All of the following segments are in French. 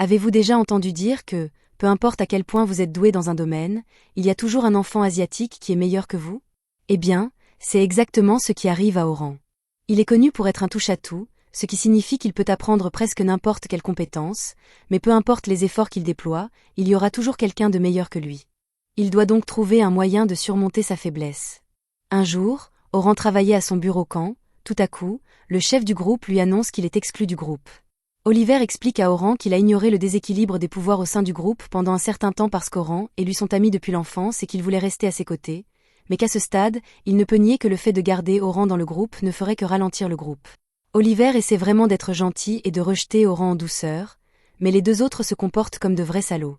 Avez-vous déjà entendu dire que, peu importe à quel point vous êtes doué dans un domaine, il y a toujours un enfant asiatique qui est meilleur que vous? Eh bien, c'est exactement ce qui arrive à Oran. Il est connu pour être un touche-à-tout, ce qui signifie qu'il peut apprendre presque n'importe quelle compétence, mais peu importe les efforts qu'il déploie, il y aura toujours quelqu'un de meilleur que lui. Il doit donc trouver un moyen de surmonter sa faiblesse. Un jour, Oran travaillait à son bureau quand, tout à coup, le chef du groupe lui annonce qu'il est exclu du groupe. Oliver explique à Oran qu'il a ignoré le déséquilibre des pouvoirs au sein du groupe pendant un certain temps parce qu'Oran et lui sont amis depuis l'enfance et qu'il voulait rester à ses côtés, mais qu'à ce stade, il ne peut nier que le fait de garder Oran dans le groupe ne ferait que ralentir le groupe. Oliver essaie vraiment d'être gentil et de rejeter Oran en douceur, mais les deux autres se comportent comme de vrais salauds.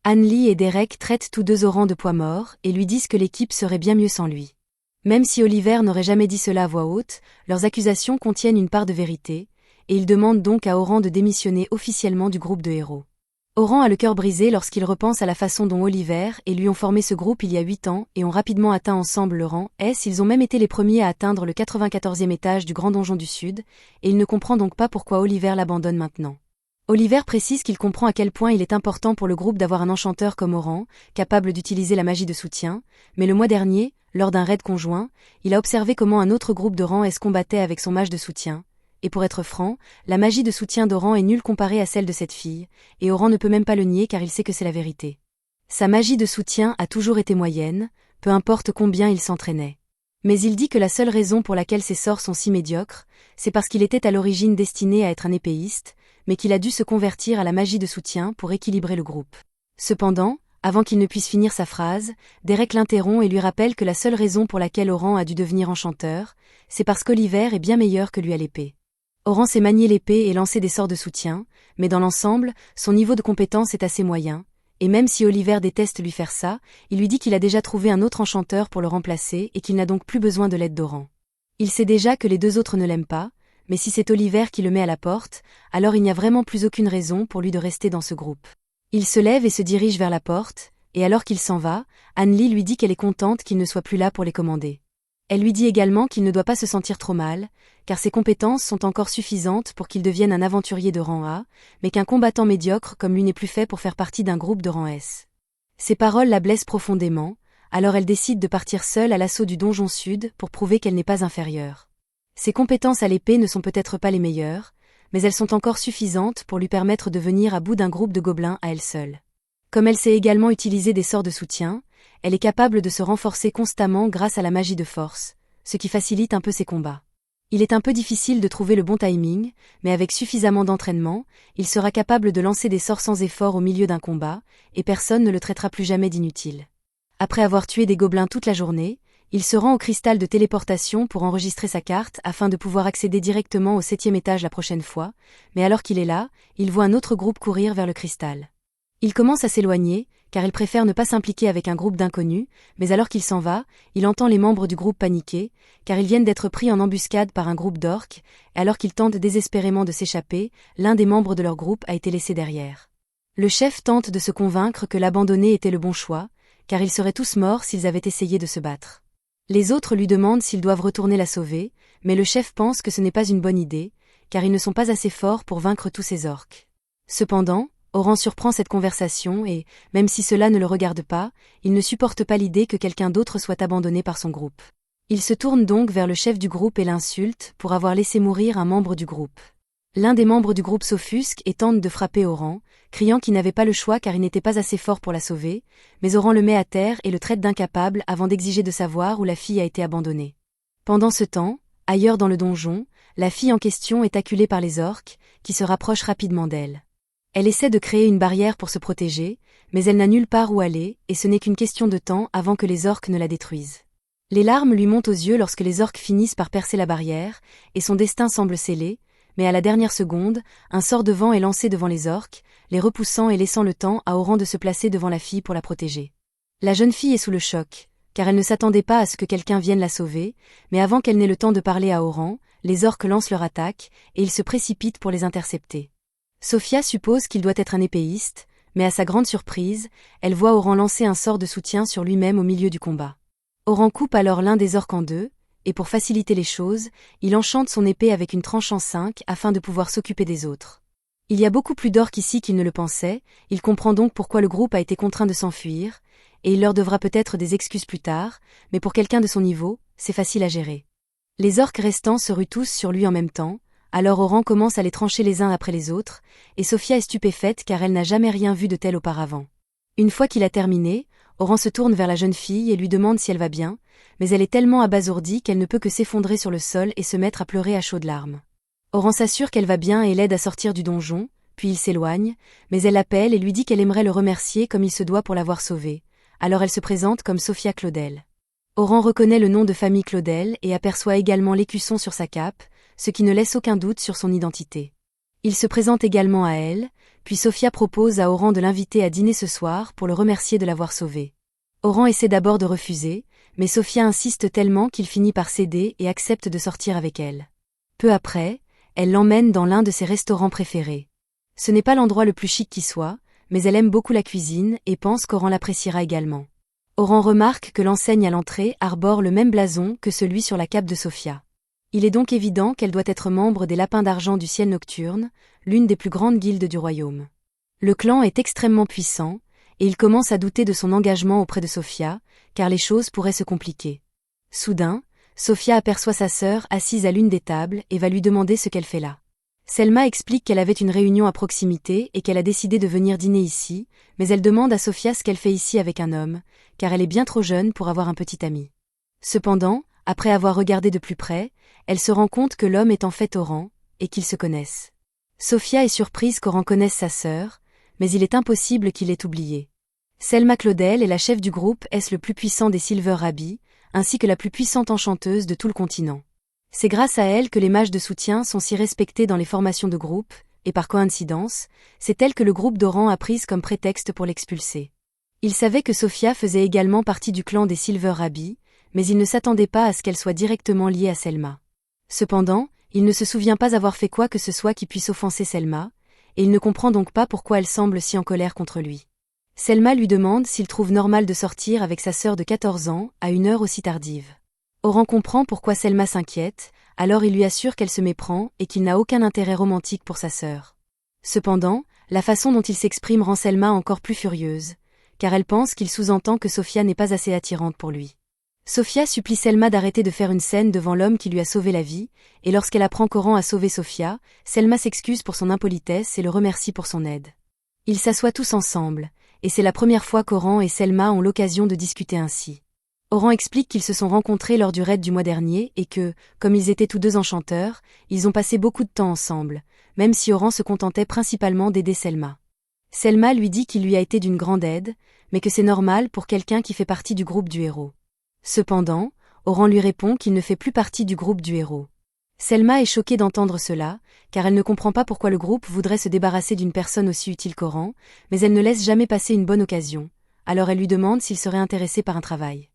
Anne-Lee et Derek traitent tous deux Oran de poids mort et lui disent que l'équipe serait bien mieux sans lui. Même si Oliver n'aurait jamais dit cela à voix haute, leurs accusations contiennent une part de vérité, et il demande donc à Oran de démissionner officiellement du groupe de héros. Oran a le cœur brisé lorsqu'il repense à la façon dont Oliver et lui ont formé ce groupe il y a 8 ans et ont rapidement atteint ensemble le rang S. Ils ont même été les premiers à atteindre le 94e étage du Grand Donjon du Sud, et il ne comprend donc pas pourquoi Oliver l'abandonne maintenant. Oliver précise qu'il comprend à quel point il est important pour le groupe d'avoir un enchanteur comme Oran, capable d'utiliser la magie de soutien, mais le mois dernier, lors d'un raid conjoint, il a observé comment un autre groupe de rang S combattait avec son mage de soutien. Et pour être franc, la magie de soutien d'Oran est nulle comparée à celle de cette fille, et Oran ne peut même pas le nier car il sait que c'est la vérité. Sa magie de soutien a toujours été moyenne, peu importe combien il s'entraînait. Mais il dit que la seule raison pour laquelle ses sorts sont si médiocres, c'est parce qu'il était à l'origine destiné à être un épéiste, mais qu'il a dû se convertir à la magie de soutien pour équilibrer le groupe. Cependant, avant qu'il ne puisse finir sa phrase, Derek l'interrompt et lui rappelle que la seule raison pour laquelle Oran a dû devenir enchanteur, c'est parce qu'Oliver est bien meilleur que lui à l'épée. Oran sait manier l'épée et lancer des sorts de soutien, mais dans l'ensemble, son niveau de compétence est assez moyen, et même si Oliver déteste lui faire ça, il lui dit qu'il a déjà trouvé un autre enchanteur pour le remplacer et qu'il n'a donc plus besoin de l'aide d'Oran. Il sait déjà que les deux autres ne l'aiment pas, mais si c'est Oliver qui le met à la porte, alors il n'y a vraiment plus aucune raison pour lui de rester dans ce groupe. Il se lève et se dirige vers la porte, et alors qu'il s'en va, Anne-Lee lui dit qu'elle est contente qu'il ne soit plus là pour les commander. Elle lui dit également qu'il ne doit pas se sentir trop mal, car ses compétences sont encore suffisantes pour qu'il devienne un aventurier de rang A, mais qu'un combattant médiocre comme lui n'est plus fait pour faire partie d'un groupe de rang S. Ces paroles la blessent profondément, alors elle décide de partir seule à l'assaut du donjon sud pour prouver qu'elle n'est pas inférieure. Ses compétences à l'épée ne sont peut-être pas les meilleures, mais elles sont encore suffisantes pour lui permettre de venir à bout d'un groupe de gobelins à elle seule. Comme elle sait également utiliser des sorts de soutien, elle est capable de se renforcer constamment grâce à la magie de force, ce qui facilite un peu ses combats. Il est un peu difficile de trouver le bon timing, mais avec suffisamment d'entraînement, il sera capable de lancer des sorts sans effort au milieu d'un combat, et personne ne le traitera plus jamais d'inutile. Après avoir tué des gobelins toute la journée, il se rend au cristal de téléportation pour enregistrer sa carte afin de pouvoir accéder directement au 7e étage la prochaine fois, mais alors qu'il est là, il voit un autre groupe courir vers le cristal. Il commence à s'éloigner, car il préfère ne pas s'impliquer avec un groupe d'inconnus, mais alors qu'il s'en va, il entend les membres du groupe paniquer, car ils viennent d'être pris en embuscade par un groupe d'orques, et alors qu'ils tentent désespérément de s'échapper, l'un des membres de leur groupe a été laissé derrière. Le chef tente de se convaincre que l'abandonner était le bon choix, car ils seraient tous morts s'ils avaient essayé de se battre. Les autres lui demandent s'ils doivent retourner la sauver, mais le chef pense que ce n'est pas une bonne idée, car ils ne sont pas assez forts pour vaincre tous ces orques. Cependant, Oran surprend cette conversation et, même si cela ne le regarde pas, il ne supporte pas l'idée que quelqu'un d'autre soit abandonné par son groupe. Il se tourne donc vers le chef du groupe et l'insulte pour avoir laissé mourir un membre du groupe. L'un des membres du groupe s'offusque et tente de frapper Oran, criant qu'il n'avait pas le choix car il n'était pas assez fort pour la sauver, mais Oran le met à terre et le traite d'incapable avant d'exiger de savoir où la fille a été abandonnée. Pendant ce temps, ailleurs dans le donjon, la fille en question est acculée par les orques, qui se rapprochent rapidement d'elle. Elle essaie de créer une barrière pour se protéger, mais elle n'a nulle part où aller, et ce n'est qu'une question de temps avant que les orques ne la détruisent. Les larmes lui montent aux yeux lorsque les orques finissent par percer la barrière, et son destin semble scellé, mais à la dernière seconde, un sort de vent est lancé devant les orques, les repoussant et laissant le temps à Oran de se placer devant la fille pour la protéger. La jeune fille est sous le choc, car elle ne s'attendait pas à ce que quelqu'un vienne la sauver, mais avant qu'elle n'ait le temps de parler à Oran, les orques lancent leur attaque, et ils se précipitent pour les intercepter. Sophia suppose qu'il doit être un épéiste, mais à sa grande surprise, elle voit Oran lancer un sort de soutien sur lui-même au milieu du combat. Oran coupe alors l'un des orques en deux, et pour faciliter les choses, il enchante son épée avec une tranche en 5 afin de pouvoir s'occuper des autres. Il y a beaucoup plus d'or qu'ici qu'il ne le pensait, il comprend donc pourquoi le groupe a été contraint de s'enfuir, et il leur devra peut-être des excuses plus tard, mais pour quelqu'un de son niveau, c'est facile à gérer. Les orques restants se ruent tous sur lui en même temps, alors Oran commence à les trancher les uns après les autres, et Sophia est stupéfaite car elle n'a jamais rien vu de tel auparavant. Une fois qu'il a terminé, Oran se tourne vers la jeune fille et lui demande si elle va bien, mais elle est tellement abasourdie qu'elle ne peut que s'effondrer sur le sol et se mettre à pleurer à chaudes larmes. Oran s'assure qu'elle va bien et l'aide à sortir du donjon, puis il s'éloigne, mais elle l'appelle et lui dit qu'elle aimerait le remercier comme il se doit pour l'avoir sauvée. Alors elle se présente comme Sophia Claudel. Oran reconnaît le nom de famille Claudel et aperçoit également l'écusson sur sa cape, ce qui ne laisse aucun doute sur son identité. Il se présente également à elle, puis Sophia propose à Oran de l'inviter à dîner ce soir pour le remercier de l'avoir sauvé. Oran essaie d'abord de refuser, mais Sophia insiste tellement qu'il finit par céder et accepte de sortir avec elle. Peu après, elle l'emmène dans l'un de ses restaurants préférés. Ce n'est pas l'endroit le plus chic qui soit, mais elle aime beaucoup la cuisine et pense qu'Oran l'appréciera également. Oran remarque que l'enseigne à l'entrée arbore le même blason que celui sur la cape de Sophia. Il est donc évident qu'elle doit être membre des Lapins d'Argent du Ciel Nocturne, l'une des plus grandes guildes du royaume. Le clan est extrêmement puissant, et il commence à douter de son engagement auprès de Sophia, car les choses pourraient se compliquer. Soudain, Sophia aperçoit sa sœur assise à l'une des tables et va lui demander ce qu'elle fait là. Selma explique qu'elle avait une réunion à proximité et qu'elle a décidé de venir dîner ici, mais elle demande à Sophia ce qu'elle fait ici avec un homme, car elle est bien trop jeune pour avoir un petit ami. Cependant, après avoir regardé de plus près, elle se rend compte que l'homme est en fait Oran, et qu'ils se connaissent. Sophia est surprise qu'Oran connaisse sa sœur, mais il est impossible qu'il l'ait oubliée. Selma Claudel est la chef du groupe S le plus puissant des Silver Rabbis, ainsi que la plus puissante enchanteuse de tout le continent. C'est grâce à elle que les mages de soutien sont si respectés dans les formations de groupe, et par coïncidence, c'est elle que le groupe d'Oran a prise comme prétexte pour l'expulser. Il savait que Sophia faisait également partie du clan des Silver Rabbis, mais il ne s'attendait pas à ce qu'elle soit directement liée à Selma. Cependant, il ne se souvient pas avoir fait quoi que ce soit qui puisse offenser Selma, et il ne comprend donc pas pourquoi elle semble si en colère contre lui. Selma lui demande s'il trouve normal de sortir avec sa sœur de 14 ans à une heure aussi tardive. Oran comprend pourquoi Selma s'inquiète, alors il lui assure qu'elle se méprend et qu'il n'a aucun intérêt romantique pour sa sœur. Cependant, la façon dont il s'exprime rend Selma encore plus furieuse, car elle pense qu'il sous-entend que Sophia n'est pas assez attirante pour lui. Sophia supplie Selma d'arrêter de faire une scène devant l'homme qui lui a sauvé la vie, et lorsqu'elle apprend qu'Oran a sauvé Sophia, Selma s'excuse pour son impolitesse et le remercie pour son aide. Ils s'assoient tous ensemble, et c'est la première fois qu'Oran et Selma ont l'occasion de discuter ainsi. Oran explique qu'ils se sont rencontrés lors du raid du mois dernier et que, comme ils étaient tous deux enchanteurs, ils ont passé beaucoup de temps ensemble, même si Oran se contentait principalement d'aider Selma. Selma lui dit qu'il lui a été d'une grande aide, mais que c'est normal pour quelqu'un qui fait partie du groupe du héros. Cependant, Oran lui répond qu'il ne fait plus partie du groupe du héros. Selma est choquée d'entendre cela, car elle ne comprend pas pourquoi le groupe voudrait se débarrasser d'une personne aussi utile qu'Oran, mais elle ne laisse jamais passer une bonne occasion, alors elle lui demande s'il serait intéressé par un travail.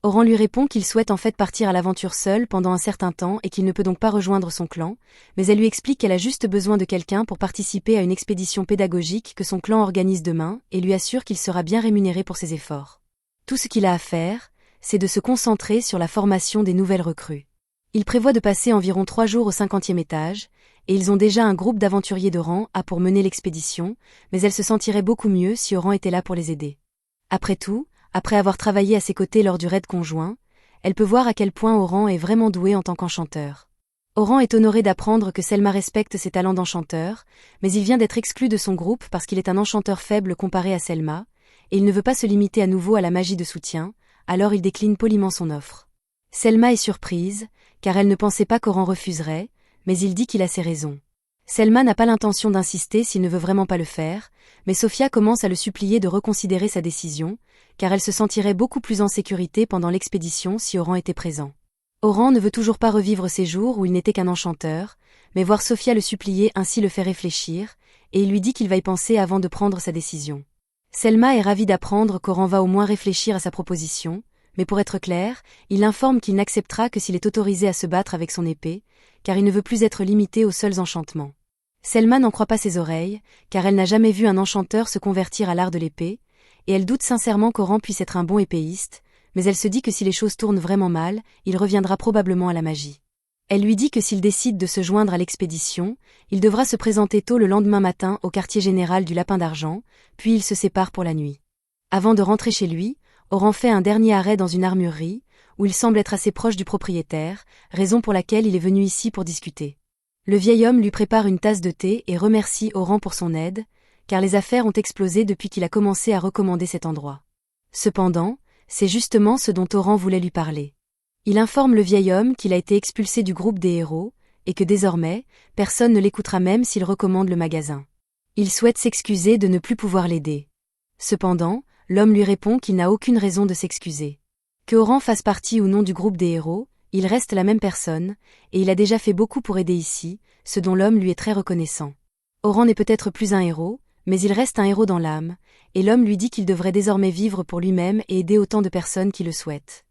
Oran lui répond qu'il souhaite en fait partir à l'aventure seul pendant un certain temps et qu'il ne peut donc pas rejoindre son clan, mais elle lui explique qu'elle a juste besoin de quelqu'un pour participer à une expédition pédagogique que son clan organise demain et lui assure qu'il sera bien rémunéré pour ses efforts. Tout ce qu'il a à faire, c'est de se concentrer sur la formation des nouvelles recrues. Il prévoit de passer environ 3 jours au 50e étage, et ils ont déjà un groupe d'aventuriers d'Oran à pour mener l'expédition, mais elle se sentirait beaucoup mieux si Oran était là pour les aider. Après tout, après avoir travaillé à ses côtés lors du raid conjoint, elle peut voir à quel point Oran est vraiment doué en tant qu'enchanteur. Oran est honoré d'apprendre que Selma respecte ses talents d'enchanteur, mais il vient d'être exclu de son groupe parce qu'il est un enchanteur faible comparé à Selma, et il ne veut pas se limiter à nouveau à la magie de soutien, alors il décline poliment son offre. Selma est surprise, car elle ne pensait pas qu'Oran refuserait, mais il dit qu'il a ses raisons. Selma n'a pas l'intention d'insister s'il ne veut vraiment pas le faire, mais Sophia commence à le supplier de reconsidérer sa décision, car elle se sentirait beaucoup plus en sécurité pendant l'expédition si Oran était présent. Oran ne veut toujours pas revivre ces jours où il n'était qu'un enchanteur, mais voir Sophia le supplier ainsi le fait réfléchir, et il lui dit qu'il va y penser avant de prendre sa décision. Selma est ravie d'apprendre qu'Oran va au moins réfléchir à sa proposition, mais pour être clair, il l'informe qu'il n'acceptera que s'il est autorisé à se battre avec son épée, car il ne veut plus être limité aux seuls enchantements. Selma n'en croit pas ses oreilles, car elle n'a jamais vu un enchanteur se convertir à l'art de l'épée, et elle doute sincèrement qu'Oran puisse être un bon épéiste, mais elle se dit que si les choses tournent vraiment mal, il reviendra probablement à la magie. Elle lui dit que s'il décide de se joindre à l'expédition, il devra se présenter tôt le lendemain matin au quartier général du Lapin d'Argent, puis ils se séparent pour la nuit. Avant de rentrer chez lui, Oran fait un dernier arrêt dans une armurerie, où il semble être assez proche du propriétaire, raison pour laquelle il est venu ici pour discuter. Le vieil homme lui prépare une tasse de thé et remercie Oran pour son aide, car les affaires ont explosé depuis qu'il a commencé à recommander cet endroit. Cependant, c'est justement ce dont Oran voulait lui parler. Il informe le vieil homme qu'il a été expulsé du groupe des héros, et que désormais, personne ne l'écoutera même s'il recommande le magasin. Il souhaite s'excuser de ne plus pouvoir l'aider. Cependant, l'homme lui répond qu'il n'a aucune raison de s'excuser. Que Oran fasse partie ou non du groupe des héros, il reste la même personne, et il a déjà fait beaucoup pour aider ici, ce dont l'homme lui est très reconnaissant. Oran n'est peut-être plus un héros, mais il reste un héros dans l'âme, et l'homme lui dit qu'il devrait désormais vivre pour lui-même et aider autant de personnes qui le souhaitent.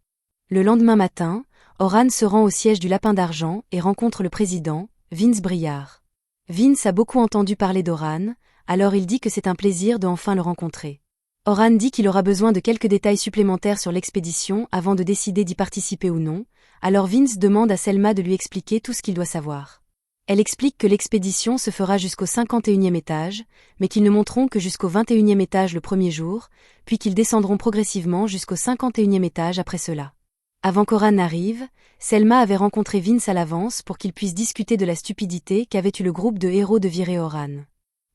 Le lendemain matin, Oran se rend au siège du Lapin d'Argent et rencontre le président, Vince Briard. Vince a beaucoup entendu parler d'Oran, alors il dit que c'est un plaisir de enfin le rencontrer. Oran dit qu'il aura besoin de quelques détails supplémentaires sur l'expédition avant de décider d'y participer ou non, alors Vince demande à Selma de lui expliquer tout ce qu'il doit savoir. Elle explique que l'expédition se fera jusqu'au 51e étage, mais qu'ils ne monteront que jusqu'au 21e étage le premier jour, puis qu'ils descendront progressivement jusqu'au 51e étage après cela. Avant qu'Oran n'arrive, Selma avait rencontré Vince à l'avance pour qu'ils puissent discuter de la stupidité qu'avait eu le groupe de héros de virer Oran.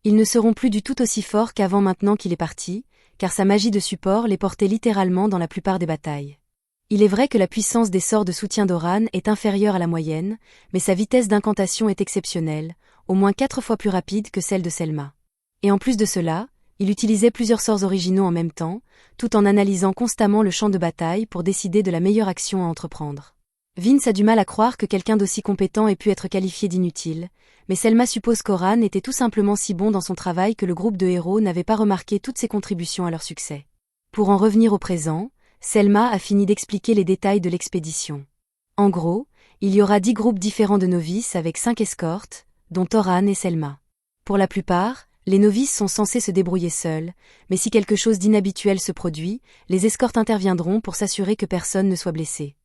Ils ne seront plus du tout aussi forts qu'avant maintenant qu'il est parti, car sa magie de support les portait littéralement dans la plupart des batailles. Il est vrai que la puissance des sorts de soutien d'Oran est inférieure à la moyenne, mais sa vitesse d'incantation est exceptionnelle, au moins 4 fois plus rapide que celle de Selma. Et en plus de cela, il utilisait plusieurs sorts originaux en même temps, tout en analysant constamment le champ de bataille pour décider de la meilleure action à entreprendre. Vince a du mal à croire que quelqu'un d'aussi compétent ait pu être qualifié d'inutile, mais Selma suppose qu'Oran était tout simplement si bon dans son travail que le groupe de héros n'avait pas remarqué toutes ses contributions à leur succès. Pour en revenir au présent, Selma a fini d'expliquer les détails de l'expédition. En gros, il y aura 10 groupes différents de novices avec 5 escortes, dont Oran et Selma. Pour la plupart, les novices sont censés se débrouiller seuls, mais si quelque chose d'inhabituel se produit, les escortes interviendront pour s'assurer que personne ne soit blessé.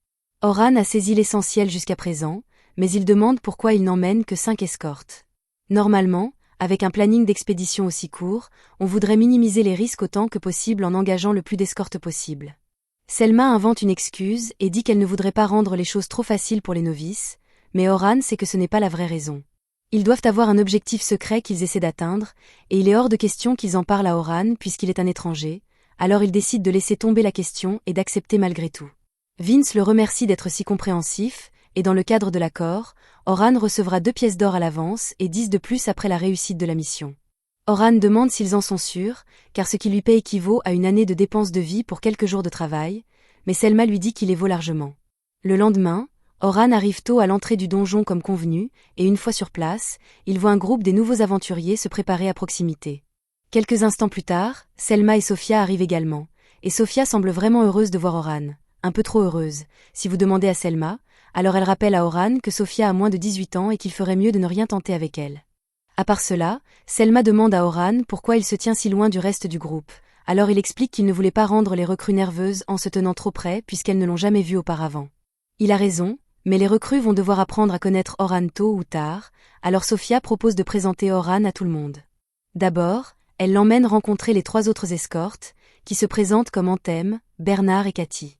Oran a saisi l'essentiel jusqu'à présent, mais il demande pourquoi il n'emmène que 5 escortes. Normalement, avec un planning d'expédition aussi court, on voudrait minimiser les risques autant que possible en engageant le plus d'escortes possible. Selma invente une excuse et dit qu'elle ne voudrait pas rendre les choses trop faciles pour les novices, mais Oran sait que ce n'est pas la vraie raison. Ils doivent avoir un objectif secret qu'ils essaient d'atteindre, et il est hors de question qu'ils en parlent à Oran puisqu'il est un étranger, alors ils décident de laisser tomber la question et d'accepter malgré tout. Vince le remercie d'être si compréhensif, et dans le cadre de l'accord, Oran recevra 2 pièces d'or à l'avance et 10 de plus après la réussite de la mission. Oran demande s'ils en sont sûrs, car ce qui lui paie équivaut à une année de dépenses de vie pour quelques jours de travail, mais Selma lui dit qu'il les vaut largement. Le lendemain, Oran arrive tôt à l'entrée du donjon comme convenu, et une fois sur place, il voit un groupe des nouveaux aventuriers se préparer à proximité. Quelques instants plus tard, Selma et Sophia arrivent également, et Sophia semble vraiment heureuse de voir Oran, un peu trop heureuse, si vous demandez à Selma, alors elle rappelle à Oran que Sophia a moins de 18 ans et qu'il ferait mieux de ne rien tenter avec elle. À part cela, Selma demande à Oran pourquoi il se tient si loin du reste du groupe, alors il explique qu'il ne voulait pas rendre les recrues nerveuses en se tenant trop près puisqu'elles ne l'ont jamais vu auparavant. Il a raison, mais les recrues vont devoir apprendre à connaître Oran tôt ou tard, alors Sophia propose de présenter Oran à tout le monde. D'abord, elle l'emmène rencontrer les 3 autres escortes, qui se présentent comme Anthem, Bernard et Cathy.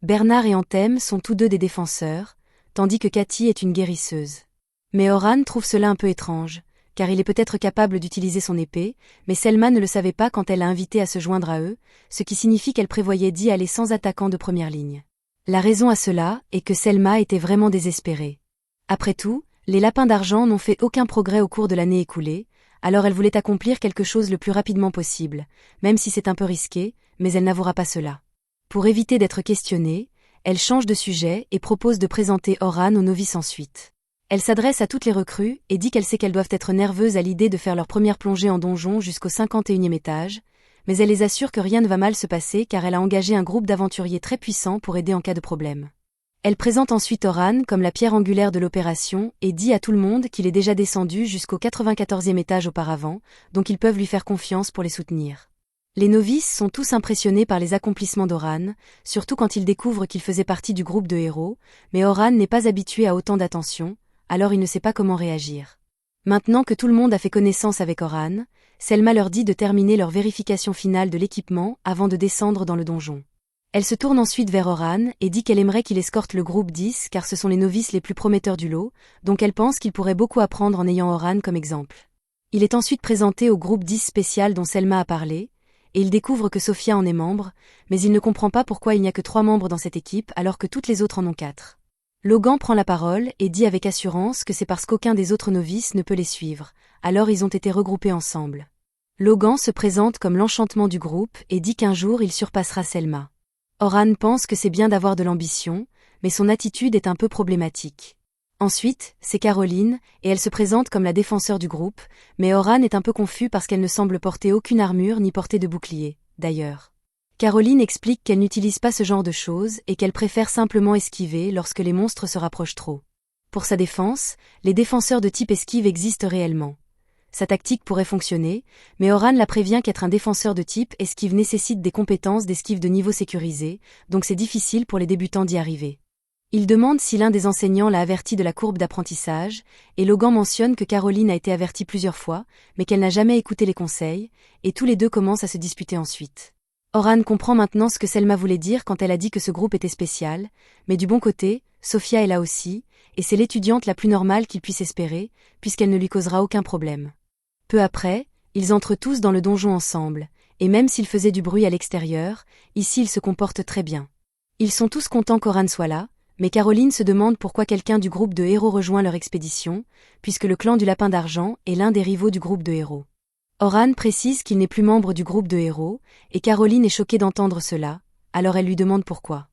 Bernard et Anthem sont tous deux des défenseurs, tandis que Cathy est une guérisseuse. Mais Oran trouve cela un peu étrange, car il est peut-être capable d'utiliser son épée, mais Selma ne le savait pas quand elle l'a invité à se joindre à eux, ce qui signifie qu'elle prévoyait d'y aller sans attaquant de première ligne. La raison à cela est que Selma était vraiment désespérée. Après tout, les Lapins d'Argent n'ont fait aucun progrès au cours de l'année écoulée, alors elle voulait accomplir quelque chose le plus rapidement possible, même si c'est un peu risqué, mais elle n'avouera pas cela. Pour éviter d'être questionnée, elle change de sujet et propose de présenter Oran aux novices ensuite. Elle s'adresse à toutes les recrues et dit qu'elle sait qu'elles doivent être nerveuses à l'idée de faire leur première plongée en donjon jusqu'au 51e étage, mais elle les assure que rien ne va mal se passer car elle a engagé un groupe d'aventuriers très puissants pour aider en cas de problème. Elle présente ensuite Oran comme la pierre angulaire de l'opération et dit à tout le monde qu'il est déjà descendu jusqu'au 94e étage auparavant, donc ils peuvent lui faire confiance pour les soutenir. Les novices sont tous impressionnés par les accomplissements d'Oran, surtout quand ils découvrent qu'il faisait partie du groupe de héros, mais Oran n'est pas habitué à autant d'attention, alors il ne sait pas comment réagir. Maintenant que tout le monde a fait connaissance avec Oran, Selma leur dit de terminer leur vérification finale de l'équipement avant de descendre dans le donjon. Elle se tourne ensuite vers Oran et dit qu'elle aimerait qu'il escorte le groupe 10 car ce sont les novices les plus prometteurs du lot, donc elle pense qu'il pourrait beaucoup apprendre en ayant Oran comme exemple. Il est ensuite présenté au groupe 10 spécial dont Selma a parlé, et il découvre que Sophia en est membre, mais il ne comprend pas pourquoi il n'y a que 3 membres dans cette équipe alors que toutes les autres en ont 4. Logan prend la parole et dit avec assurance que c'est parce qu'aucun des autres novices ne peut les suivre, alors ils ont été regroupés ensemble. Logan se présente comme l'enchantement du groupe et dit qu'un jour il surpassera Selma. Oran pense que c'est bien d'avoir de l'ambition, mais son attitude est un peu problématique. Ensuite, c'est Caroline, et elle se présente comme la défenseur du groupe, mais Oran est un peu confus parce qu'elle ne semble porter aucune armure ni porter de bouclier, d'ailleurs. Caroline explique qu'elle n'utilise pas ce genre de choses et qu'elle préfère simplement esquiver lorsque les monstres se rapprochent trop. Pour sa défense, les défenseurs de type esquive existent réellement. Sa tactique pourrait fonctionner, mais Oran la prévient qu'être un défenseur de type esquive nécessite des compétences d'esquive de niveau sécurisé, donc c'est difficile pour les débutants d'y arriver. Il demande si l'un des enseignants l'a averti de la courbe d'apprentissage, et Logan mentionne que Caroline a été avertie plusieurs fois, mais qu'elle n'a jamais écouté les conseils, et tous les deux commencent à se disputer ensuite. Oran comprend maintenant ce que Selma voulait dire quand elle a dit que ce groupe était spécial, mais du bon côté, Sophia est là aussi, et c'est l'étudiante la plus normale qu'il puisse espérer, puisqu'elle ne lui causera aucun problème. Peu après, ils entrent tous dans le donjon ensemble, et même s'ils faisaient du bruit à l'extérieur, ici ils se comportent très bien. Ils sont tous contents qu'Oran soit là, mais Caroline se demande pourquoi quelqu'un du groupe de héros rejoint leur expédition, puisque le clan du Lapin d'Argent est l'un des rivaux du groupe de héros. Oran précise qu'il n'est plus membre du groupe de héros, et Caroline est choquée d'entendre cela, alors elle lui demande pourquoi.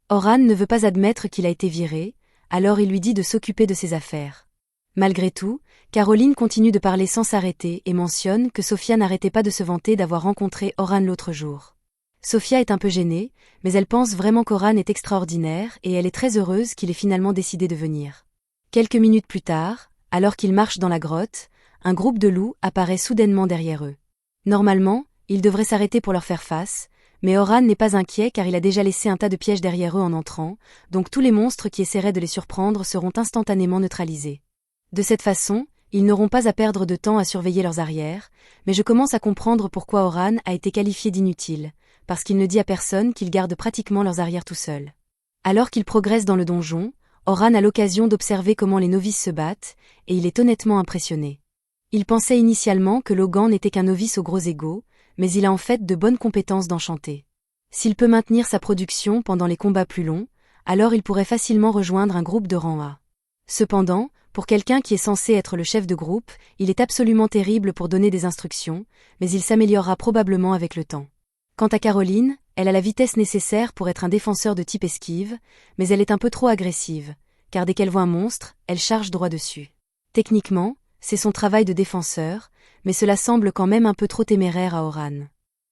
Oran ne veut pas admettre qu'il a été viré, alors il lui dit de s'occuper de ses affaires. Malgré tout, Caroline continue de parler sans s'arrêter et mentionne que Sophia n'arrêtait pas de se vanter d'avoir rencontré Oran l'autre jour. Sophia est un peu gênée, mais elle pense vraiment qu'Oran est extraordinaire et elle est très heureuse qu'il ait finalement décidé de venir. Quelques minutes plus tard, alors qu'ils marchent dans la grotte, un groupe de loups apparaît soudainement derrière eux. Normalement, ils devraient s'arrêter pour leur faire face, mais Oran n'est pas inquiet car il a déjà laissé un tas de pièges derrière eux en entrant, donc tous les monstres qui essaieraient de les surprendre seront instantanément neutralisés. De cette façon, ils n'auront pas à perdre de temps à surveiller leurs arrières, mais je commence à comprendre pourquoi Oran a été qualifié d'inutile, parce qu'il ne dit à personne qu'ils gardent pratiquement leurs arrières tout seuls. Alors qu'ils progressent dans le donjon, Oran a l'occasion d'observer comment les novices se battent, et il est honnêtement impressionné. Il pensait initialement que Logan n'était qu'un novice au gros ego, mais il a en fait de bonnes compétences d'enchanté. S'il peut maintenir sa production pendant les combats plus longs, alors il pourrait facilement rejoindre un groupe de rang A. Cependant, pour quelqu'un qui est censé être le chef de groupe, il est absolument terrible pour donner des instructions, mais il s'améliorera probablement avec le temps. Quant à Caroline, elle a la vitesse nécessaire pour être un défenseur de type esquive, mais elle est un peu trop agressive, car dès qu'elle voit un monstre, elle charge droit dessus. Techniquement, c'est son travail de défenseur, mais cela semble quand même un peu trop téméraire à Oran.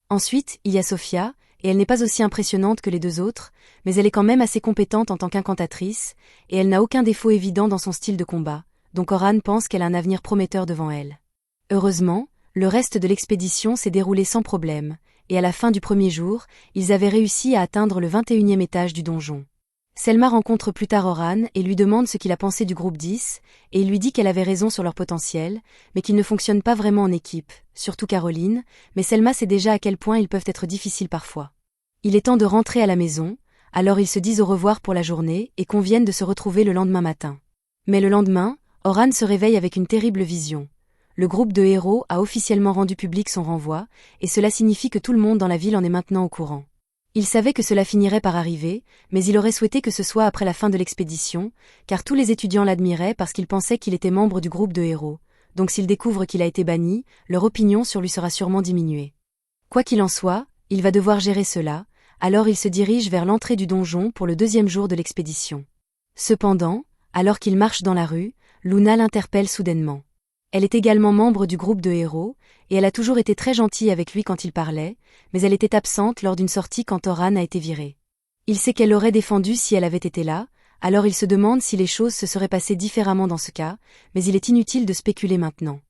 Ensuite, il y a Sophia, et elle n'est pas aussi impressionnante que les deux autres, mais elle est quand même assez compétente en tant qu'incantatrice, et elle n'a aucun défaut évident dans son style de combat, donc Oran pense qu'elle a un avenir prometteur devant elle. Heureusement, le reste de l'expédition s'est déroulé sans problème, et à la fin du premier jour, ils avaient réussi à atteindre le 21e étage du donjon. Selma rencontre plus tard Oran et lui demande ce qu'il a pensé du groupe 10, et il lui dit qu'elle avait raison sur leur potentiel, mais qu'ils ne fonctionnent pas vraiment en équipe, surtout Caroline, mais Selma sait déjà à quel point ils peuvent être difficiles parfois. Il est temps de rentrer à la maison, alors ils se disent au revoir pour la journée et conviennent de se retrouver le lendemain matin. Mais le lendemain, Oran se réveille avec une terrible vision. Le groupe de héros a officiellement rendu public son renvoi, et cela signifie que tout le monde dans la ville en est maintenant au courant. Il savait que cela finirait par arriver, mais il aurait souhaité que ce soit après la fin de l'expédition, car tous les étudiants l'admiraient parce qu'ils pensaient qu'il était membre du groupe de héros, donc s'ils découvrent qu'il a été banni, leur opinion sur lui sera sûrement diminuée. Quoi qu'il en soit, il va devoir gérer cela, alors il se dirige vers l'entrée du donjon pour le 2e jour de l'expédition. Cependant, alors qu'il marche dans la rue, Luna l'interpelle soudainement. Elle est également membre du groupe de héros, et elle a toujours été très gentille avec lui quand il parlait, mais elle était absente lors d'une sortie quand Oran a été viré. Il sait qu'elle l'aurait défendu si elle avait été là, alors il se demande si les choses se seraient passées différemment dans ce cas, mais il est inutile de spéculer maintenant.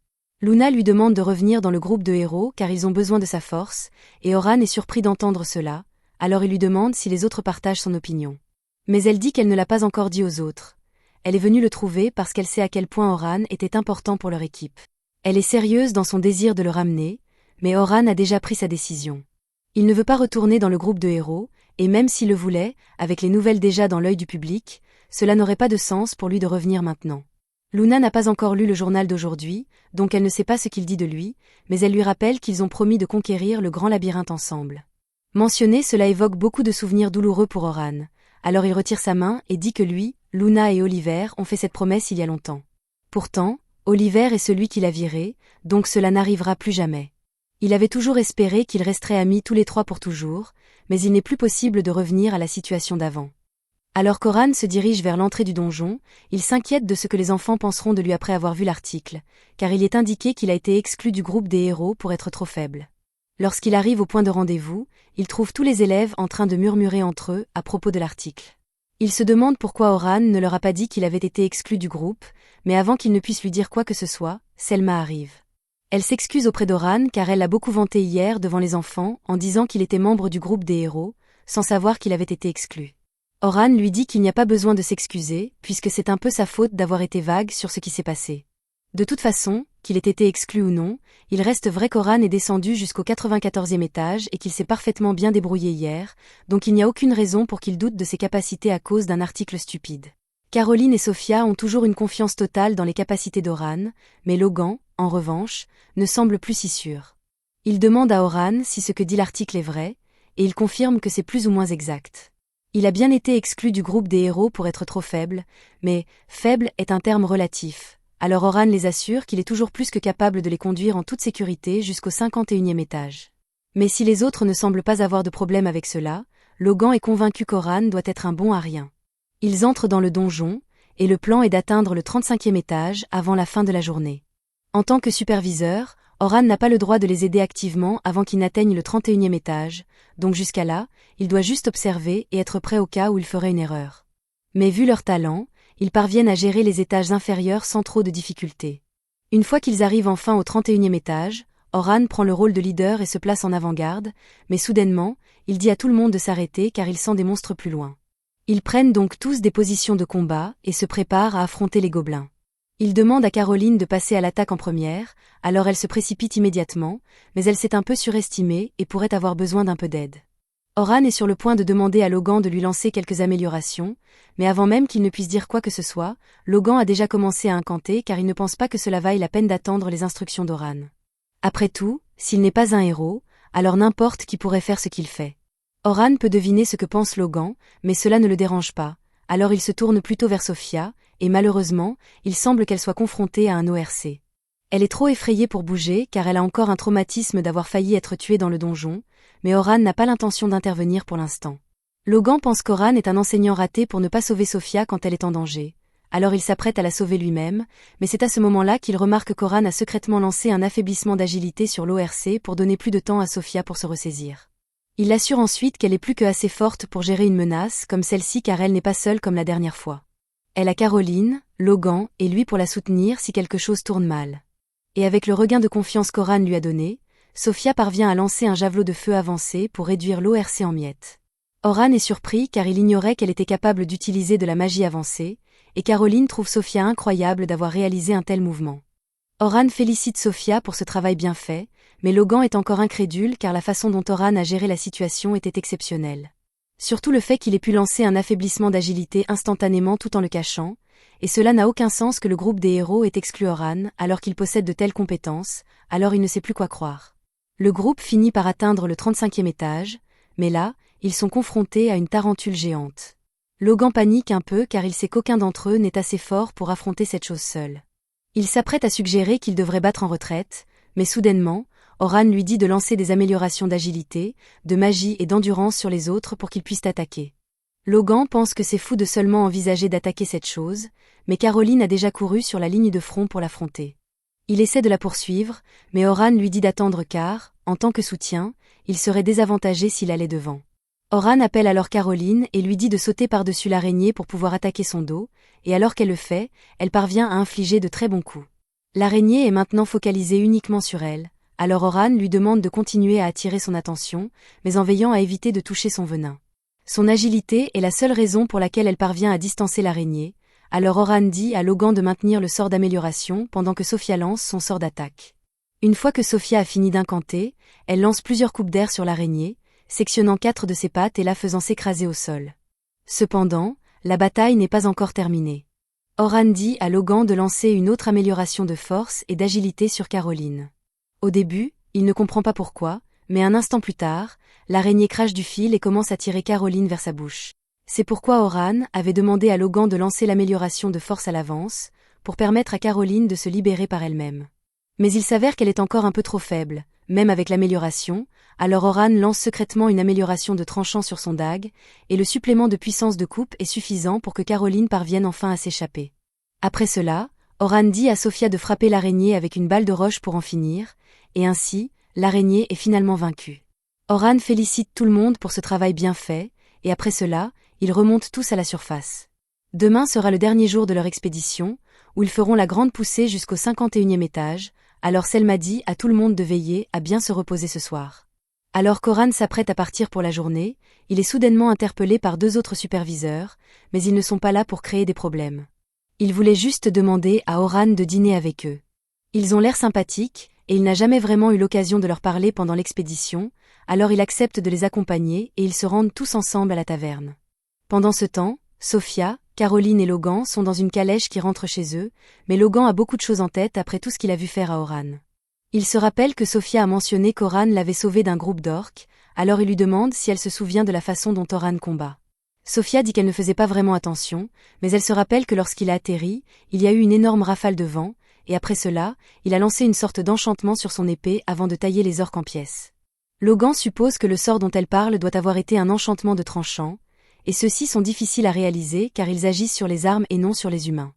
Luna lui demande de revenir dans le groupe de héros car ils ont besoin de sa force, et Oran est surpris d'entendre cela, alors il lui demande si les autres partagent son opinion. Mais elle dit qu'elle ne l'a pas encore dit aux autres. Elle est venue le trouver parce qu'elle sait à quel point Oran était important pour leur équipe. Elle est sérieuse dans son désir de le ramener, mais Oran a déjà pris sa décision. Il ne veut pas retourner dans le groupe de héros, et même s'il le voulait, avec les nouvelles déjà dans l'œil du public, cela n'aurait pas de sens pour lui de revenir maintenant. Luna n'a pas encore lu le journal d'aujourd'hui, donc elle ne sait pas ce qu'il dit de lui, mais elle lui rappelle qu'ils ont promis de conquérir le grand labyrinthe ensemble. Mentionner cela évoque beaucoup de souvenirs douloureux pour Oran, alors il retire sa main et dit que lui, Luna et Oliver ont fait cette promesse il y a longtemps. Pourtant, Oliver est celui qui l'a viré, donc cela n'arrivera plus jamais. Il avait toujours espéré qu'ils resteraient amis tous les trois pour toujours, mais il n'est plus possible de revenir à la situation d'avant. Alors qu'Oran se dirige vers l'entrée du donjon, il s'inquiète de ce que les enfants penseront de lui après avoir vu l'article, car il est indiqué qu'il a été exclu du groupe des héros pour être trop faible. Lorsqu'il arrive au point de rendez-vous, il trouve tous les élèves en train de murmurer entre eux à propos de l'article. Il se demande pourquoi Oran ne leur a pas dit qu'il avait été exclu du groupe, mais avant qu'il ne puisse lui dire quoi que ce soit, Selma arrive. Elle s'excuse auprès d'Oran car elle l'a beaucoup vanté hier devant les enfants en disant qu'il était membre du groupe des héros, sans savoir qu'il avait été exclu. Oran lui dit qu'il n'y a pas besoin de s'excuser, puisque c'est un peu sa faute d'avoir été vague sur ce qui s'est passé. De toute façon, qu'il ait été exclu ou non, il reste vrai qu'Oran est descendu jusqu'au 94e étage et qu'il s'est parfaitement bien débrouillé hier, donc il n'y a aucune raison pour qu'il doute de ses capacités à cause d'un article stupide. Caroline et Sophia ont toujours une confiance totale dans les capacités d'Oran, mais Logan, en revanche, ne semble plus si sûr. Il demande à Oran si ce que dit l'article est vrai, et il confirme que c'est plus ou moins exact. Il a bien été exclu du groupe des héros pour être trop faible, mais « faible » est un terme relatif, alors Oran les assure qu'il est toujours plus que capable de les conduire en toute sécurité jusqu'au 51e étage. Mais si les autres ne semblent pas avoir de problème avec cela, Logan est convaincu qu'Oran doit être un bon à rien. Ils entrent dans le donjon, et le plan est d'atteindre le 35e étage avant la fin de la journée. En tant que superviseur, Oran n'a pas le droit de les aider activement avant qu'ils n'atteignent le 31e étage, donc jusqu'à là, il doit juste observer et être prêt au cas où il ferait une erreur. Mais vu leur talent, ils parviennent à gérer les étages inférieurs sans trop de difficultés. Une fois qu'ils arrivent enfin au 31e étage, Oran prend le rôle de leader et se place en avant-garde, mais soudainement, il dit à tout le monde de s'arrêter car il sent des monstres plus loin. Ils prennent donc tous des positions de combat et se préparent à affronter les gobelins. Il demande à Caroline de passer à l'attaque en première, alors elle se précipite immédiatement, mais elle s'est un peu surestimée et pourrait avoir besoin d'un peu d'aide. Oran est sur le point de demander à Logan de lui lancer quelques améliorations, mais avant même qu'il ne puisse dire quoi que ce soit, Logan a déjà commencé à incanter car il ne pense pas que cela vaille la peine d'attendre les instructions d'Oran. Après tout, s'il n'est pas un héros, alors n'importe qui pourrait faire ce qu'il fait. Oran peut deviner ce que pense Logan, mais cela ne le dérange pas, alors il se tourne plutôt vers Sophia, et malheureusement, il semble qu'elle soit confrontée à un ORC. Elle est trop effrayée pour bouger car elle a encore un traumatisme d'avoir failli être tuée dans le donjon, mais Oran n'a pas l'intention d'intervenir pour l'instant. Logan pense qu'Oran est un enseignant raté pour ne pas sauver Sophia quand elle est en danger. Alors il s'apprête à la sauver lui-même, mais c'est à ce moment-là qu'il remarque qu'Oran a secrètement lancé un affaiblissement d'agilité sur l'ORC pour donner plus de temps à Sophia pour se ressaisir. Il l'assure ensuite qu'elle est plus que assez forte pour gérer une menace comme celle-ci car elle n'est pas seule comme la dernière fois. Elle a Caroline, Logan et lui pour la soutenir si quelque chose tourne mal. Et avec le regain de confiance qu'Oran lui a donné, Sophia parvient à lancer un javelot de feu avancé pour réduire l'ORC en miettes. Oran est surpris car il ignorait qu'elle était capable d'utiliser de la magie avancée, et Caroline trouve Sophia incroyable d'avoir réalisé un tel mouvement. Oran félicite Sophia pour ce travail bien fait, mais Logan est encore incrédule car la façon dont Oran a géré la situation était exceptionnelle. Surtout le fait qu'il ait pu lancer un affaiblissement d'agilité instantanément tout en le cachant, et cela n'a aucun sens que le groupe des héros ait exclu Oran alors qu'il possède de telles compétences, alors il ne sait plus quoi croire. Le groupe finit par atteindre le 35e étage, mais là, ils sont confrontés à une tarentule géante. Logan panique un peu car il sait qu'aucun d'entre eux n'est assez fort pour affronter cette chose seul. Il s'apprête à suggérer qu'il devrait battre en retraite, mais soudainement, Oran lui dit de lancer des améliorations d'agilité, de magie et d'endurance sur les autres pour qu'ils puissent attaquer. Logan pense que c'est fou de seulement envisager d'attaquer cette chose, mais Caroline a déjà couru sur la ligne de front pour l'affronter. Il essaie de la poursuivre, mais Oran lui dit d'attendre car, en tant que soutien, il serait désavantagé s'il allait devant. Oran appelle alors Caroline et lui dit de sauter par-dessus l'araignée pour pouvoir attaquer son dos, et alors qu'elle le fait, elle parvient à infliger de très bons coups. L'araignée est maintenant focalisée uniquement sur elle, alors Oran lui demande de continuer à attirer son attention, mais en veillant à éviter de toucher son venin. Son agilité est la seule raison pour laquelle elle parvient à distancer l'araignée, alors Oran dit à Logan de maintenir le sort d'amélioration pendant que Sophia lance son sort d'attaque. Une fois que Sophia a fini d'incanter, elle lance plusieurs coupes d'air sur l'araignée, sectionnant 4 de ses pattes et la faisant s'écraser au sol. Cependant, la bataille n'est pas encore terminée. Oran dit à Logan de lancer une autre amélioration de force et d'agilité sur Caroline. Au début, il ne comprend pas pourquoi, mais un instant plus tard, l'araignée crache du fil et commence à tirer Caroline vers sa bouche. C'est pourquoi Oran avait demandé à Logan de lancer l'amélioration de force à l'avance, pour permettre à Caroline de se libérer par elle-même. Mais il s'avère qu'elle est encore un peu trop faible, même avec l'amélioration, alors Oran lance secrètement une amélioration de tranchant sur son dague, et le supplément de puissance de coupe est suffisant pour que Caroline parvienne enfin à s'échapper. Après cela, Oran dit à Sophia de frapper l'araignée avec une balle de roche pour en finir, et ainsi, l'araignée est finalement vaincue. Oran félicite tout le monde pour ce travail bien fait, et après cela, ils remontent tous à la surface. Demain sera le dernier jour de leur expédition, où ils feront la grande poussée jusqu'au 51e étage, alors Selma dit à tout le monde de veiller à bien se reposer ce soir. Alors qu'Oran s'apprête à partir pour la journée, il est soudainement interpellé par 2 autres superviseurs, mais ils ne sont pas là pour créer des problèmes. Il voulait juste demander à Oran de dîner avec eux. Ils ont l'air sympathiques, et il n'a jamais vraiment eu l'occasion de leur parler pendant l'expédition, alors il accepte de les accompagner et ils se rendent tous ensemble à la taverne. Pendant ce temps, Sophia, Caroline et Logan sont dans une calèche qui rentre chez eux, mais Logan a beaucoup de choses en tête après tout ce qu'il a vu faire à Oran. Il se rappelle que Sophia a mentionné qu'Oran l'avait sauvé d'un groupe d'orques, alors il lui demande si elle se souvient de la façon dont Oran combat. Sophia dit qu'elle ne faisait pas vraiment attention, mais elle se rappelle que lorsqu'il a atterri, il y a eu une énorme rafale de vent, et après cela, il a lancé une sorte d'enchantement sur son épée avant de tailler les orques en pièces. Logan suppose que le sort dont elle parle doit avoir été un enchantement de tranchant, et ceux-ci sont difficiles à réaliser car ils agissent sur les armes et non sur les humains.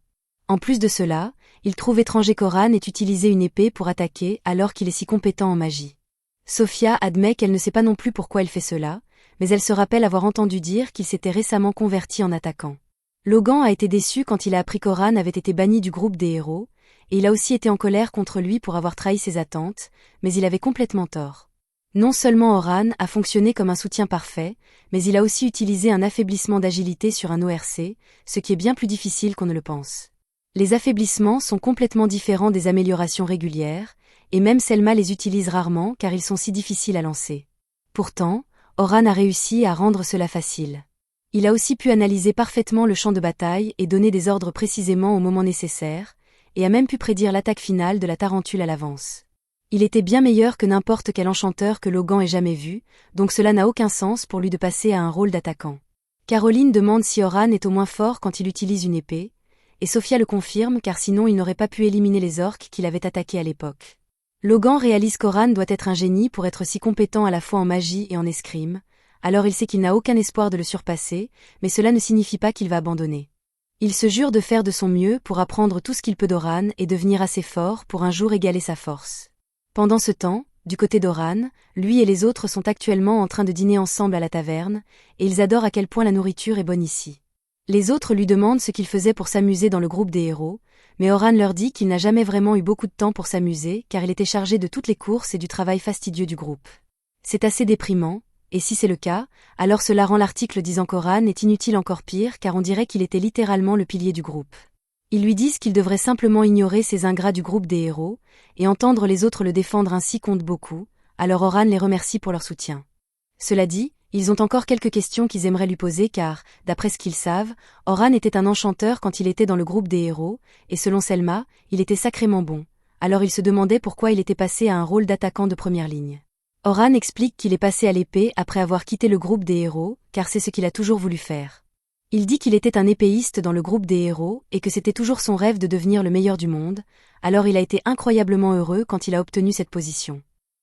En plus de cela, il trouve étranger qu'Oran ait utilisé une épée pour attaquer alors qu'il est si compétent en magie. Sophia admet qu'elle ne sait pas non plus pourquoi il fait cela, mais elle se rappelle avoir entendu dire qu'il s'était récemment converti en attaquant. Logan a été déçu quand il a appris qu'Oran avait été banni du groupe des héros, et il a aussi été en colère contre lui pour avoir trahi ses attentes, mais il avait complètement tort. Non seulement Oran a fonctionné comme un soutien parfait, mais il a aussi utilisé un affaiblissement d'agilité sur un ORC, ce qui est bien plus difficile qu'on ne le pense. Les affaiblissements sont complètement différents des améliorations régulières, et même Selma les utilise rarement car ils sont si difficiles à lancer. Pourtant, Oran a réussi à rendre cela facile. Il a aussi pu analyser parfaitement le champ de bataille et donner des ordres précisément au moment nécessaire, et a même pu prédire l'attaque finale de la tarentule à l'avance. Il était bien meilleur que n'importe quel enchanteur que Logan ait jamais vu, donc cela n'a aucun sens pour lui de passer à un rôle d'attaquant. Caroline demande si Oran est au moins fort quand il utilise une épée, et Sophia le confirme car sinon il n'aurait pas pu éliminer les orques qu'il avait attaqués à l'époque. Logan réalise qu'Oran doit être un génie pour être si compétent à la fois en magie et en escrime, alors il sait qu'il n'a aucun espoir de le surpasser, mais cela ne signifie pas qu'il va abandonner. Il se jure de faire de son mieux pour apprendre tout ce qu'il peut d'Oran et devenir assez fort pour un jour égaler sa force. Pendant ce temps, du côté d'Oran, lui et les autres sont actuellement en train de dîner ensemble à la taverne, et ils adorent à quel point la nourriture est bonne ici. Les autres lui demandent ce qu'il faisait pour s'amuser dans le groupe des héros, mais Oran leur dit qu'il n'a jamais vraiment eu beaucoup de temps pour s'amuser car il était chargé de toutes les courses et du travail fastidieux du groupe. C'est assez déprimant, et si c'est le cas, alors cela rend l'article disant qu'Oran est inutile encore pire car on dirait qu'il était littéralement le pilier du groupe. Ils lui disent qu'il devrait simplement ignorer ces ingrats du groupe des héros, et entendre les autres le défendre ainsi compte beaucoup, alors Oran les remercie pour leur soutien. Cela dit, ils ont encore quelques questions qu'ils aimeraient lui poser car, d'après ce qu'ils savent, Oran était un enchanteur quand il était dans le groupe des héros, et selon Selma, il était sacrément bon, alors ils se demandaient pourquoi il était passé à un rôle d'attaquant de première ligne. Oran explique qu'il est passé à l'épée après avoir quitté le groupe des héros, car c'est ce qu'il a toujours voulu faire. Il dit qu'il était un épéiste dans le groupe des héros et que c'était toujours son rêve de devenir le meilleur du monde, alors il a été incroyablement heureux quand il a obtenu cette position.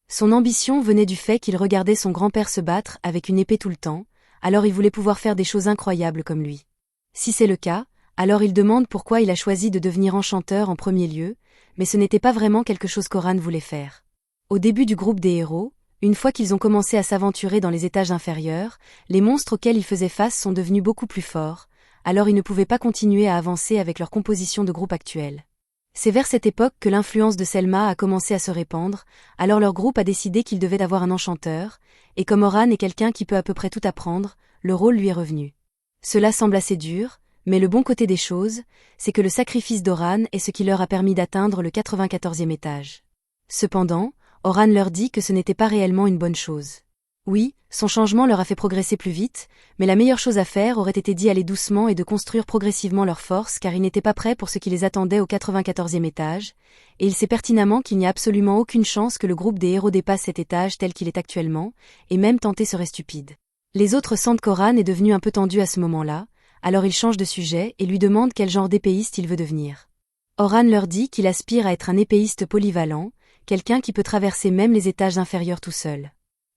Son ambition venait du fait qu'il regardait son grand-père se battre avec une épée tout le temps, alors il voulait pouvoir faire des choses incroyables comme lui. Si c'est le cas, alors il demande pourquoi il a choisi de devenir enchanteur en premier lieu, mais ce n'était pas vraiment quelque chose qu'Oran voulait faire. Au début du groupe des héros, une fois qu'ils ont commencé à s'aventurer dans les étages inférieurs, les monstres auxquels ils faisaient face sont devenus beaucoup plus forts, alors ils ne pouvaient pas continuer à avancer avec leur composition de groupe actuelle. C'est vers cette époque que l'influence de Selma a commencé à se répandre, alors leur groupe a décidé qu'il devait avoir un enchanteur, et comme Oran est quelqu'un qui peut à peu près tout apprendre, le rôle lui est revenu. Cela semble assez dur, mais le bon côté des choses, c'est que le sacrifice d'Oran est ce qui leur a permis d'atteindre le 94e étage. Cependant, Oran leur dit que ce n'était pas réellement une bonne chose. Oui, son changement leur a fait progresser plus vite, mais la meilleure chose à faire aurait été d'y aller doucement et de construire progressivement leur force car ils n'étaient pas prêts pour ce qui les attendait au 94e étage, et il sait pertinemment qu'il n'y a absolument aucune chance que le groupe des héros dépasse cet étage tel qu'il est actuellement, et même tenter serait stupide. Les autres sentent qu'Oran est devenu un peu tendu à ce moment-là, alors ils changent de sujet et lui demandent quel genre d'épéiste il veut devenir. Oran leur dit qu'il aspire à être un épéiste polyvalent, quelqu'un qui peut traverser même les étages inférieurs tout seul.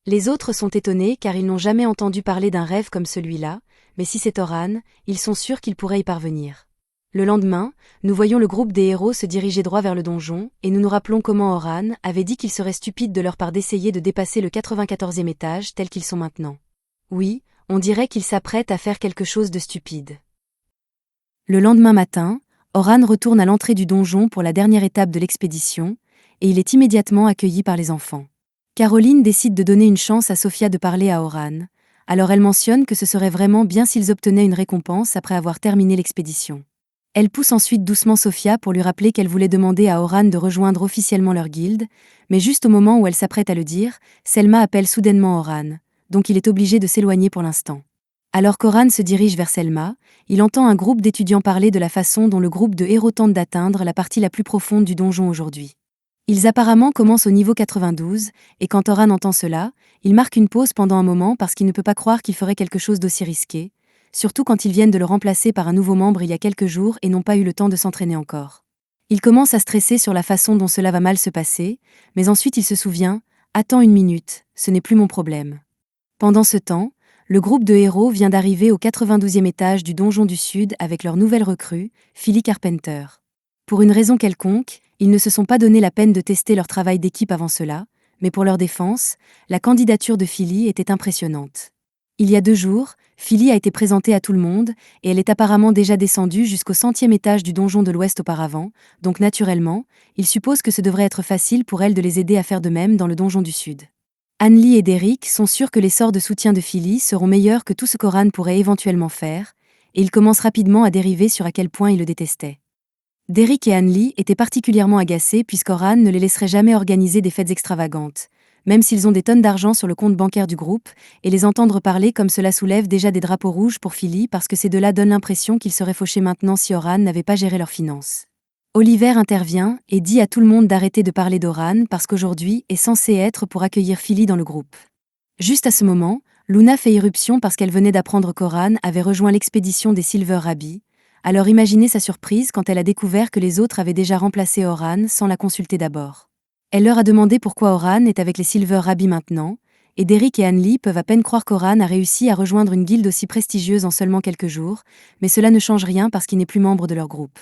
Les autres sont étonnés car ils n'ont jamais entendu parler d'un rêve comme celui-là, mais si c'est Oran, ils sont sûrs qu'il pourrait y parvenir. Le lendemain, nous voyons le groupe des héros se diriger droit vers le donjon, et nous nous rappelons comment Oran avait dit qu'il serait stupide de leur part d'essayer de dépasser le 94e étage tel qu'ils sont maintenant. Oui, on dirait qu'ils s'apprêtent à faire quelque chose de stupide. Le lendemain matin, Oran retourne à l'entrée du donjon pour la dernière étape de l'expédition, et il est immédiatement accueilli par les enfants. Caroline décide de donner une chance à Sophia de parler à Oran, alors elle mentionne que ce serait vraiment bien s'ils obtenaient une récompense après avoir terminé l'expédition. Elle pousse ensuite doucement Sophia pour lui rappeler qu'elle voulait demander à Oran de rejoindre officiellement leur guilde, mais juste au moment où elle s'apprête à le dire, Selma appelle soudainement Oran, donc il est obligé de s'éloigner pour l'instant. Alors qu'Oran se dirige vers Selma, il entend un groupe d'étudiants parler de la façon dont le groupe de héros tente d'atteindre la partie la plus profonde du donjon aujourd'hui. Ils apparemment commencent au niveau 92, et quand Oran entend cela, il marque une pause pendant un moment parce qu'il ne peut pas croire qu'il ferait quelque chose d'aussi risqué, surtout quand ils viennent de le remplacer par un nouveau membre il y a quelques jours et n'ont pas eu le temps de s'entraîner encore. Il commence à stresser sur la façon dont cela va mal se passer, mais ensuite il se souvient « Attends une minute, ce n'est plus mon problème ». Pendant ce temps, le groupe de héros vient d'arriver au 92e étage du donjon du Sud avec leur nouvelle recrue, Philly Carpenter. Pour une raison quelconque, ils ne se sont pas donné la peine de tester leur travail d'équipe avant cela, mais pour leur défense, la candidature de Philly était impressionnante. Il y a 2 jours, Philly a été présentée à tout le monde, et elle est apparemment déjà descendue jusqu'au 100e étage du donjon de l'Ouest auparavant, donc naturellement, ils supposent que ce devrait être facile pour elle de les aider à faire de même dans le donjon du Sud. Anne-Lee et Derrick sont sûrs que les sorts de soutien de Philly seront meilleurs que tout ce qu'Oran pourrait éventuellement faire, et ils commencent rapidement à dériver sur à quel point ils le détestaient. Derrick et Anne-Lee étaient particulièrement agacés puisqu'Oran ne les laisserait jamais organiser des fêtes extravagantes, même s'ils ont des tonnes d'argent sur le compte bancaire du groupe, et les entendre parler comme cela soulève déjà des drapeaux rouges pour Philly parce que ces deux-là donnent l'impression qu'ils seraient fauchés maintenant si Oran n'avait pas géré leurs finances. Oliver intervient et dit à tout le monde d'arrêter de parler d'Oran parce qu'aujourd'hui est censé être pour accueillir Philly dans le groupe. Juste à ce moment, Luna fait irruption parce qu'elle venait d'apprendre qu'Oran avait rejoint l'expédition des Silver Rabbis. Alors imaginez sa surprise quand elle a découvert que les autres avaient déjà remplacé Oran sans la consulter d'abord. Elle leur a demandé pourquoi Oran est avec les Silver Rabbis maintenant, et Derrick et Anne-Lee peuvent à peine croire qu'Oran a réussi à rejoindre une guilde aussi prestigieuse en seulement quelques jours, mais cela ne change rien parce qu'il n'est plus membre de leur groupe.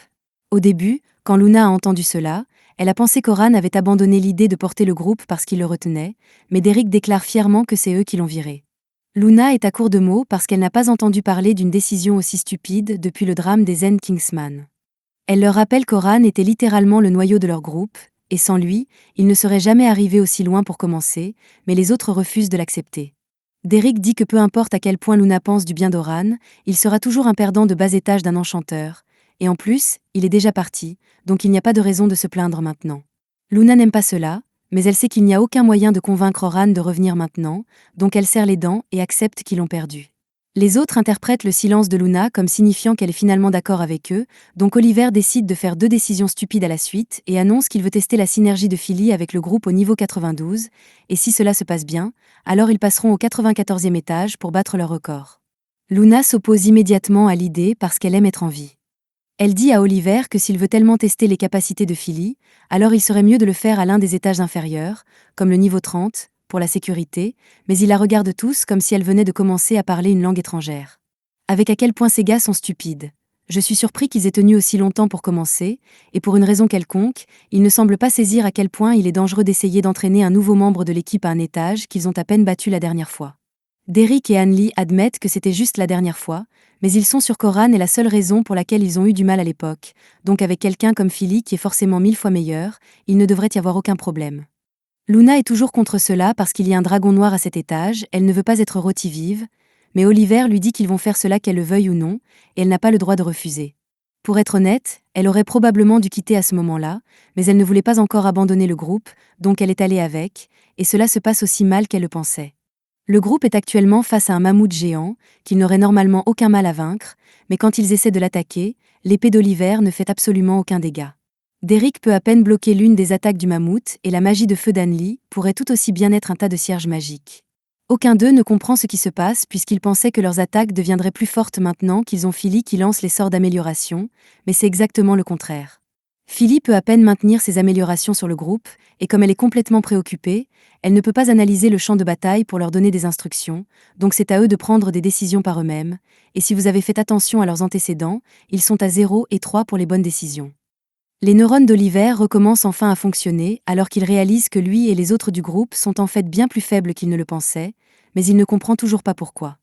Au début, quand Luna a entendu cela, elle a pensé qu'Oran avait abandonné l'idée de porter le groupe parce qu'il le retenait, mais Derrick déclare fièrement que c'est eux qui l'ont viré. Luna est à court de mots parce qu'elle n'a pas entendu parler d'une décision aussi stupide depuis le drame des Zen Kingsman. Elle leur rappelle qu'Oran était littéralement le noyau de leur groupe, et sans lui, ils ne seraient jamais arrivés aussi loin pour commencer, mais les autres refusent de l'accepter. Derrick dit que peu importe à quel point Luna pense du bien d'Oran, il sera toujours un perdant de bas étage d'un enchanteur, et en plus, il est déjà parti, donc il n'y a pas de raison de se plaindre maintenant. Luna n'aime pas cela, mais elle sait qu'il n'y a aucun moyen de convaincre Oran de revenir maintenant, donc elle serre les dents et accepte qu'ils l'ont perdu. Les autres interprètent le silence de Luna comme signifiant qu'elle est finalement d'accord avec eux, donc Oliver décide de faire 2 décisions stupides à la suite et annonce qu'il veut tester la synergie de Philly avec le groupe au niveau 92, et si cela se passe bien, alors ils passeront au 94e étage pour battre leur record. Luna s'oppose immédiatement à l'idée parce qu'elle aime être en vie. Elle dit à Oliver que s'il veut tellement tester les capacités de Philly, alors il serait mieux de le faire à l'un des étages inférieurs, comme le niveau 30, pour la sécurité, mais ils la regardent tous comme si elle venait de commencer à parler une langue étrangère. Avec à quel point ces gars sont stupides. Je suis surpris qu'ils aient tenu aussi longtemps pour commencer, et pour une raison quelconque, ils ne semblent pas saisir à quel point il est dangereux d'essayer d'entraîner un nouveau membre de l'équipe à un étage qu'ils ont à peine battu la dernière fois. Derek et Hanley admettent que c'était juste la dernière fois, mais ils sont sûrs qu'Oran est la seule raison pour laquelle ils ont eu du mal à l'époque, donc avec quelqu'un comme Philly qui est forcément 1000 fois meilleur, il ne devrait y avoir aucun problème. Luna est toujours contre cela parce qu'il y a un dragon noir à cet étage, elle ne veut pas être rôtie vive, mais Oliver lui dit qu'ils vont faire cela qu'elle le veuille ou non, et elle n'a pas le droit de refuser. Pour être honnête, elle aurait probablement dû quitter à ce moment-là, mais elle ne voulait pas encore abandonner le groupe, donc elle est allée avec, et cela se passe aussi mal qu'elle le pensait. Le groupe est actuellement face à un mammouth géant, qu'ils n'auraient normalement aucun mal à vaincre, mais quand ils essaient de l'attaquer, l'épée d'Oliver ne fait absolument aucun dégât. Derek peut à peine bloquer l'une des attaques du mammouth, et la magie de feu d'Hanley pourrait tout aussi bien être un tas de cierges magiques. Aucun d'eux ne comprend ce qui se passe puisqu'ils pensaient que leurs attaques deviendraient plus fortes maintenant qu'ils ont Philly qui lance les sorts d'amélioration, mais c'est exactement le contraire. Philly peut à peine maintenir ses améliorations sur le groupe, et comme elle est complètement préoccupée, elle ne peut pas analyser le champ de bataille pour leur donner des instructions, donc c'est à eux de prendre des décisions par eux-mêmes, et si vous avez fait attention à leurs antécédents, ils sont à 0 et 3 pour les bonnes décisions. Les neurones d'Oliver recommencent enfin à fonctionner alors qu'il réalise que lui et les autres du groupe sont en fait bien plus faibles qu'il ne le pensait, mais il ne comprend toujours pas pourquoi.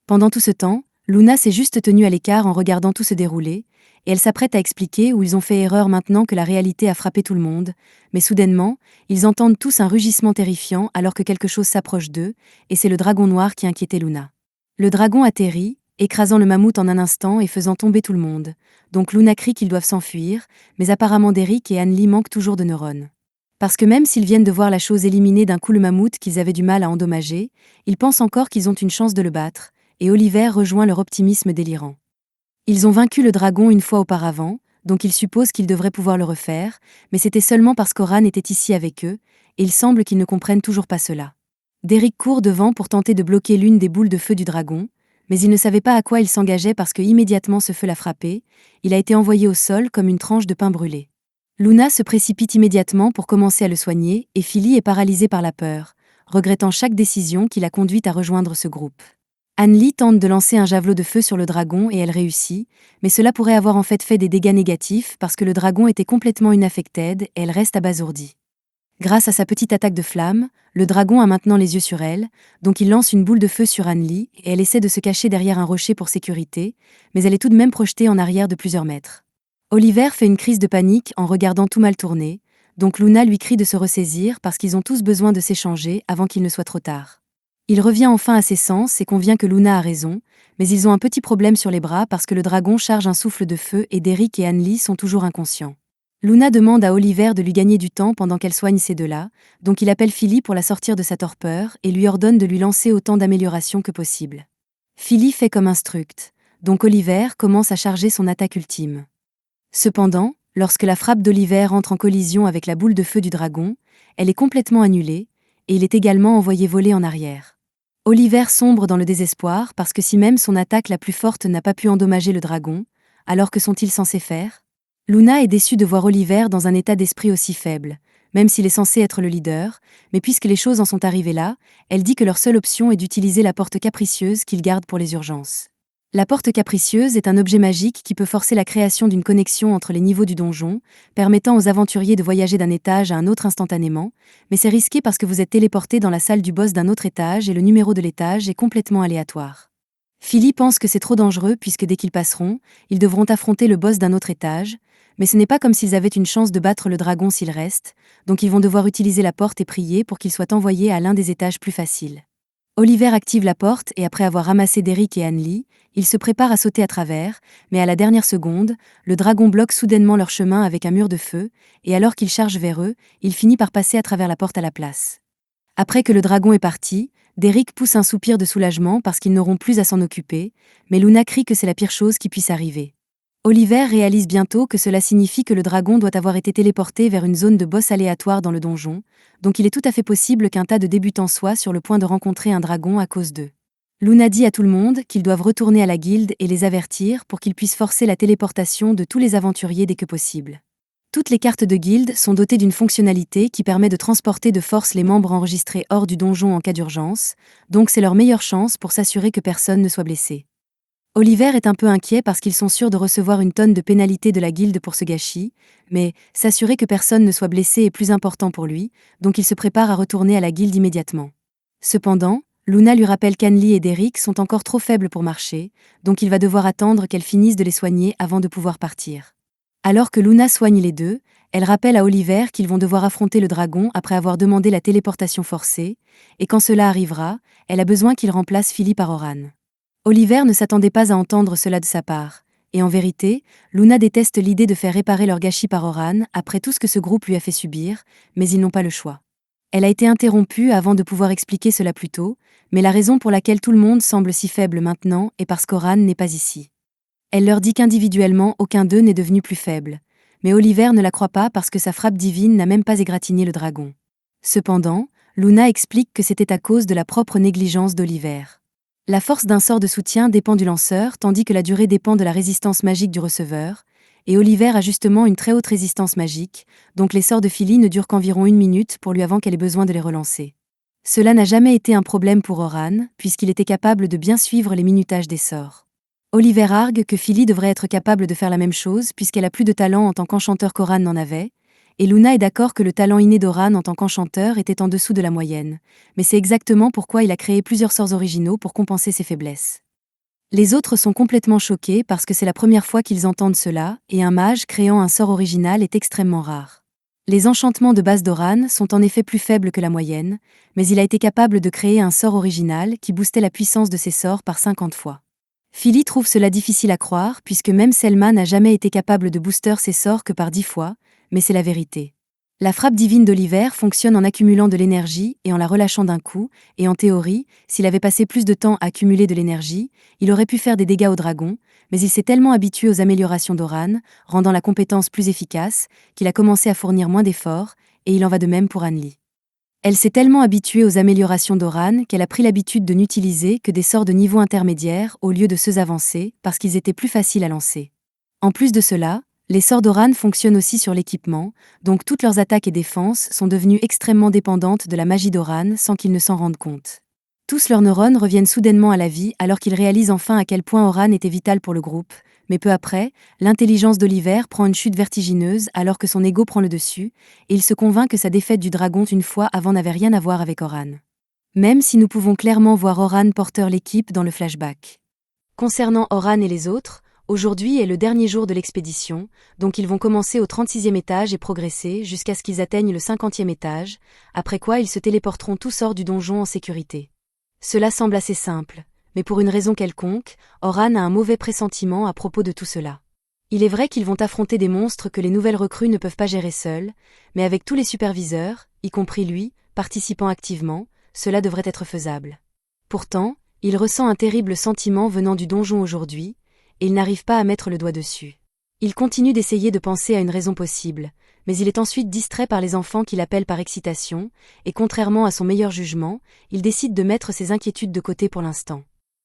Pendant tout ce temps, Luna s'est juste tenue à l'écart en regardant tout se dérouler, et elle s'apprête à expliquer où ils ont fait erreur maintenant que la réalité a frappé tout le monde, mais soudainement, ils entendent tous un rugissement terrifiant alors que quelque chose s'approche d'eux, et c'est le dragon noir qui inquiétait Luna. Le dragon atterrit, écrasant le mammouth en un instant et faisant tomber tout le monde, donc Luna crie qu'ils doivent s'enfuir, mais apparemment Derek et Hanley manquent toujours de neurones. Parce que même s'ils viennent de voir la chose éliminer d'un coup le mammouth qu'ils avaient du mal à endommager, ils pensent encore qu'ils ont une chance de le battre, et Oliver rejoint leur optimisme délirant. Ils ont vaincu le dragon une fois auparavant, donc ils supposent qu'ils devraient pouvoir le refaire, mais c'était seulement parce qu'Oran était ici avec eux, et il semble qu'ils ne comprennent toujours pas cela. Derek court devant pour tenter de bloquer l'une des boules de feu du dragon, mais il ne savait pas à quoi il s'engageait parce que immédiatement ce feu l'a frappé, il a été envoyé au sol comme une tranche de pain brûlé. Luna se précipite immédiatement pour commencer à le soigner, et Philly est paralysée par la peur, regrettant chaque décision qui l'a conduite à rejoindre ce groupe. Hanley tente de lancer un javelot de feu sur le dragon et elle réussit, mais cela pourrait avoir en fait des dégâts négatifs parce que le dragon était complètement unaffected et elle reste abasourdie. Grâce à sa petite attaque de flamme, le dragon a maintenant les yeux sur elle, donc il lance une boule de feu sur Hanley et elle essaie de se cacher derrière un rocher pour sécurité, mais elle est tout de même projetée en arrière de plusieurs mètres. Oliver fait une crise de panique en regardant tout mal tourner, donc Luna lui crie de se ressaisir parce qu'ils ont tous besoin de s'échanger avant qu'il ne soit trop tard. Il revient enfin à ses sens et convient que Luna a raison, mais ils ont un petit problème sur les bras parce que le dragon charge un souffle de feu et Derek et Hanley sont toujours inconscients. Luna demande à Oliver de lui gagner du temps pendant qu'elle soigne ces deux-là, donc il appelle Philly pour la sortir de sa torpeur et lui ordonne de lui lancer autant d'améliorations que possible. Philly fait comme instruct, donc Oliver commence à charger son attaque ultime. Cependant, lorsque la frappe d'Oliver entre en collision avec la boule de feu du dragon, elle est complètement annulée, et il est également envoyé voler en arrière. Oliver sombre dans le désespoir parce que si même son attaque la plus forte n'a pas pu endommager le dragon, alors que sont-ils censés faire? Luna est déçue de voir Oliver dans un état d'esprit aussi faible, même s'il est censé être le leader, mais puisque les choses en sont arrivées là, elle dit que leur seule option est d'utiliser la porte capricieuse qu'ils gardent pour les urgences. La porte capricieuse est un objet magique qui peut forcer la création d'une connexion entre les niveaux du donjon, permettant aux aventuriers de voyager d'un étage à un autre instantanément, mais c'est risqué parce que vous êtes téléporté dans la salle du boss d'un autre étage et le numéro de l'étage est complètement aléatoire. Philly pense que c'est trop dangereux puisque dès qu'ils passeront, ils devront affronter le boss d'un autre étage, mais ce n'est pas comme s'ils avaient une chance de battre le dragon s'il reste, donc ils vont devoir utiliser la porte et prier pour qu'il soit envoyé à l'un des étages plus faciles. Oliver active la porte et après avoir ramassé Derek et Hanley, il se prépare à sauter à travers, mais à la dernière seconde, le dragon bloque soudainement leur chemin avec un mur de feu, et alors qu'il charge vers eux, il finit par passer à travers la porte à la place. Après que le dragon est parti, Derek pousse un soupir de soulagement parce qu'ils n'auront plus à s'en occuper, mais Luna crie que c'est la pire chose qui puisse arriver. Oliver réalise bientôt que cela signifie que le dragon doit avoir été téléporté vers une zone de boss aléatoire dans le donjon, donc il est tout à fait possible qu'un tas de débutants soient sur le point de rencontrer un dragon à cause d'eux. Luna dit à tout le monde qu'ils doivent retourner à la guilde et les avertir pour qu'ils puissent forcer la téléportation de tous les aventuriers dès que possible. Toutes les cartes de guilde sont dotées d'une fonctionnalité qui permet de transporter de force les membres enregistrés hors du donjon en cas d'urgence, donc c'est leur meilleure chance pour s'assurer que personne ne soit blessé. Oliver est un peu inquiet parce qu'ils sont sûrs de recevoir une tonne de pénalités de la guilde pour ce gâchis, mais s'assurer que personne ne soit blessé est plus important pour lui, donc il se prépare à retourner à la guilde immédiatement. Cependant, Luna lui rappelle qu'Anli et Derek sont encore trop faibles pour marcher, donc il va devoir attendre qu'elles finissent de les soigner avant de pouvoir partir. Alors que Luna soigne les deux, elle rappelle à Oliver qu'ils vont devoir affronter le dragon après avoir demandé la téléportation forcée, et quand cela arrivera, elle a besoin qu'il remplace Philly par Oran. Oliver ne s'attendait pas à entendre cela de sa part, et en vérité, Luna déteste l'idée de faire réparer leur gâchis par Oran après tout ce que ce groupe lui a fait subir, mais ils n'ont pas le choix. Elle a été interrompue avant de pouvoir expliquer cela plus tôt, mais la raison pour laquelle tout le monde semble si faible maintenant est parce qu'Oran n'est pas ici. Elle leur dit qu'individuellement aucun d'eux n'est devenu plus faible, mais Oliver ne la croit pas parce que sa frappe divine n'a même pas égratigné le dragon. Cependant, Luna explique que c'était à cause de la propre négligence d'Oliver. La force d'un sort de soutien dépend du lanceur tandis que la durée dépend de la résistance magique du receveur, et Oliver a justement une très haute résistance magique, donc les sorts de Philly ne durent qu'environ 1 minute pour lui avant qu'elle ait besoin de les relancer. Cela n'a jamais été un problème pour Oran, puisqu'il était capable de bien suivre les minutages des sorts. Oliver argue que Philly devrait être capable de faire la même chose puisqu'elle a plus de talent en tant qu'enchanteur qu'Oran n'en avait, et Luna est d'accord que le talent inné d'Oran en tant qu'enchanteur était en dessous de la moyenne, mais c'est exactement pourquoi il a créé plusieurs sorts originaux pour compenser ses faiblesses. Les autres sont complètement choqués parce que c'est la première fois qu'ils entendent cela, et un mage créant un sort original est extrêmement rare. Les enchantements de base d'Oran sont en effet plus faibles que la moyenne, mais il a été capable de créer un sort original qui boostait la puissance de ses sorts par 50 fois. Philly trouve cela difficile à croire puisque même Selma n'a jamais été capable de booster ses sorts que par 10 fois, mais c'est la vérité. La frappe divine d'Oliver fonctionne en accumulant de l'énergie et en la relâchant d'un coup, et en théorie, s'il avait passé plus de temps à accumuler de l'énergie, il aurait pu faire des dégâts au dragon, mais il s'est tellement habitué aux améliorations d'Oran, rendant la compétence plus efficace, qu'il a commencé à fournir moins d'efforts, et il en va de même pour Anli. Elle s'est tellement habituée aux améliorations d'Oran qu'elle a pris l'habitude de n'utiliser que des sorts de niveau intermédiaire au lieu de ceux avancés, parce qu'ils étaient plus faciles à lancer. En plus de cela, les sorts d'Oran fonctionnent aussi sur l'équipement, donc toutes leurs attaques et défenses sont devenues extrêmement dépendantes de la magie d'Oran sans qu'ils ne s'en rendent compte. Tous leurs neurones reviennent soudainement à la vie alors qu'ils réalisent enfin à quel point Oran était vital pour le groupe, mais peu après, l'intelligence d'Oliver prend une chute vertigineuse alors que son ego prend le dessus, et il se convainc que sa défaite du dragon une fois avant n'avait rien à voir avec Oran. Même si nous pouvons clairement voir Oran porteur l'équipe dans le flashback. Concernant Oran et les autres, aujourd'hui est le dernier jour de l'expédition, donc ils vont commencer au 36e étage et progresser jusqu'à ce qu'ils atteignent le 50e étage, après quoi ils se téléporteront tous hors du donjon en sécurité. Cela semble assez simple, mais pour une raison quelconque, Oran a un mauvais pressentiment à propos de tout cela. Il est vrai qu'ils vont affronter des monstres que les nouvelles recrues ne peuvent pas gérer seules, mais avec tous les superviseurs, y compris lui, participant activement, cela devrait être faisable. Pourtant, il ressent un terrible sentiment venant du donjon aujourd'hui, et il n'arrive pas à mettre le doigt dessus. Il continue d'essayer de penser à une raison possible, mais il est ensuite distrait par les enfants qui l'appellent par excitation, et contrairement à son meilleur jugement, il décide de mettre ses inquiétudes de côté pour l'instant.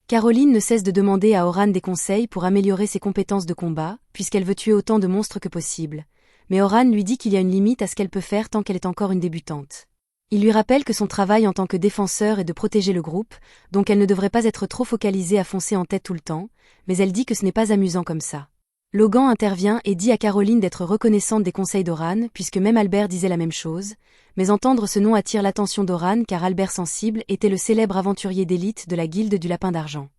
Caroline ne cesse de demander à Oran des conseils pour améliorer ses compétences de combat, puisqu'elle veut tuer autant de monstres que possible, mais Oran lui dit qu'il y a une limite à ce qu'elle peut faire tant qu'elle est encore une débutante. Il lui rappelle que son travail en tant que défenseur est de protéger le groupe, donc elle ne devrait pas être trop focalisée à foncer en tête tout le temps, mais elle dit que ce n'est pas amusant comme ça. Logan intervient et dit à Caroline d'être reconnaissante des conseils d'Oran, puisque même Albert disait la même chose, mais entendre ce nom attire l'attention d'Oran car Albert Sensible était le célèbre aventurier d'élite de la guilde du Lapin d'Argent.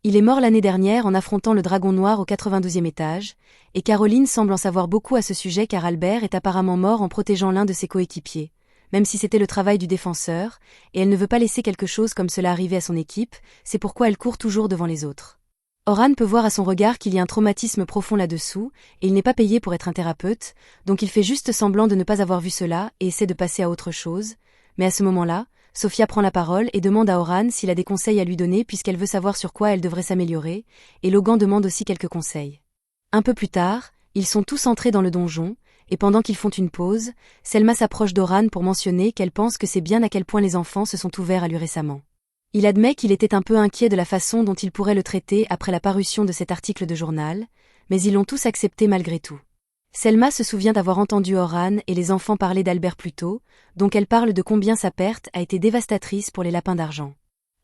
Il est mort l'année dernière en affrontant le dragon noir au 92e étage, et Caroline semble en savoir beaucoup à ce sujet car Albert est apparemment mort en protégeant l'un de ses coéquipiers, même si c'était le travail du défenseur, et elle ne veut pas laisser quelque chose comme cela arriver à son équipe, c'est pourquoi elle court toujours devant les autres. Oran peut voir à son regard qu'il y a un traumatisme profond là-dessous, et il n'est pas payé pour être un thérapeute, donc il fait juste semblant de ne pas avoir vu cela et essaie de passer à autre chose, mais à ce moment-là, Sophia prend la parole et demande à Oran s'il a des conseils à lui donner puisqu'elle veut savoir sur quoi elle devrait s'améliorer, et Logan demande aussi quelques conseils. Un peu plus tard, ils sont tous entrés dans le donjon, et pendant qu'ils font une pause, Selma s'approche d'Oran pour mentionner qu'elle pense que c'est bien à quel point les enfants se sont ouverts à lui récemment. Il admet qu'il était un peu inquiet de la façon dont il pourrait le traiter après la parution de cet article de journal, mais ils l'ont tous accepté malgré tout. Selma se souvient d'avoir entendu Oran et les enfants parler d'Albert plus tôt, donc elle parle de combien sa perte a été dévastatrice pour les lapins d'argent.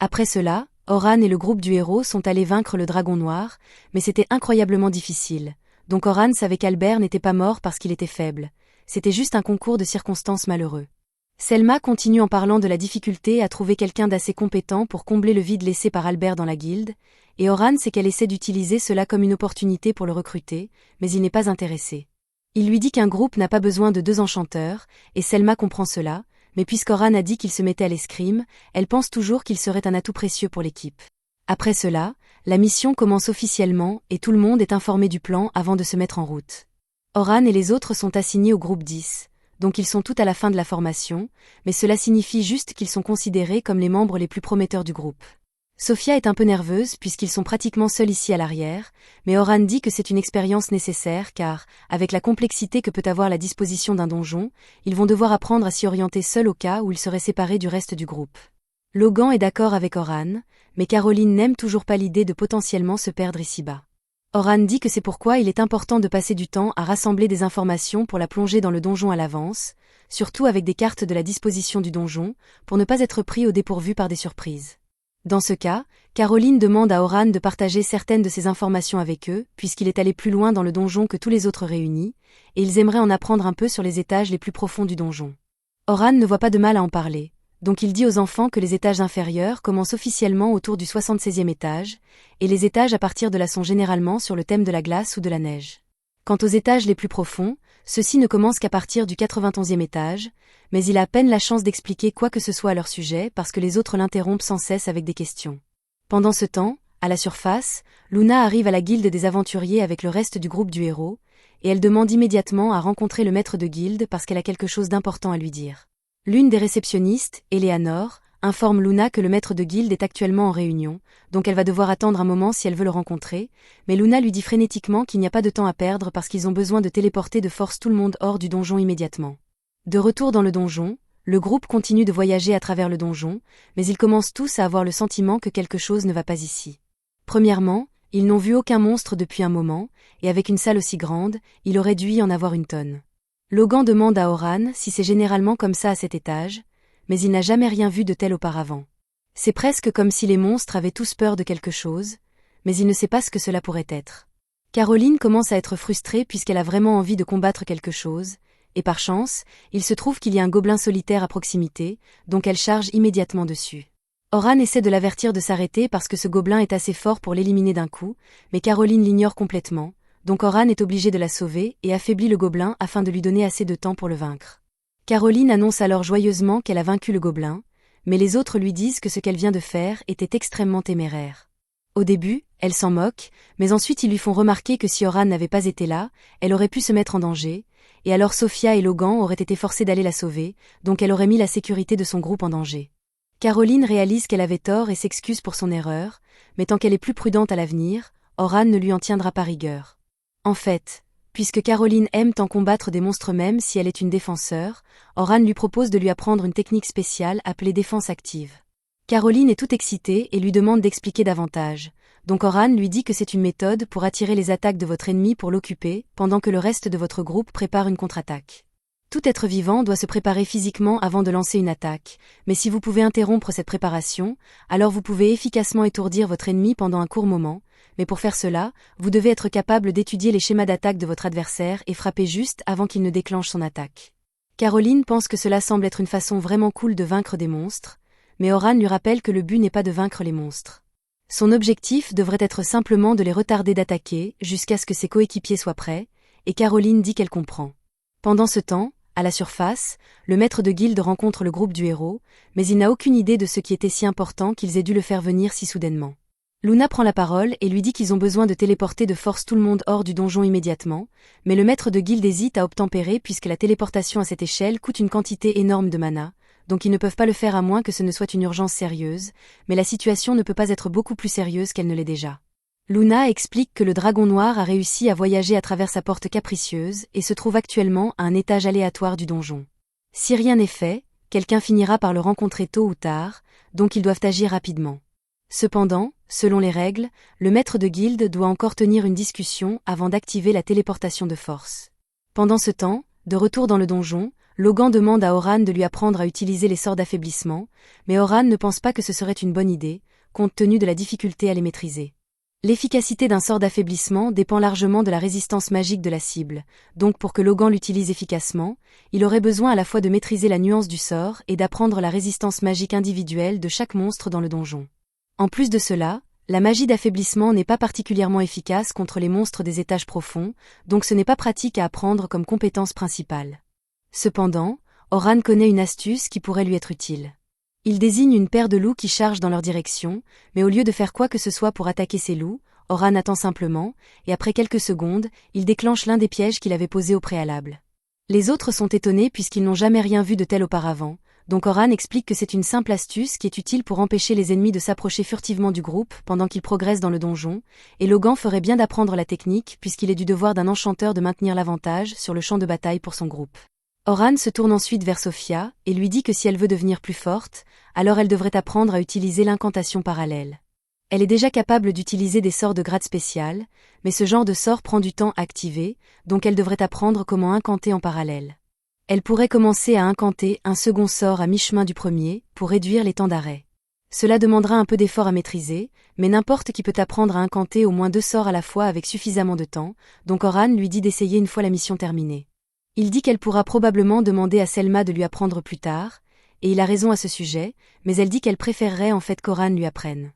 Après cela, Oran et le groupe du héros sont allés vaincre le dragon noir, mais c'était incroyablement difficile. Donc Oran savait qu'Albert n'était pas mort parce qu'il était faible, c'était juste un concours de circonstances malheureux. Selma continue en parlant de la difficulté à trouver quelqu'un d'assez compétent pour combler le vide laissé par Albert dans la guilde, et Oran sait qu'elle essaie d'utiliser cela comme une opportunité pour le recruter, mais il n'est pas intéressé. Il lui dit qu'un groupe n'a pas besoin de 2 enchanteurs, et Selma comprend cela, mais puisqu'Oran a dit qu'il se mettait à l'escrime, elle pense toujours qu'il serait un atout précieux pour l'équipe. Après cela, la mission commence officiellement et tout le monde est informé du plan avant de se mettre en route. Oran et les autres sont assignés au groupe 10, donc ils sont tout à la fin de la formation, mais cela signifie juste qu'ils sont considérés comme les membres les plus prometteurs du groupe. Sophia est un peu nerveuse puisqu'ils sont pratiquement seuls ici à l'arrière, mais Oran dit que c'est une expérience nécessaire car, avec la complexité que peut avoir la disposition d'un donjon, ils vont devoir apprendre à s'y orienter seuls au cas où ils seraient séparés du reste du groupe. Logan est d'accord avec Oran, mais Caroline n'aime toujours pas l'idée de potentiellement se perdre ici-bas. Oran dit que c'est pourquoi il est important de passer du temps à rassembler des informations pour la plonger dans le donjon à l'avance, surtout avec des cartes de la disposition du donjon, pour ne pas être pris au dépourvu par des surprises. Dans ce cas, Caroline demande à Oran de partager certaines de ces informations avec eux, puisqu'il est allé plus loin dans le donjon que tous les autres réunis, et ils aimeraient en apprendre un peu sur les étages les plus profonds du donjon. Oran ne voit pas de mal à en parler, donc il dit aux enfants que les étages inférieurs commencent officiellement autour du 76e étage, et les étages à partir de là sont généralement sur le thème de la glace ou de la neige. Quant aux étages les plus profonds, ceux-ci ne commencent qu'à partir du 91e étage, mais il a à peine la chance d'expliquer quoi que ce soit à leur sujet parce que les autres l'interrompent sans cesse avec des questions. Pendant ce temps, à la surface, Luna arrive à la guilde des aventuriers avec le reste du groupe du héros, et elle demande immédiatement à rencontrer le maître de guilde parce qu'elle a quelque chose d'important à lui dire. L'une des réceptionnistes, Eleanor, informe Luna que le maître de guilde est actuellement en réunion, donc elle va devoir attendre un moment si elle veut le rencontrer, mais Luna lui dit frénétiquement qu'il n'y a pas de temps à perdre parce qu'ils ont besoin de téléporter de force tout le monde hors du donjon immédiatement. De retour dans le donjon, le groupe continue de voyager à travers le donjon, mais ils commencent tous à avoir le sentiment que quelque chose ne va pas ici. Premièrement, ils n'ont vu aucun monstre depuis un moment, et avec une salle aussi grande, il aurait dû y en avoir une tonne. Logan demande à Oran si c'est généralement comme ça à cet étage, mais il n'a jamais rien vu de tel auparavant. C'est presque comme si les monstres avaient tous peur de quelque chose, mais il ne sait pas ce que cela pourrait être. Caroline commence à être frustrée puisqu'elle a vraiment envie de combattre quelque chose, et par chance, il se trouve qu'il y a un gobelin solitaire à proximité, donc elle charge immédiatement dessus. Oran essaie de l'avertir de s'arrêter parce que ce gobelin est assez fort pour l'éliminer d'un coup, mais Caroline l'ignore complètement, donc Oran est obligé de la sauver et affaiblit le gobelin afin de lui donner assez de temps pour le vaincre. Caroline annonce alors joyeusement qu'elle a vaincu le gobelin, mais les autres lui disent que ce qu'elle vient de faire était extrêmement téméraire. Au début, elle s'en moque, mais ensuite ils lui font remarquer que si Oran n'avait pas été là, elle aurait pu se mettre en danger, et alors Sophia et Logan auraient été forcés d'aller la sauver, donc elle aurait mis la sécurité de son groupe en danger. Caroline réalise qu'elle avait tort et s'excuse pour son erreur, mais tant qu'elle est plus prudente à l'avenir, Oran ne lui en tiendra pas rigueur. En fait, puisque Caroline aime tant combattre des monstres même si elle est une défenseur, Oran lui propose de lui apprendre une technique spéciale appelée défense active. Caroline est toute excitée et lui demande d'expliquer davantage, donc Oran lui dit que c'est une méthode pour attirer les attaques de votre ennemi pour l'occuper, pendant que le reste de votre groupe prépare une contre-attaque. Tout être vivant doit se préparer physiquement avant de lancer une attaque, mais si vous pouvez interrompre cette préparation, alors vous pouvez efficacement étourdir votre ennemi pendant un court moment, mais pour faire cela, vous devez être capable d'étudier les schémas d'attaque de votre adversaire et frapper juste avant qu'il ne déclenche son attaque. Caroline pense que cela semble être une façon vraiment cool de vaincre des monstres, mais Oran lui rappelle que le but n'est pas de vaincre les monstres. Son objectif devrait être simplement de les retarder d'attaquer jusqu'à ce que ses coéquipiers soient prêts, et Caroline dit qu'elle comprend. Pendant ce temps, à la surface, le maître de guilde rencontre le groupe du héros, mais il n'a aucune idée de ce qui était si important qu'ils aient dû le faire venir si soudainement. Luna prend la parole et lui dit qu'ils ont besoin de téléporter de force tout le monde hors du donjon immédiatement, mais le maître de guilde hésite à obtempérer puisque la téléportation à cette échelle coûte une quantité énorme de mana, donc ils ne peuvent pas le faire à moins que ce ne soit une urgence sérieuse, mais la situation ne peut pas être beaucoup plus sérieuse qu'elle ne l'est déjà. Luna explique que le dragon noir a réussi à voyager à travers sa porte capricieuse et se trouve actuellement à un étage aléatoire du donjon. Si rien n'est fait, quelqu'un finira par le rencontrer tôt ou tard, donc ils doivent agir rapidement. Cependant, selon les règles, le maître de guilde doit encore tenir une discussion avant d'activer la téléportation de force. Pendant ce temps, de retour dans le donjon, Logan demande à Oran de lui apprendre à utiliser les sorts d'affaiblissement, mais Oran ne pense pas que ce serait une bonne idée, compte tenu de la difficulté à les maîtriser. L'efficacité d'un sort d'affaiblissement dépend largement de la résistance magique de la cible, donc pour que Logan l'utilise efficacement, il aurait besoin à la fois de maîtriser la nuance du sort et d'apprendre la résistance magique individuelle de chaque monstre dans le donjon. En plus de cela, la magie d'affaiblissement n'est pas particulièrement efficace contre les monstres des étages profonds, donc ce n'est pas pratique à apprendre comme compétence principale. Cependant, Horan connaît une astuce qui pourrait lui être utile. Il désigne une paire de loups qui chargent dans leur direction, mais au lieu de faire quoi que ce soit pour attaquer ces loups, Horan attend simplement, et après quelques secondes, il déclenche l'un des pièges qu'il avait posés au préalable. Les autres sont étonnés puisqu'ils n'ont jamais rien vu de tel auparavant, donc Horan explique que c'est une simple astuce qui est utile pour empêcher les ennemis de s'approcher furtivement du groupe pendant qu'ils progressent dans le donjon, et Logan ferait bien d'apprendre la technique puisqu'il est du devoir d'un enchanteur de maintenir l'avantage sur le champ de bataille pour son groupe. Horan se tourne ensuite vers Sophia et lui dit que si elle veut devenir plus forte, alors elle devrait apprendre à utiliser l'incantation parallèle. Elle est déjà capable d'utiliser des sorts de grade spécial, mais ce genre de sort prend du temps à activer, donc elle devrait apprendre comment incanter en parallèle. Elle pourrait commencer à incanter un second sort à mi-chemin du premier, pour réduire les temps d'arrêt. Cela demandera un peu d'effort à maîtriser, mais n'importe qui peut apprendre à incanter au moins 2 sorts à la fois avec suffisamment de temps, donc Horan lui dit d'essayer une fois la mission terminée. Il dit qu'elle pourra probablement demander à Selma de lui apprendre plus tard, et il a raison à ce sujet, mais elle dit qu'elle préférerait en fait qu'Horan lui apprenne.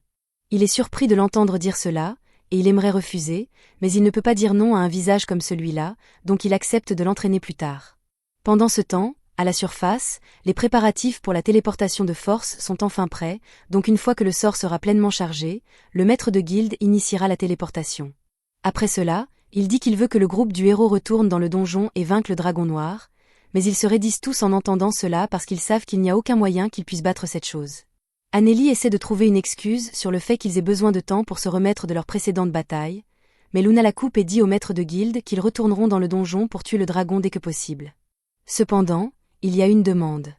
Il est surpris de l'entendre dire cela, et il aimerait refuser, mais il ne peut pas dire non à un visage comme celui-là, donc il accepte de l'entraîner plus tard. Pendant ce temps, à la surface, les préparatifs pour la téléportation de force sont enfin prêts, donc une fois que le sort sera pleinement chargé, le maître de guilde initiera la téléportation. Après cela, il dit qu'il veut que le groupe du héros retourne dans le donjon et vainque le dragon noir, mais ils se raidissent tous en entendant cela parce qu'ils savent qu'il n'y a aucun moyen qu'ils puissent battre cette chose. Anneli essaie de trouver une excuse sur le fait qu'ils aient besoin de temps pour se remettre de leur précédente bataille, mais Luna la coupe et dit au maître de guilde qu'ils retourneront dans le donjon pour tuer le dragon dès que possible. Cependant, il y a une demande.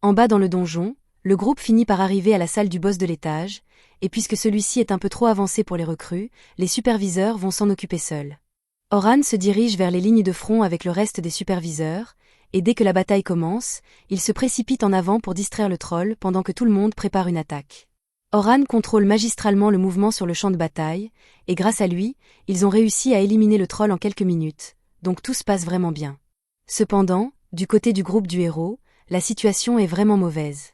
En bas dans le donjon, le groupe finit par arriver à la salle du boss de l'étage, et puisque celui-ci est un peu trop avancé pour les recrues, les superviseurs vont s'en occuper seuls. Horan se dirige vers les lignes de front avec le reste des superviseurs, et dès que la bataille commence, il se précipite en avant pour distraire le troll pendant que tout le monde prépare une attaque. Horan contrôle magistralement le mouvement sur le champ de bataille, et grâce à lui, ils ont réussi à éliminer le troll en quelques minutes, donc tout se passe vraiment bien. Cependant, du côté du groupe du héros, la situation est vraiment mauvaise.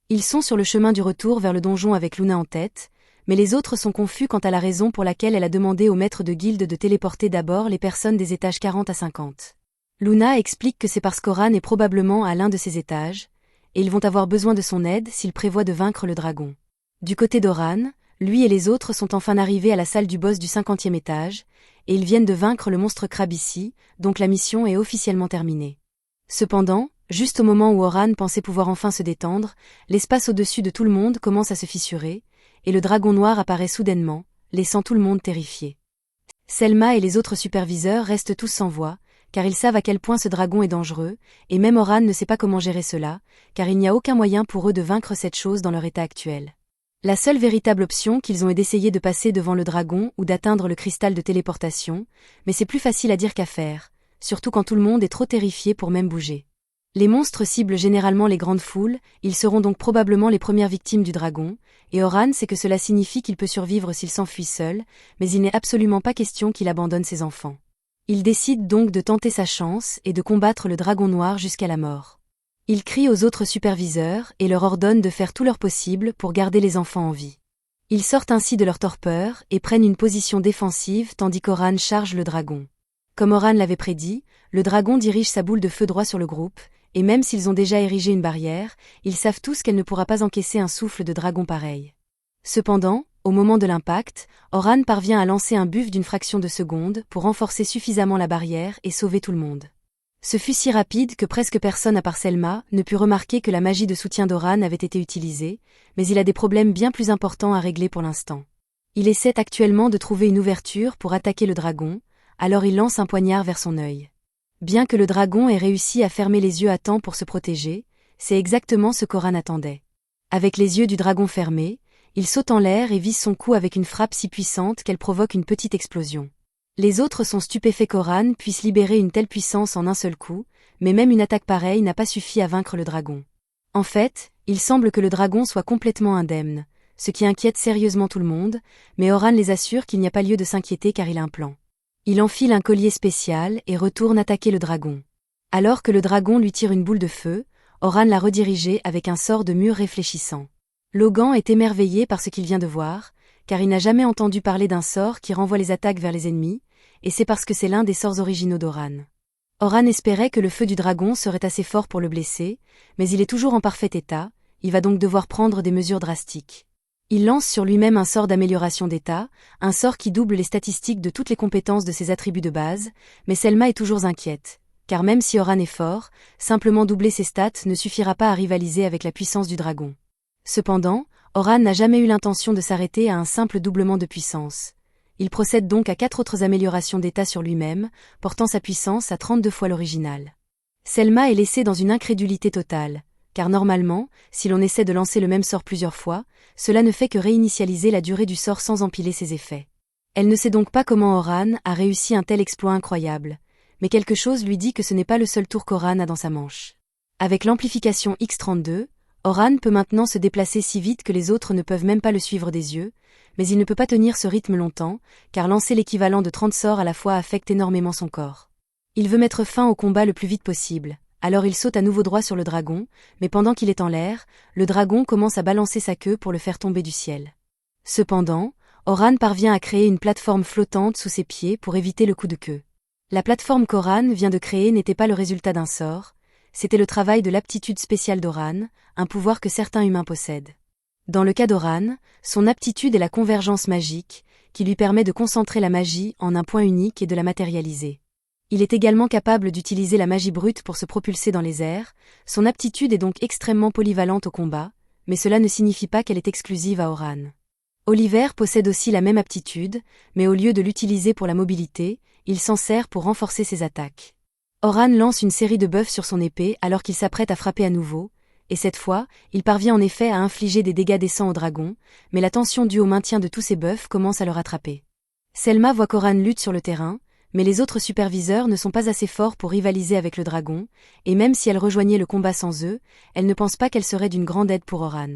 Ils sont sur le chemin du retour vers le donjon avec Luna en tête, mais les autres sont confus quant à la raison pour laquelle elle a demandé au maître de guilde de téléporter d'abord les personnes des étages 40 à 50. Luna explique que c'est parce qu'Horan est probablement à l'un de ces étages, et ils vont avoir besoin de son aide s'ils prévoient de vaincre le dragon. Du côté d'Horan, lui et les autres sont enfin arrivés à la salle du boss du 50e étage, et ils viennent de vaincre le monstre crabe ici, donc la mission est officiellement terminée. Cependant, juste au moment où Horan pensait pouvoir enfin se détendre, l'espace au-dessus de tout le monde commence à se fissurer, et le dragon noir apparaît soudainement, laissant tout le monde terrifié. Selma et les autres superviseurs restent tous sans voix, car ils savent à quel point ce dragon est dangereux, et même Horan ne sait pas comment gérer cela, car il n'y a aucun moyen pour eux de vaincre cette chose dans leur état actuel. La seule véritable option qu'ils ont est d'essayer de passer devant le dragon ou d'atteindre le cristal de téléportation, mais c'est plus facile à dire qu'à faire, surtout quand tout le monde est trop terrifié pour même bouger. Les monstres ciblent généralement les grandes foules, ils seront donc probablement les premières victimes du dragon, et Horan sait que cela signifie qu'il peut survivre s'il s'enfuit seul, mais il n'est absolument pas question qu'il abandonne ses enfants. Il décide donc de tenter sa chance et de combattre le dragon noir jusqu'à la mort. Il crie aux autres superviseurs et leur ordonne de faire tout leur possible pour garder les enfants en vie. Ils sortent ainsi de leur torpeur et prennent une position défensive tandis qu'Horan charge le dragon. Comme Horan l'avait prédit, le dragon dirige sa boule de feu droit sur le groupe, et même s'ils ont déjà érigé une barrière, ils savent tous qu'elle ne pourra pas encaisser un souffle de dragon pareil. Cependant, au moment de l'impact, Horan parvient à lancer un buff d'une fraction de seconde pour renforcer suffisamment la barrière et sauver tout le monde. Ce fut si rapide que presque personne à part Selma ne put remarquer que la magie de soutien d'Horan avait été utilisée, mais il a des problèmes bien plus importants à régler pour l'instant. Il essaie actuellement de trouver une ouverture pour attaquer le dragon, alors il lance un poignard vers son œil. Bien que le dragon ait réussi à fermer les yeux à temps pour se protéger, c'est exactement ce qu'Horan attendait. Avec les yeux du dragon fermés, il saute en l'air et vise son cou avec une frappe si puissante qu'elle provoque une petite explosion. Les autres sont stupéfaits qu'Horan puisse libérer une telle puissance en un seul coup, mais même une attaque pareille n'a pas suffi à vaincre le dragon. En fait, il semble que le dragon soit complètement indemne, ce qui inquiète sérieusement tout le monde, mais Oran les assure qu'il n'y a pas lieu de s'inquiéter car il a un plan. Il enfile un collier spécial et retourne attaquer le dragon. Alors que le dragon lui tire une boule de feu, Oran l'a redirigé avec un sort de mur réfléchissant. Logan est émerveillé par ce qu'il vient de voir, car il n'a jamais entendu parler d'un sort qui renvoie les attaques vers les ennemis, et c'est parce que c'est l'un des sorts originaux d'Oran. Oran espérait que le feu du dragon serait assez fort pour le blesser, mais il est toujours en parfait état, il va donc devoir prendre des mesures drastiques. Il lance sur lui-même un sort d'amélioration d'état, un sort qui double les statistiques de toutes les compétences de ses attributs de base, mais Selma est toujours inquiète, car même si Oran est fort, simplement doubler ses stats ne suffira pas à rivaliser avec la puissance du dragon. Cependant, Oran n'a jamais eu l'intention de s'arrêter à un simple doublement de puissance. Il procède donc à 4 autres améliorations d'état sur lui-même, portant sa puissance à 32 fois l'original. Selma est laissée dans une incrédulité totale, car normalement, si l'on essaie de lancer le même sort plusieurs fois, cela ne fait que réinitialiser la durée du sort sans empiler ses effets. Elle ne sait donc pas comment Oran a réussi un tel exploit incroyable, mais quelque chose lui dit que ce n'est pas le seul tour qu'Oran a dans sa manche. Avec l'amplification X32, Oran peut maintenant se déplacer si vite que les autres ne peuvent même pas le suivre des yeux, mais il ne peut pas tenir ce rythme longtemps, car lancer l'équivalent de 30 sorts à la fois affecte énormément son corps. Il veut mettre fin au combat le plus vite possible, alors il saute à nouveau droit sur le dragon, mais pendant qu'il est en l'air, le dragon commence à balancer sa queue pour le faire tomber du ciel. Cependant, Oran parvient à créer une plateforme flottante sous ses pieds pour éviter le coup de queue. La plateforme qu'Oran vient de créer n'était pas le résultat d'un sort, c'était le travail de l'aptitude spéciale d'Oran, un pouvoir que certains humains possèdent. Dans le cas d'Oran, son aptitude est la convergence magique, qui lui permet de concentrer la magie en un point unique et de la matérialiser. Il est également capable d'utiliser la magie brute pour se propulser dans les airs, son aptitude est donc extrêmement polyvalente au combat, mais cela ne signifie pas qu'elle est exclusive à Oran. Oliver possède aussi la même aptitude, mais au lieu de l'utiliser pour la mobilité, il s'en sert pour renforcer ses attaques. Oran lance une série de buffs sur son épée alors qu'il s'apprête à frapper à nouveau, et cette fois, il parvient en effet à infliger des dégâts décents au dragon, mais la tension due au maintien de tous ces buffs commence à le rattraper. Selma voit qu'Oran lutte sur le terrain, mais les autres superviseurs ne sont pas assez forts pour rivaliser avec le dragon, et même si elle rejoignait le combat sans eux, elle ne pense pas qu'elle serait d'une grande aide pour Oran.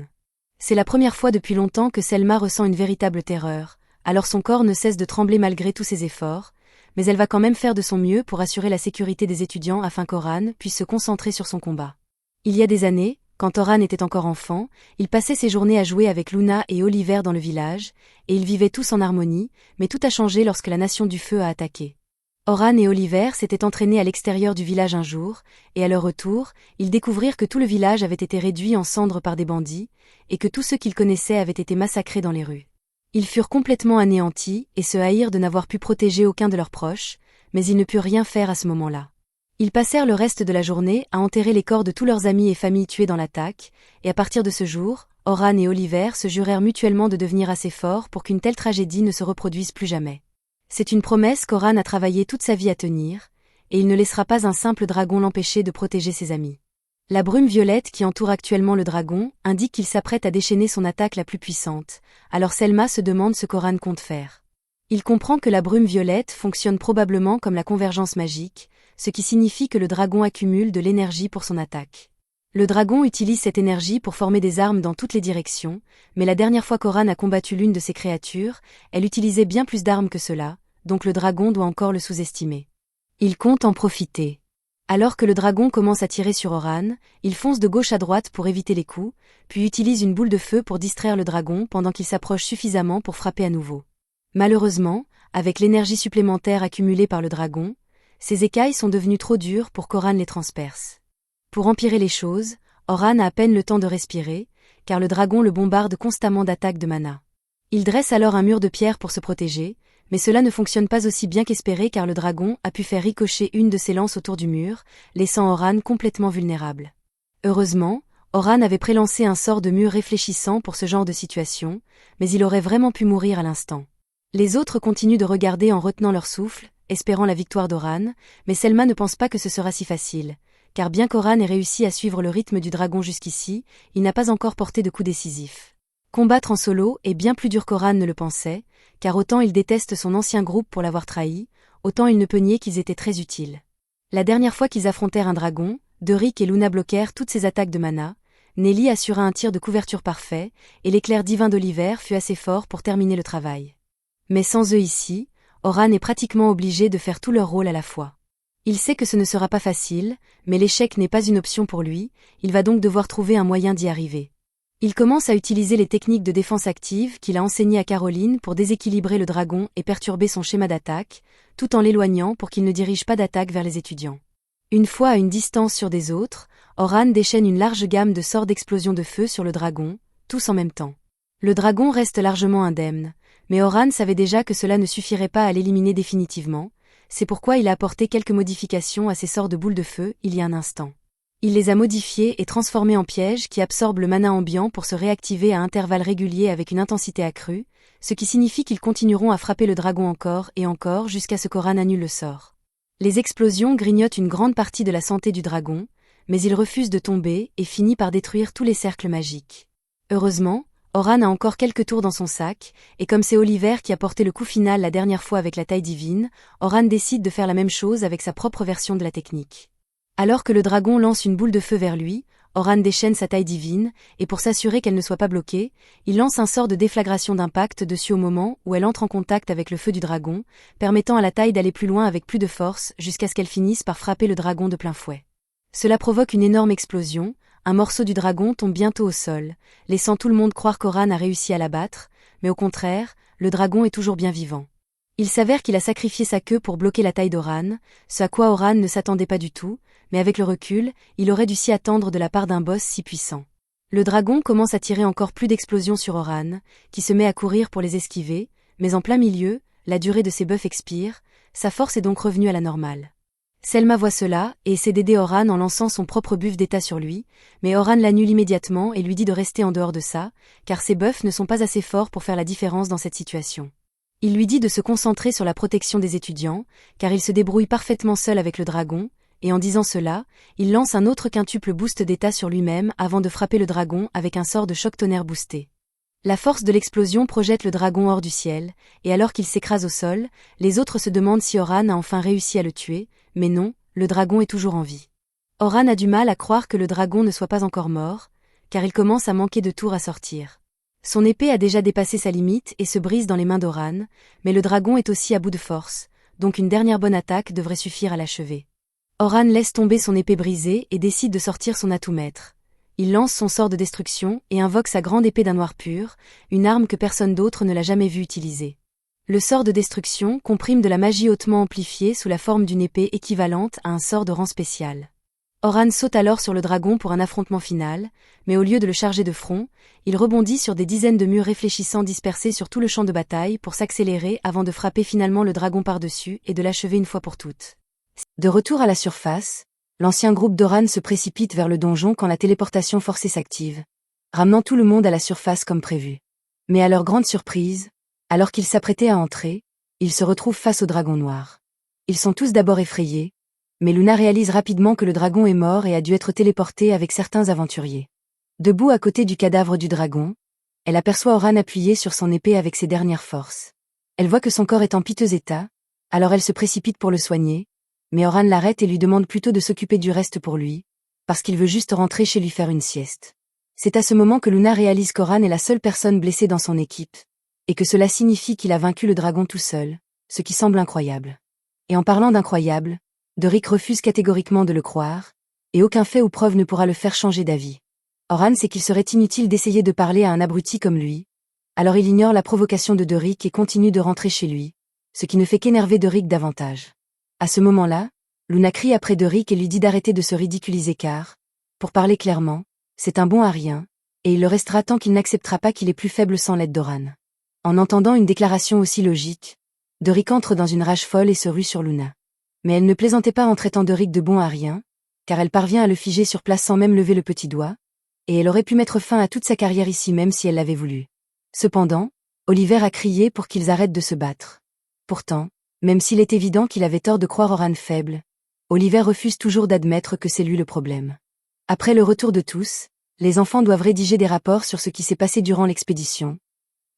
C'est la première fois depuis longtemps que Selma ressent une véritable terreur, alors son corps ne cesse de trembler malgré tous ses efforts, mais elle va quand même faire de son mieux pour assurer la sécurité des étudiants afin qu'Oran puisse se concentrer sur son combat. Il y a des années, quand Oran était encore enfant, il passait ses journées à jouer avec Luna et Oliver dans le village, et ils vivaient tous en harmonie, mais tout a changé lorsque la Nation du Feu a attaqué. Oran et Oliver s'étaient entraînés à l'extérieur du village un jour, et à leur retour, ils découvrirent que tout le village avait été réduit en cendres par des bandits, et que tous ceux qu'ils connaissaient avaient été massacrés dans les rues. Ils furent complètement anéantis et se haïrent de n'avoir pu protéger aucun de leurs proches, mais ils ne purent rien faire à ce moment-là. Ils passèrent le reste de la journée à enterrer les corps de tous leurs amis et familles tués dans l'attaque, et à partir de ce jour, Oran et Oliver se jurèrent mutuellement de devenir assez forts pour qu'une telle tragédie ne se reproduise plus jamais. C'est une promesse qu'Oran a travaillé toute sa vie à tenir, et il ne laissera pas un simple dragon l'empêcher de protéger ses amis. La brume violette qui entoure actuellement le dragon indique qu'il s'apprête à déchaîner son attaque la plus puissante, alors Selma se demande ce qu'Oran compte faire. Il comprend que la brume violette fonctionne probablement comme la convergence magique, ce qui signifie que le dragon accumule de l'énergie pour son attaque. Le dragon utilise cette énergie pour former des armes dans toutes les directions, mais la dernière fois qu'Oran a combattu l'une de ces créatures, elle utilisait bien plus d'armes que cela, donc le dragon doit encore le sous-estimer. Il compte en profiter. Alors que le dragon commence à tirer sur Oran, il fonce de gauche à droite pour éviter les coups, puis utilise une boule de feu pour distraire le dragon pendant qu'il s'approche suffisamment pour frapper à nouveau. Malheureusement, avec l'énergie supplémentaire accumulée par le dragon, ses écailles sont devenues trop dures pour qu'Oran les transperce. Pour empirer les choses, Oran a à peine le temps de respirer, car le dragon le bombarde constamment d'attaques de mana. Il dresse alors un mur de pierre pour se protéger, mais cela ne fonctionne pas aussi bien qu'espéré car le dragon a pu faire ricocher une de ses lances autour du mur, laissant Oran complètement vulnérable. Heureusement, Oran avait prélancé un sort de mur réfléchissant pour ce genre de situation, mais il aurait vraiment pu mourir à l'instant. Les autres continuent de regarder en retenant leur souffle, espérant la victoire d'Oran, mais Selma ne pense pas que ce sera si facile, car bien qu'Oran ait réussi à suivre le rythme du dragon jusqu'ici, il n'a pas encore porté de coup décisif. Combattre en solo est bien plus dur qu'Oran ne le pensait, car autant il déteste son ancien groupe pour l'avoir trahi, autant il ne peut nier qu'ils étaient très utiles. La dernière fois qu'ils affrontèrent un dragon, Derrick et Luna bloquèrent toutes ses attaques de mana, Nelly assura un tir de couverture parfait, et l'éclair divin d'Oliver fut assez fort pour terminer le travail. Mais sans eux ici, Oran est pratiquement obligé de faire tout leur rôle à la fois. Il sait que ce ne sera pas facile, mais l'échec n'est pas une option pour lui, il va donc devoir trouver un moyen d'y arriver. Il commence à utiliser les techniques de défense active qu'il a enseignées à Caroline pour déséquilibrer le dragon et perturber son schéma d'attaque, tout en l'éloignant pour qu'il ne dirige pas d'attaque vers les étudiants. Une fois à une distance sur des autres, Oran déchaîne une large gamme de sorts d'explosion de feu sur le dragon, tous en même temps. Le dragon reste largement indemne, mais Oran savait déjà que cela ne suffirait pas à l'éliminer définitivement, c'est pourquoi il a apporté quelques modifications à ses sorts de boules de feu il y a un instant. Il les a modifiés et transformés en pièges qui absorbent le mana ambiant pour se réactiver à intervalles réguliers avec une intensité accrue, ce qui signifie qu'ils continueront à frapper le dragon encore et encore jusqu'à ce qu'Oran annule le sort. Les explosions grignotent une grande partie de la santé du dragon, mais il refuse de tomber et finit par détruire tous les cercles magiques. Heureusement, Oran a encore quelques tours dans son sac, et comme c'est Oliver qui a porté le coup final la dernière fois avec la taille divine, Oran décide de faire la même chose avec sa propre version de la technique. Alors que le dragon lance une boule de feu vers lui, Oran déchaîne sa taille divine, et pour s'assurer qu'elle ne soit pas bloquée, il lance un sort de déflagration d'impact dessus au moment où elle entre en contact avec le feu du dragon, permettant à la taille d'aller plus loin avec plus de force jusqu'à ce qu'elle finisse par frapper le dragon de plein fouet. Cela provoque une énorme explosion, un morceau du dragon tombe bientôt au sol, laissant tout le monde croire qu'Oran a réussi à l'abattre, mais au contraire, le dragon est toujours bien vivant. Il s'avère qu'il a sacrifié sa queue pour bloquer la taille d'Oran, ce à quoi Oran ne s'attendait pas du tout, mais avec le recul, il aurait dû s'y attendre de la part d'un boss si puissant. Le dragon commence à tirer encore plus d'explosions sur Oran, qui se met à courir pour les esquiver, mais en plein milieu, la durée de ses buffs expire, sa force est donc revenue à la normale. Selma voit cela, et essaie d'aider Oran en lançant son propre buff d'état sur lui, mais Oran l'annule immédiatement et lui dit de rester en dehors de ça, car ses buffs ne sont pas assez forts pour faire la différence dans cette situation. Il lui dit de se concentrer sur la protection des étudiants, car il se débrouille parfaitement seul avec le dragon, et en disant cela, il lance un autre quintuple boost d'état sur lui-même avant de frapper le dragon avec un sort de choc tonnerre boosté. La force de l'explosion projette le dragon hors du ciel, et alors qu'il s'écrase au sol, les autres se demandent si Oran a enfin réussi à le tuer, mais non, le dragon est toujours en vie. Oran a du mal à croire que le dragon ne soit pas encore mort, car il commence à manquer de tours à sortir. Son épée a déjà dépassé sa limite et se brise dans les mains d'Oran, mais le dragon est aussi à bout de force, donc une dernière bonne attaque devrait suffire à l'achever. Oran laisse tomber son épée brisée et décide de sortir son atout maître. Il lance son sort de destruction et invoque sa grande épée d'un noir pur, une arme que personne d'autre ne l'a jamais vue utiliser. Le sort de destruction comprime de la magie hautement amplifiée sous la forme d'une épée équivalente à un sort de rang spécial. Oran saute alors sur le dragon pour un affrontement final, mais au lieu de le charger de front, il rebondit sur des dizaines de murs réfléchissants dispersés sur tout le champ de bataille pour s'accélérer avant de frapper finalement le dragon par-dessus et de l'achever une fois pour toutes. De retour à la surface, l'ancien groupe d'Oran se précipite vers le donjon quand la téléportation forcée s'active, ramenant tout le monde à la surface comme prévu. Mais à leur grande surprise, alors qu'ils s'apprêtaient à entrer, ils se retrouvent face au dragon noir. Ils sont tous d'abord effrayés, mais Luna réalise rapidement que le dragon est mort et a dû être téléporté avec certains aventuriers. Debout à côté du cadavre du dragon, elle aperçoit Oran appuyé sur son épée avec ses dernières forces. Elle voit que son corps est en piteux état, alors elle se précipite pour le soigner, mais Oran l'arrête et lui demande plutôt de s'occuper du reste pour lui, parce qu'il veut juste rentrer chez lui faire une sieste. C'est à ce moment que Luna réalise qu'Oran est la seule personne blessée dans son équipe, et que cela signifie qu'il a vaincu le dragon tout seul, ce qui semble incroyable. Et en parlant d'incroyable, Doric refuse catégoriquement de le croire, et aucun fait ou preuve ne pourra le faire changer d'avis. Oran sait qu'il serait inutile d'essayer de parler à un abruti comme lui, alors il ignore la provocation de Doric et continue de rentrer chez lui, ce qui ne fait qu'énerver Doric davantage. À ce moment-là, Luna crie après Doric et lui dit d'arrêter de se ridiculiser car, pour parler clairement, c'est un bon à rien, et il le restera tant qu'il n'acceptera pas qu'il est plus faible sans l'aide d'Oran. En entendant une déclaration aussi logique, Doric entre dans une rage folle et se rue sur Luna. Mais elle ne plaisantait pas en traitant Doric de bon à rien, car elle parvient à le figer sur place sans même lever le petit doigt, et elle aurait pu mettre fin à toute sa carrière ici même si elle l'avait voulu. Cependant, Oliver a crié pour qu'ils arrêtent de se battre. Pourtant, même s'il est évident qu'il avait tort de croire Oran faible, Oliver refuse toujours d'admettre que c'est lui le problème. Après le retour de tous, les enfants doivent rédiger des rapports sur ce qui s'est passé durant l'expédition.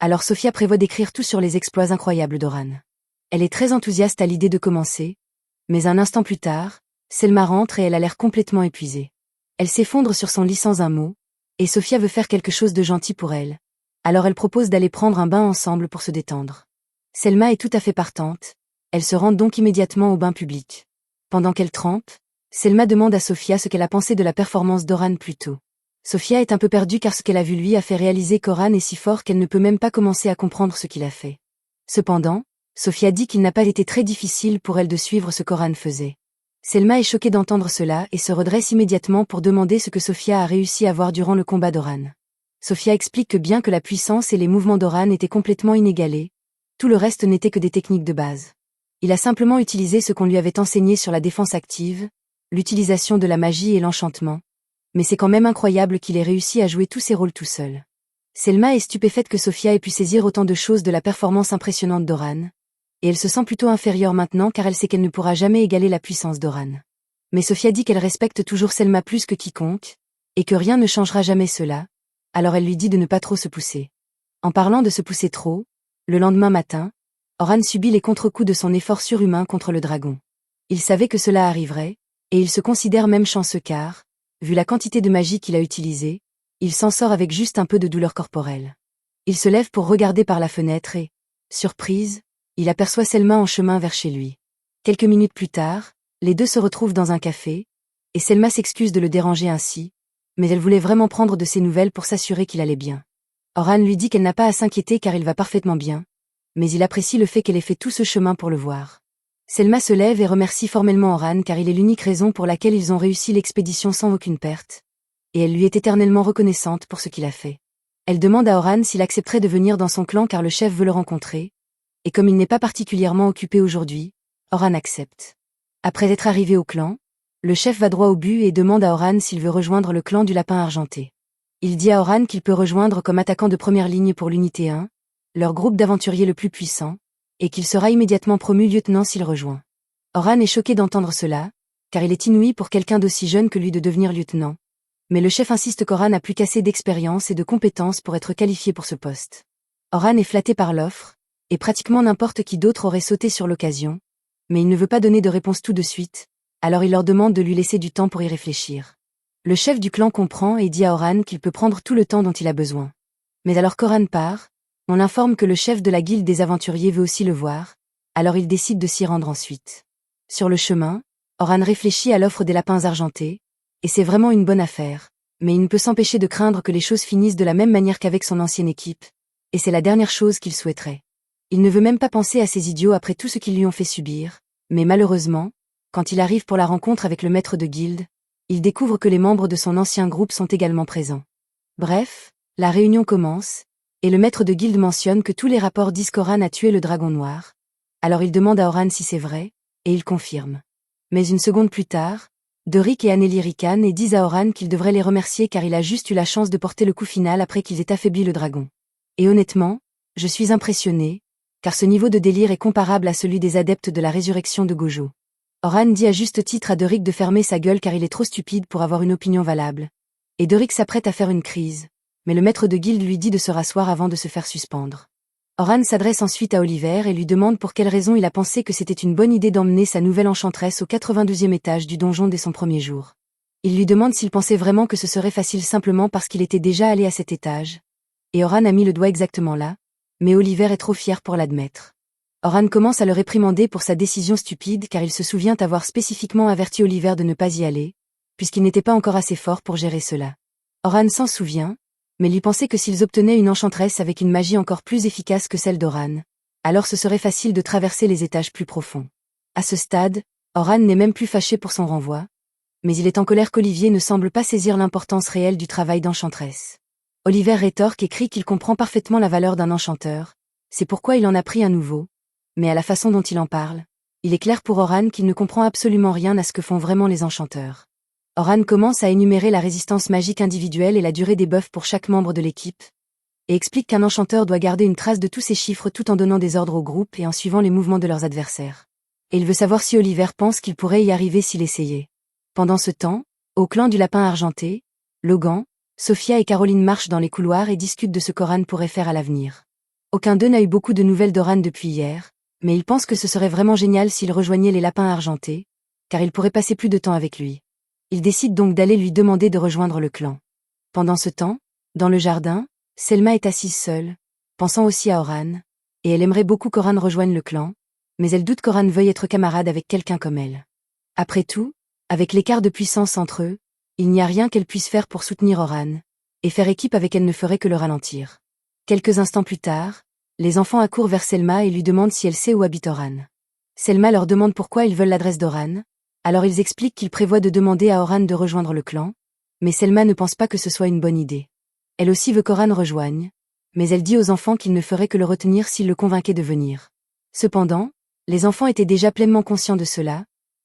Alors Sophia prévoit d'écrire tout sur les exploits incroyables d'Oran. Elle est très enthousiaste à l'idée de commencer, mais un instant plus tard, Selma rentre et elle a l'air complètement épuisée. Elle s'effondre sur son lit sans un mot, Et Sophia veut faire quelque chose de gentil pour elle. Alors elle propose d'aller prendre un bain ensemble pour se détendre. Selma est tout à fait partante, elle se rend donc immédiatement au bain public. Pendant qu'elle trempe, Selma demande à Sophia ce qu'elle a pensé de la performance d'Oran plus tôt. Sophia est un peu perdue car ce qu'elle a vu lui a fait réaliser qu'Oran est si fort qu'elle ne peut même pas commencer à comprendre ce qu'il a fait. Cependant, Sophia dit qu'il n'a pas été très difficile pour elle de suivre ce qu'Oran faisait. Selma est choquée d'entendre cela et se redresse immédiatement pour demander ce que Sophia a réussi à voir durant le combat d'Oran. Sophia explique que bien que la puissance et les mouvements d'Oran étaient complètement inégalés, tout le reste n'était que des techniques de base. Il a simplement utilisé ce qu'on lui avait enseigné sur la défense active, l'utilisation de la magie et l'enchantement, mais c'est quand même incroyable qu'il ait réussi à jouer tous ces rôles tout seul. Selma est stupéfaite que Sophia ait pu saisir autant de choses de la performance impressionnante d'Oran, et elle se sent plutôt inférieure maintenant car elle sait qu'elle ne pourra jamais égaler la puissance d'Oran. Mais Sophia dit qu'elle respecte toujours Selma plus que quiconque, et que rien ne changera jamais cela, alors elle lui dit de ne pas trop se pousser. En parlant de se pousser trop, le lendemain matin, Oran subit les contre-coups de son effort surhumain contre le dragon. Il savait que cela arriverait, et il se considère même chanceux car, vu la quantité de magie qu'il a utilisée, il s'en sort avec juste un peu de douleur corporelle. Il se lève pour regarder par la fenêtre et, surprise, il aperçoit Selma en chemin vers chez lui. Quelques minutes plus tard, les deux se retrouvent dans un café, et Selma s'excuse de le déranger ainsi, mais elle voulait vraiment prendre de ses nouvelles pour s'assurer qu'il allait bien. Oran lui dit qu'elle n'a pas à s'inquiéter car il va parfaitement bien, mais il apprécie le fait qu'elle ait fait tout ce chemin pour le voir. Selma se lève et remercie formellement Oran car il est l'unique raison pour laquelle ils ont réussi l'expédition sans aucune perte, et elle lui est éternellement reconnaissante pour ce qu'il a fait. Elle demande à Oran s'il accepterait de venir dans son clan car le chef veut le rencontrer, et comme il n'est pas particulièrement occupé aujourd'hui, Oran accepte. Après être arrivé au clan, le chef va droit au but et demande à Oran s'il veut rejoindre le clan du lapin argenté. Il dit à Oran qu'il peut rejoindre comme attaquant de première ligne pour l'unité 1, leur groupe d'aventuriers le plus puissant, et qu'il sera immédiatement promu lieutenant s'il rejoint. Oran est choqué d'entendre cela, car il est inouï pour quelqu'un d'aussi jeune que lui de devenir lieutenant. Mais le chef insiste qu'Oran n'a plus qu'assez d'expérience et de compétences pour être qualifié pour ce poste. Oran est flatté par l'offre, et pratiquement n'importe qui d'autre aurait sauté sur l'occasion, mais il ne veut pas donner de réponse tout de suite, alors il leur demande de lui laisser du temps pour y réfléchir. Le chef du clan comprend et dit à Oran qu'il peut prendre tout le temps dont il a besoin. Mais alors qu'Oran part, on l'informe que le chef de la guilde des aventuriers veut aussi le voir, alors il décide de s'y rendre ensuite. Sur le chemin, Oran réfléchit à l'offre des lapins argentés, et c'est vraiment une bonne affaire, mais il ne peut s'empêcher de craindre que les choses finissent de la même manière qu'avec son ancienne équipe, et c'est la dernière chose qu'il souhaiterait. Il ne veut même pas penser à ces idiots après tout ce qu'ils lui ont fait subir, mais malheureusement, quand il arrive pour la rencontre avec le maître de guilde, il découvre que les membres de son ancien groupe sont également présents. Bref, la réunion commence, et le maître de guilde mentionne que tous les rapports disent qu'Oran a tué le dragon noir. Alors il demande à Oran si c'est vrai, et il confirme. Mais une seconde plus tard, Doric et Anneli ricanent et disent à Oran qu'il devrait les remercier car il a juste eu la chance de porter le coup final après qu'ils aient affaibli le dragon. Et honnêtement, je suis impressionné, car ce niveau de délire est comparable à celui des adeptes de la résurrection de Gojo. Oran dit à juste titre à Doric de fermer sa gueule car il est trop stupide pour avoir une opinion valable. Et Doric s'apprête à faire une crise, mais le maître de guilde lui dit de se rasseoir avant de se faire suspendre. Oran s'adresse ensuite à Oliver et lui demande pour quelle raison il a pensé que c'était une bonne idée d'emmener sa nouvelle enchanteresse au 92e étage du donjon dès son premier jour. Il lui demande s'il pensait vraiment que ce serait facile simplement parce qu'il était déjà allé à cet étage. Et Oran a mis le doigt exactement là, mais Oliver est trop fier pour l'admettre. Oran commence à le réprimander pour sa décision stupide car il se souvient avoir spécifiquement averti Oliver de ne pas y aller, puisqu'il n'était pas encore assez fort pour gérer cela. Oran s'en souvient, mais lui pensait que s'ils obtenaient une enchanteresse avec une magie encore plus efficace que celle d'Oran, alors ce serait facile de traverser les étages plus profonds. À ce stade, Oran n'est même plus fâché pour son renvoi, mais il est en colère qu'Olivier ne semble pas saisir l'importance réelle du travail d'enchanteresse. Oliver rétorque et crie qu'il comprend parfaitement la valeur d'un enchanteur, c'est pourquoi il en a pris un nouveau, mais à la façon dont il en parle, il est clair pour Oran qu'il ne comprend absolument rien à ce que font vraiment les enchanteurs. Oran commence à énumérer la résistance magique individuelle et la durée des buffs pour chaque membre de l'équipe, et explique qu'un enchanteur doit garder une trace de tous ces chiffres tout en donnant des ordres au groupe et en suivant les mouvements de leurs adversaires. Et il veut savoir si Oliver pense qu'il pourrait y arriver s'il essayait. Pendant ce temps, au clan du lapin argenté, Logan, Sophia et Caroline marchent dans les couloirs et discutent de ce qu'Oran pourrait faire à l'avenir. Aucun d'eux n'a eu beaucoup de nouvelles d'Oran depuis hier, mais ils pensent que ce serait vraiment génial s'il rejoignait les lapins argentés, car il pourrait passer plus de temps avec lui. Ils décident donc d'aller lui demander de rejoindre le clan. Pendant ce temps, dans le jardin, Selma est assise seule, pensant aussi à Oran, et elle aimerait beaucoup qu'Oran rejoigne le clan, mais elle doute qu'Oran veuille être camarade avec quelqu'un comme elle. Après tout, avec l'écart de puissance entre eux, il n'y a rien qu'elle puisse faire pour soutenir Oran, et faire équipe avec elle ne ferait que le ralentir. Quelques instants plus tard, les enfants accourent vers Selma et lui demandent si elle sait où habite Oran. Selma leur demande pourquoi ils veulent l'adresse d'Oran, alors ils expliquent qu'ils prévoient de demander à Oran de rejoindre le clan, mais Selma ne pense pas que ce soit une bonne idée. Elle aussi veut qu'Oran rejoigne, mais elle dit aux enfants qu'il ne ferait que le retenir s'il le convainquait de venir. Cependant, les enfants étaient déjà pleinement conscients de cela,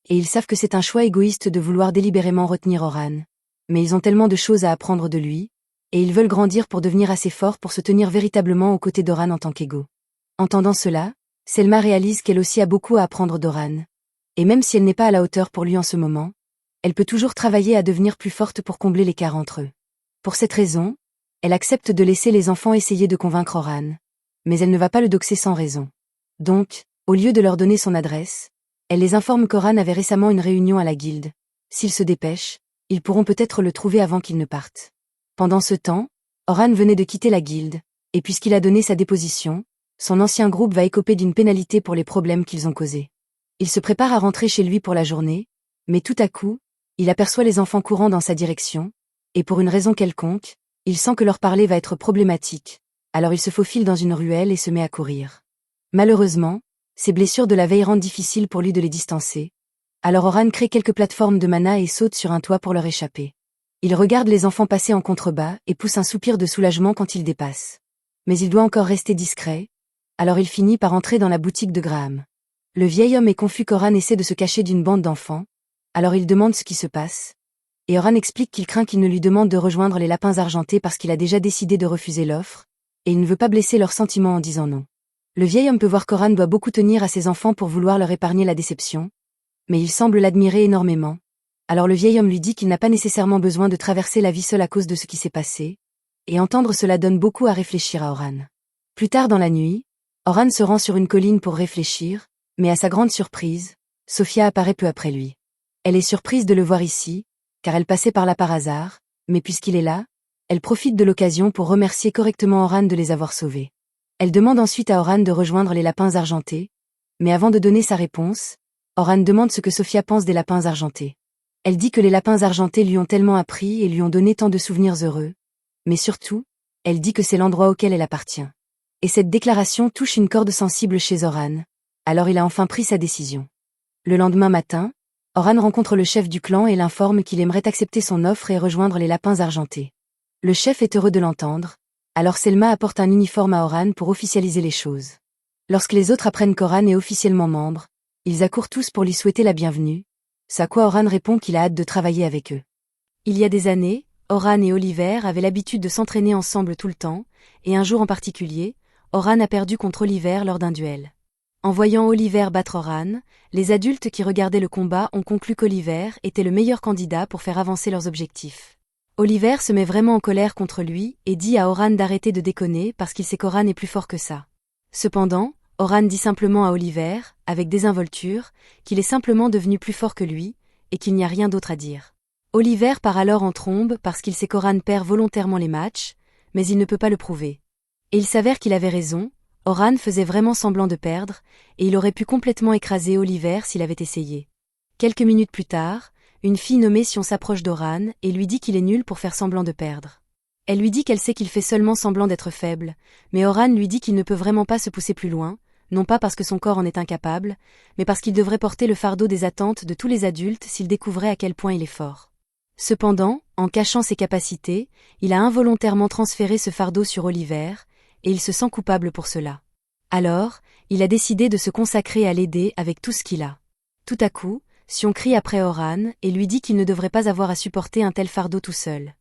et ils savent que c'est un choix égoïste de vouloir délibérément retenir Oran. Mais ils ont tellement de choses à apprendre de lui, et ils veulent grandir pour devenir assez forts pour se tenir véritablement aux côtés d'Oran en tant qu'égaux. Entendant cela, Selma réalise qu'elle aussi a beaucoup à apprendre d'Oran. Et même si elle n'est pas à la hauteur pour lui en ce moment, elle peut toujours travailler à devenir plus forte pour combler l'écart entre eux. Pour cette raison, elle accepte de laisser les enfants essayer de convaincre Oran. Mais elle ne va pas le doxer sans raison. Donc, au lieu de leur donner son adresse, elle les informe qu'Oran avait récemment une réunion à la guilde. S'ils se dépêchent, ils pourront peut-être le trouver avant qu'il ne parte. Pendant ce temps, Oran venait de quitter la guilde, et puisqu'il a donné sa déposition, son ancien groupe va écoper d'une pénalité pour les problèmes qu'ils ont causés. Il se prépare à rentrer chez lui pour la journée, mais tout à coup, il aperçoit les enfants courant dans sa direction, et pour une raison quelconque, il sent que leur parler va être problématique, alors il se faufile dans une ruelle et se met à courir. Malheureusement, ses blessures de la veille rendent difficile pour lui de les distancer, alors Oran crée quelques plateformes de mana et saute sur un toit pour leur échapper. Il regarde les enfants passer en contrebas et pousse un soupir de soulagement quand ils dépassent. Mais il doit encore rester discret, alors il finit par entrer dans la boutique de Graham. Le vieil homme est confus qu'Oran essaie de se cacher d'une bande d'enfants, alors il demande ce qui se passe, et Oran explique qu'il craint qu'il ne lui demande de rejoindre les lapins argentés parce qu'il a déjà décidé de refuser l'offre, et il ne veut pas blesser leurs sentiments en disant non. Le vieil homme peut voir qu'Oran doit beaucoup tenir à ses enfants pour vouloir leur épargner la déception, mais il semble l'admirer énormément. Alors le vieil homme lui dit qu'il n'a pas nécessairement besoin de traverser la vie seul à cause de ce qui s'est passé, et entendre cela donne beaucoup à réfléchir à Oran. Plus tard dans la nuit, Oran se rend sur une colline pour réfléchir, mais à sa grande surprise, Sophia apparaît peu après lui. Elle est surprise de le voir ici, car elle passait par là par hasard, mais puisqu'il est là, elle profite de l'occasion pour remercier correctement Oran de les avoir sauvés. Elle demande ensuite à Oran de rejoindre les lapins argentés, mais avant de donner sa réponse, Oran demande ce que Sophia pense des lapins argentés. Elle dit que les lapins argentés lui ont tellement appris et lui ont donné tant de souvenirs heureux, mais surtout, elle dit que c'est l'endroit auquel elle appartient. Et cette déclaration touche une corde sensible chez Oran, alors il a enfin pris sa décision. Le lendemain matin, Oran rencontre le chef du clan et l'informe qu'il aimerait accepter son offre et rejoindre les lapins argentés. Le chef est heureux de l'entendre, alors Selma apporte un uniforme à Oran pour officialiser les choses. Lorsque les autres apprennent qu'Oran est officiellement membre, ils accourent tous pour lui souhaiter la bienvenue, ce à quoi Oran répond qu'il a hâte de travailler avec eux. Il y a des années, Oran et Oliver avaient l'habitude de s'entraîner ensemble tout le temps, et un jour en particulier, Oran a perdu contre Oliver lors d'un duel. En voyant Oliver battre Oran, les adultes qui regardaient le combat ont conclu qu'Oliver était le meilleur candidat pour faire avancer leurs objectifs. Oliver se met vraiment en colère contre lui et dit à Oran d'arrêter de déconner parce qu'il sait qu'Oran est plus fort que ça. Cependant, Oran dit simplement à Oliver, avec désinvolture, qu'il est simplement devenu plus fort que lui, et qu'il n'y a rien d'autre à dire. Oliver part alors en trombe parce qu'il sait qu'Oran perd volontairement les matchs, mais il ne peut pas le prouver. Et il s'avère qu'il avait raison, Oran faisait vraiment semblant de perdre, et il aurait pu complètement écraser Oliver s'il avait essayé. Quelques minutes plus tard, une fille nommée Sion s'approche d'Oran et lui dit qu'il est nul pour faire semblant de perdre. Elle lui dit qu'elle sait qu'il fait seulement semblant d'être faible, mais Oran lui dit qu'il ne peut vraiment pas se pousser plus loin, non pas parce que son corps en est incapable, mais parce qu'il devrait porter le fardeau des attentes de tous les adultes s'il découvrait à quel point il est fort. Cependant, en cachant ses capacités, il a involontairement transféré ce fardeau sur Oliver, et il se sent coupable pour cela. Alors, il a décidé de se consacrer à l'aider avec tout ce qu'il a. Tout à coup, Sion crie après Oran et lui dit qu'il ne devrait pas avoir à supporter un tel fardeau tout seul.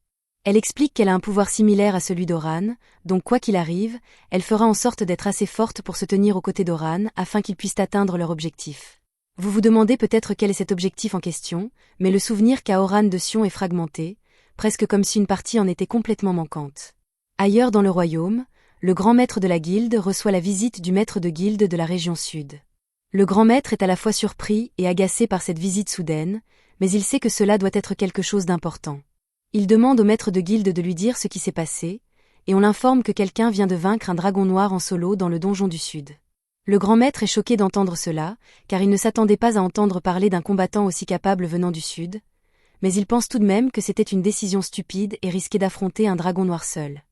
Elle explique qu'elle a un pouvoir similaire à celui d'Oran, donc quoi qu'il arrive, elle fera en sorte d'être assez forte pour se tenir aux côtés d'Oran afin qu'ils puissent atteindre leur objectif. Vous vous demandez peut-être quel est cet objectif en question, mais le souvenir qu'a Oran de Sion est fragmenté, presque comme si une partie en était complètement manquante. Ailleurs dans le royaume, le grand maître de la guilde reçoit la visite du maître de guilde de la région sud. Le grand maître est à la fois surpris et agacé par cette visite soudaine, mais il sait que cela doit être quelque chose d'important. Il demande au maître de guilde de lui dire ce qui s'est passé, et on l'informe que quelqu'un vient de vaincre un dragon noir en solo dans le donjon du Sud. Le grand maître est choqué d'entendre cela, car il ne s'attendait pas à entendre parler d'un combattant aussi capable venant du Sud, mais il pense tout de même que c'était une décision stupide et risquait d'affronter un dragon noir seul.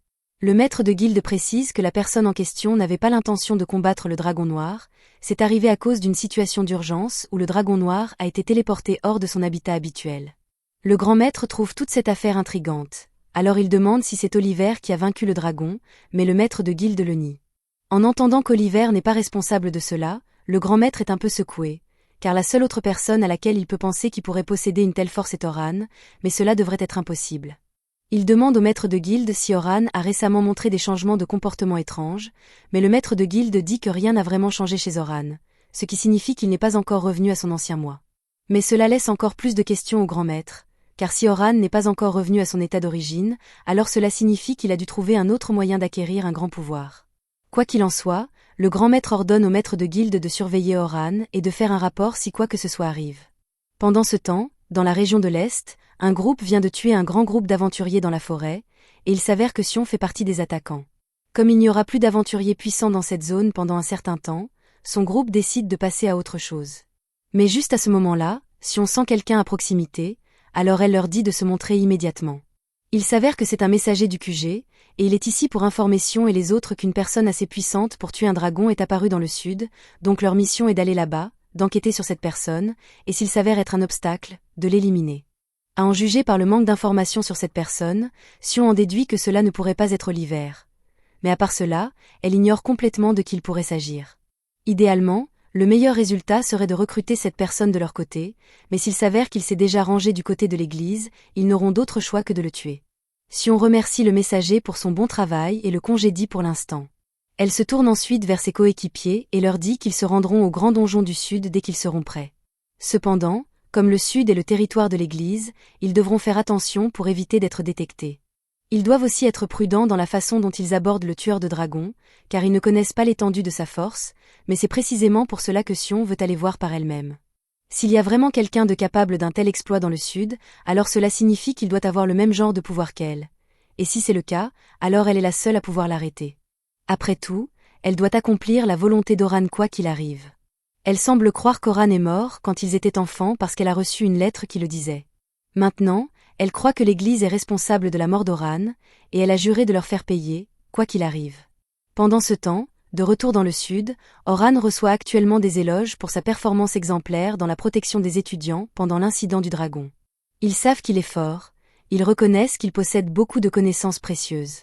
Le maître de guilde précise que la personne en question n'avait pas l'intention de combattre le dragon noir, c'est arrivé à cause d'une situation d'urgence où le dragon noir a été téléporté hors de son habitat habituel. Le grand maître trouve toute cette affaire intrigante, alors il demande si c'est Oliver qui a vaincu le dragon, mais le maître de guilde le nie. En entendant qu'Oliver n'est pas responsable de cela, le grand maître est un peu secoué, car la seule autre personne à laquelle il peut penser qui pourrait posséder une telle force est Oran, mais cela devrait être impossible. Il demande au maître de guilde si Oran a récemment montré des changements de comportement étranges, mais le maître de guilde dit que rien n'a vraiment changé chez Oran, ce qui signifie qu'il n'est pas encore revenu à son ancien moi. Mais cela laisse encore plus de questions au grand maître, car si Oran n'est pas encore revenu à son état d'origine, alors cela signifie qu'il a dû trouver un autre moyen d'acquérir un grand pouvoir. Quoi qu'il en soit, le grand maître ordonne au maître de guilde de surveiller Oran et de faire un rapport si quoi que ce soit arrive. Pendant ce temps, dans la région de l'Est, un groupe vient de tuer un grand groupe d'aventuriers dans la forêt, et il s'avère que Sion fait partie des attaquants. Comme il n'y aura plus d'aventuriers puissants dans cette zone pendant un certain temps, son groupe décide de passer à autre chose. Mais juste à ce moment-là, Sion sent quelqu'un à proximité, alors elle leur dit de se montrer immédiatement. Il s'avère que c'est un messager du QG, et il est ici pour informer Sion et les autres qu'une personne assez puissante pour tuer un dragon est apparue dans le sud, donc leur mission est d'aller là-bas, d'enquêter sur cette personne, et s'il s'avère être un obstacle, de l'éliminer. À en juger par le manque d'informations sur cette personne, Sion en déduit que cela ne pourrait pas être Oliver. Mais à part cela, elle ignore complètement de qui il pourrait s'agir. Idéalement, le meilleur résultat serait de recruter cette personne de leur côté, mais s'il s'avère qu'il s'est déjà rangé du côté de l'église, ils n'auront d'autre choix que de le tuer. Sion remercie le messager pour son bon travail et le congédie pour l'instant. Elle se tourne ensuite vers ses coéquipiers et leur dit qu'ils se rendront au grand donjon du Sud dès qu'ils seront prêts. Cependant, comme le Sud est le territoire de l'église, ils devront faire attention pour éviter d'être détectés. Ils doivent aussi être prudents dans la façon dont ils abordent le tueur de dragons, car ils ne connaissent pas l'étendue de sa force, mais c'est précisément pour cela que Sion veut aller voir par elle-même. S'il y a vraiment quelqu'un de capable d'un tel exploit dans le Sud, alors cela signifie qu'il doit avoir le même genre de pouvoir qu'elle. Et si c'est le cas, alors elle est la seule à pouvoir l'arrêter. Après tout, elle doit accomplir la volonté d'Oran quoi qu'il arrive. Elle semble croire qu'Oran est mort quand ils étaient enfants parce qu'elle a reçu une lettre qui le disait. Maintenant, elle croit que l'Église est responsable de la mort d'Oran, et elle a juré de leur faire payer, quoi qu'il arrive. Pendant ce temps, de retour dans le Sud, Oran reçoit actuellement des éloges pour sa performance exemplaire dans la protection des étudiants pendant l'incident du dragon. Ils savent qu'il est fort, ils reconnaissent qu'il possède beaucoup de connaissances précieuses.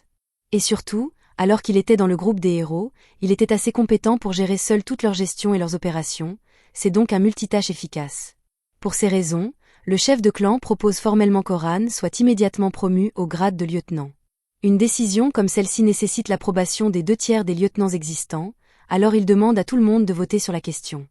Et surtout, alors qu'il était dans le groupe des héros, il était assez compétent pour gérer seul toute leur gestion et leurs opérations, c'est donc un multitâche efficace. Pour ces raisons, le chef de clan propose formellement qu'Oran soit immédiatement promu au grade de lieutenant. Une décision comme celle-ci nécessite l'approbation des 2/3 des lieutenants existants, alors il demande à tout le monde de voter sur la question.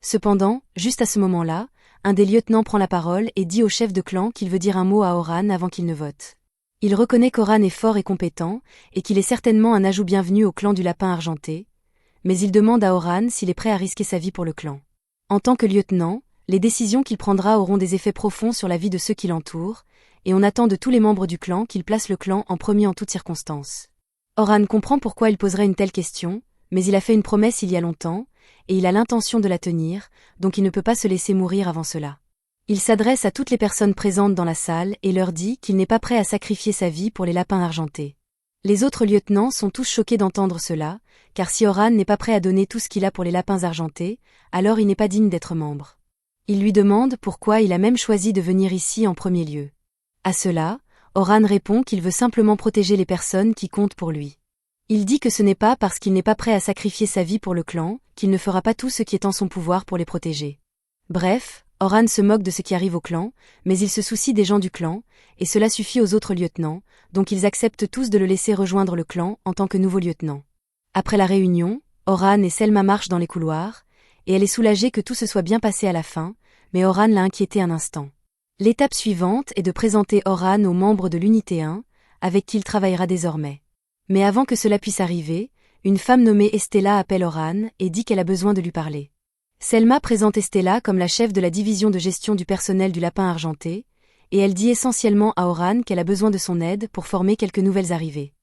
Cependant, juste à ce moment-là, un des lieutenants prend la parole et dit au chef de clan qu'il veut dire un mot à Oran avant qu'il ne vote. Il reconnaît qu'Oran est fort et compétent, et qu'il est certainement un ajout bienvenu au clan du Lapin Argenté, mais il demande à Oran s'il est prêt à risquer sa vie pour le clan. En tant que lieutenant, les décisions qu'il prendra auront des effets profonds sur la vie de ceux qui l'entourent, et on attend de tous les membres du clan qu'il place le clan en premier en toutes circonstances. Oran comprend pourquoi il poserait une telle question, mais il a fait une promesse il y a longtemps, et il a l'intention de la tenir, donc il ne peut pas se laisser mourir avant cela. Il s'adresse à toutes les personnes présentes dans la salle et leur dit qu'il n'est pas prêt à sacrifier sa vie pour les lapins argentés. Les autres lieutenants sont tous choqués d'entendre cela, car si Oran n'est pas prêt à donner tout ce qu'il a pour les lapins argentés, alors il n'est pas digne d'être membre. Il lui demande pourquoi il a même choisi de venir ici en premier lieu. À cela, Oran répond qu'il veut simplement protéger les personnes qui comptent pour lui. Il dit que ce n'est pas parce qu'il n'est pas prêt à sacrifier sa vie pour le clan, qu'il ne fera pas tout ce qui est en son pouvoir pour les protéger. Bref, Oran se moque de ce qui arrive au clan, mais il se soucie des gens du clan, et cela suffit aux autres lieutenants, donc ils acceptent tous de le laisser rejoindre le clan en tant que nouveau lieutenant. Après la réunion, Oran et Selma marchent dans les couloirs, et elle est soulagée que tout se soit bien passé à la fin, mais Oran l'a inquiétée un instant. L'étape suivante est de présenter Oran aux membres de l'unité 1, avec qui il travaillera désormais. Mais avant que cela puisse arriver, une femme nommée Estella appelle Oran et dit qu'elle a besoin de lui parler. Selma présente Estella comme la chef de la division de gestion du personnel du Lapin Argenté, et elle dit essentiellement à Horan qu'elle a besoin de son aide pour former quelques nouvelles arrivées.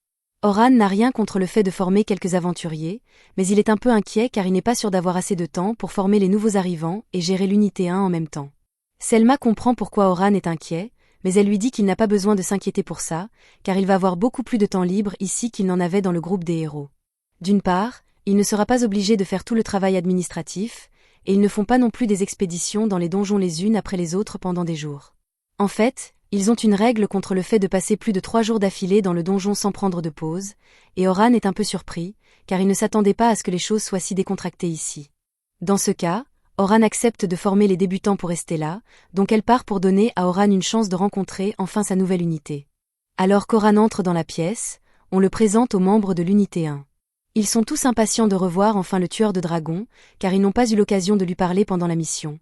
Horan n'a rien contre le fait de former quelques aventuriers, mais il est un peu inquiet car il n'est pas sûr d'avoir assez de temps pour former les nouveaux arrivants et gérer l'unité 1 en même temps. Selma comprend pourquoi Horan est inquiet, mais elle lui dit qu'il n'a pas besoin de s'inquiéter pour ça, car il va avoir beaucoup plus de temps libre ici qu'il n'en avait dans le groupe des héros. D'une part, il ne sera pas obligé de faire tout le travail administratif, et ils ne font pas non plus des expéditions dans les donjons les unes après les autres pendant des jours. En fait, ils ont une règle contre le fait de passer plus de 3 jours d'affilée dans le donjon sans prendre de pause, et Horan est un peu surpris, car il ne s'attendait pas à ce que les choses soient si décontractées ici. Dans ce cas, Horan accepte de former les débutants pour rester là, donc elle part pour donner à Horan une chance de rencontrer enfin sa nouvelle unité. Alors qu'Horan entre dans la pièce, on le présente aux membres de l'unité 1. Ils sont tous impatients de revoir enfin le tueur de dragons, car ils n'ont pas eu l'occasion de lui parler pendant la mission.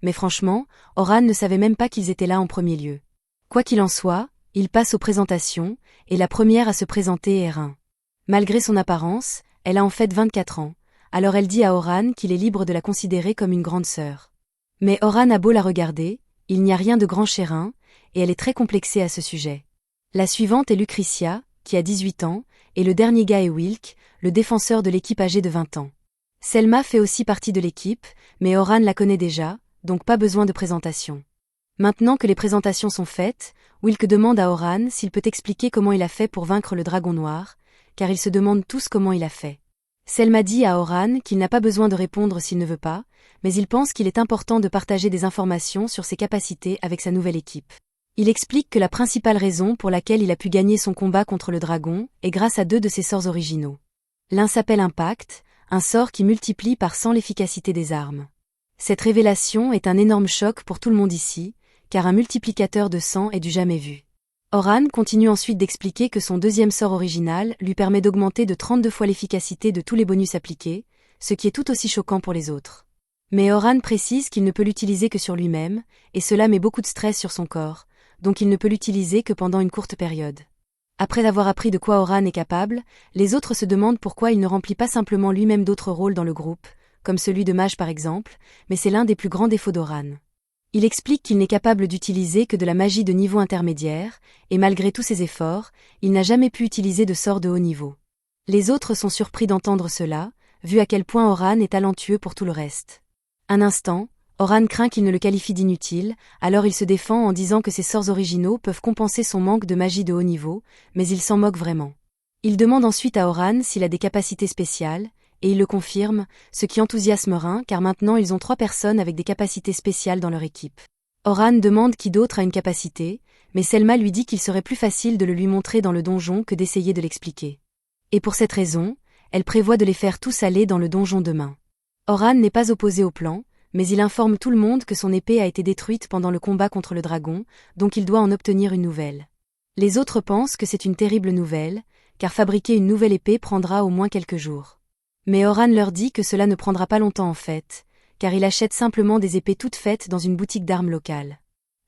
Mais franchement, Horan ne savait même pas qu'ils étaient là en premier lieu. Quoi qu'il en soit, il passe aux présentations, et la première à se présenter est Rin. Malgré son apparence, elle a en fait 24 ans, alors elle dit à Horan qu'il est libre de la considérer comme une grande sœur. Mais Horan a beau la regarder, il n'y a rien de grand chez Rin, et elle est très complexée à ce sujet. La suivante est Lucretia, qui a 18 ans, et le dernier gars est Wilk, le défenseur de l'équipe âgé de 20 ans. Selma fait aussi partie de l'équipe, mais Horan la connaît déjà, donc pas besoin de présentation. Maintenant que les présentations sont faites, Wilk demande à Horan s'il peut expliquer comment il a fait pour vaincre le dragon noir, car ils se demandent tous comment il a fait. Selma dit à Horan qu'il n'a pas besoin de répondre s'il ne veut pas, mais il pense qu'il est important de partager des informations sur ses capacités avec sa nouvelle équipe. Il explique que la principale raison pour laquelle il a pu gagner son combat contre le dragon est grâce à 2 de ses sorts originaux. L'un s'appelle Impact, un sort qui multiplie par 100 l'efficacité des armes. Cette révélation est un énorme choc pour tout le monde ici, car un multiplicateur de 100 est du jamais vu. Horan continue ensuite d'expliquer que son deuxième sort original lui permet d'augmenter de 32 fois l'efficacité de tous les bonus appliqués, ce qui est tout aussi choquant pour les autres. Mais Horan précise qu'il ne peut l'utiliser que sur lui-même, et cela met beaucoup de stress sur son corps, donc il ne peut l'utiliser que pendant une courte période. Après avoir appris de quoi Horan est capable, les autres se demandent pourquoi il ne remplit pas simplement lui-même d'autres rôles dans le groupe, comme celui de mage par exemple, mais c'est l'un des plus grands défauts d'Horan. Il explique qu'il n'est capable d'utiliser que de la magie de niveau intermédiaire, et malgré tous ses efforts, il n'a jamais pu utiliser de sort de haut niveau. Les autres sont surpris d'entendre cela, vu à quel point Horan est talentueux pour tout le reste. Un instant, Horan craint qu'il ne le qualifie d'inutile, alors il se défend en disant que ses sorts originaux peuvent compenser son manque de magie de haut niveau, mais il s'en moque vraiment. Il demande ensuite à Horan s'il a des capacités spéciales, et il le confirme, ce qui enthousiasme Rin car maintenant ils ont 3 personnes avec des capacités spéciales dans leur équipe. Horan demande qui d'autre a une capacité, mais Selma lui dit qu'il serait plus facile de le lui montrer dans le donjon que d'essayer de l'expliquer. Et pour cette raison, elle prévoit de les faire tous aller dans le donjon demain. Horan n'est pas opposé au plan, mais il informe tout le monde que son épée a été détruite pendant le combat contre le dragon, donc il doit en obtenir une nouvelle. Les autres pensent que c'est une terrible nouvelle, car fabriquer une nouvelle épée prendra au moins quelques jours. Mais Horan leur dit que cela ne prendra pas longtemps en fait, car il achète simplement des épées toutes faites dans une boutique d'armes locale.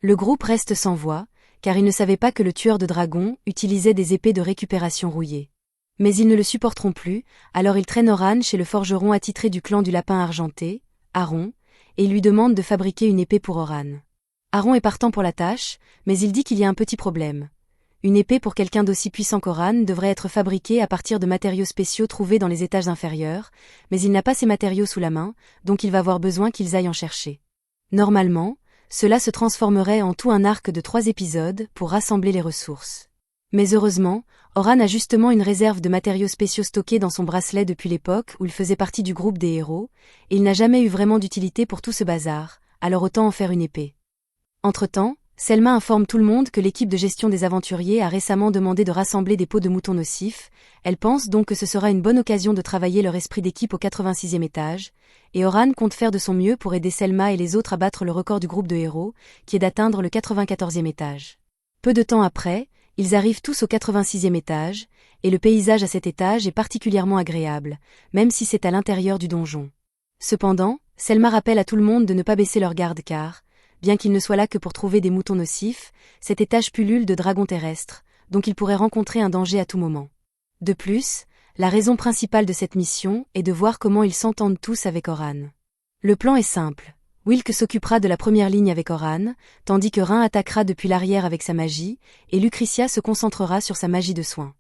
Le groupe reste sans voix, car il ne savait pas que le tueur de dragons utilisait des épées de récupération rouillées. Mais ils ne le supporteront plus, alors ils traînent Horan chez le forgeron attitré du clan du lapin argenté, Aron, et lui demandent de fabriquer une épée pour Horan. Aron est partant pour la tâche, mais il dit qu'il y a un petit problème. Une épée pour quelqu'un d'aussi puissant qu'Horan devrait être fabriquée à partir de matériaux spéciaux trouvés dans les étages inférieurs, mais il n'a pas ces matériaux sous la main, donc il va avoir besoin qu'ils aillent en chercher. Normalement, cela se transformerait en tout un arc de 3 épisodes pour rassembler les ressources. Mais heureusement, Horan a justement une réserve de matériaux spéciaux stockés dans son bracelet depuis l'époque où il faisait partie du groupe des héros, et il n'a jamais eu vraiment d'utilité pour tout ce bazar, alors autant en faire une épée. Entre-temps, Selma informe tout le monde que l'équipe de gestion des aventuriers a récemment demandé de rassembler des peaux de moutons nocifs, elle pense donc que ce sera une bonne occasion de travailler leur esprit d'équipe au 86e étage, et Horan compte faire de son mieux pour aider Selma et les autres à battre le record du groupe de héros, qui est d'atteindre le 94e étage. Peu de temps après, ils arrivent tous au 86e étage, et le paysage à cet étage est particulièrement agréable, même si c'est à l'intérieur du donjon. Cependant, Selma rappelle à tout le monde de ne pas baisser leur garde car, bien qu'il ne soit là que pour trouver des moutons nocifs, cet étage pullule de dragons terrestres, donc il pourrait rencontrer un danger à tout moment. De plus, la raison principale de cette mission est de voir comment ils s'entendent tous avec Horan. Le plan est simple. Wilk s'occupera de la première ligne avec Oran, tandis que Rhin attaquera depuis l'arrière avec sa magie, et Lucretia se concentrera sur sa magie de soin.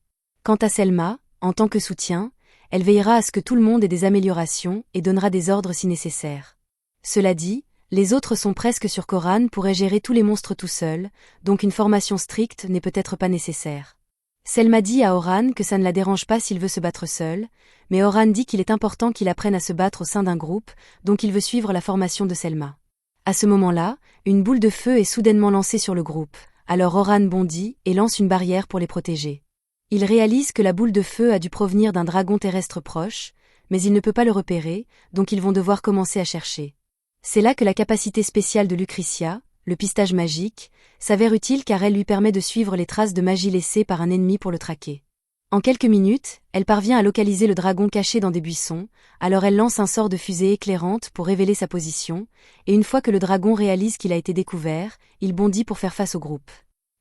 Quant à Selma, en tant que soutien, elle veillera à ce que tout le monde ait des améliorations et donnera des ordres si nécessaire. Cela dit, les autres sont presque sûrs qu'Oran pourrait gérer tous les monstres tout seul, donc une formation stricte n'est peut-être pas nécessaire. Selma dit à Oran que ça ne la dérange pas s'il veut se battre seul, mais Oran dit qu'il est important qu'il apprenne à se battre au sein d'un groupe, donc il veut suivre la formation de Selma. À ce moment-là, une boule de feu est soudainement lancée sur le groupe, alors Oran bondit et lance une barrière pour les protéger. Il réalise que la boule de feu a dû provenir d'un dragon terrestre proche, mais il ne peut pas le repérer, donc ils vont devoir commencer à chercher. C'est là que la capacité spéciale de Lucretia, le pistage magique, s'avère utile car elle lui permet de suivre les traces de magie laissées par un ennemi pour le traquer. En quelques minutes, elle parvient à localiser le dragon caché dans des buissons, alors elle lance un sort de fusée éclairante pour révéler sa position, et une fois que le dragon réalise qu'il a été découvert, il bondit pour faire face au groupe.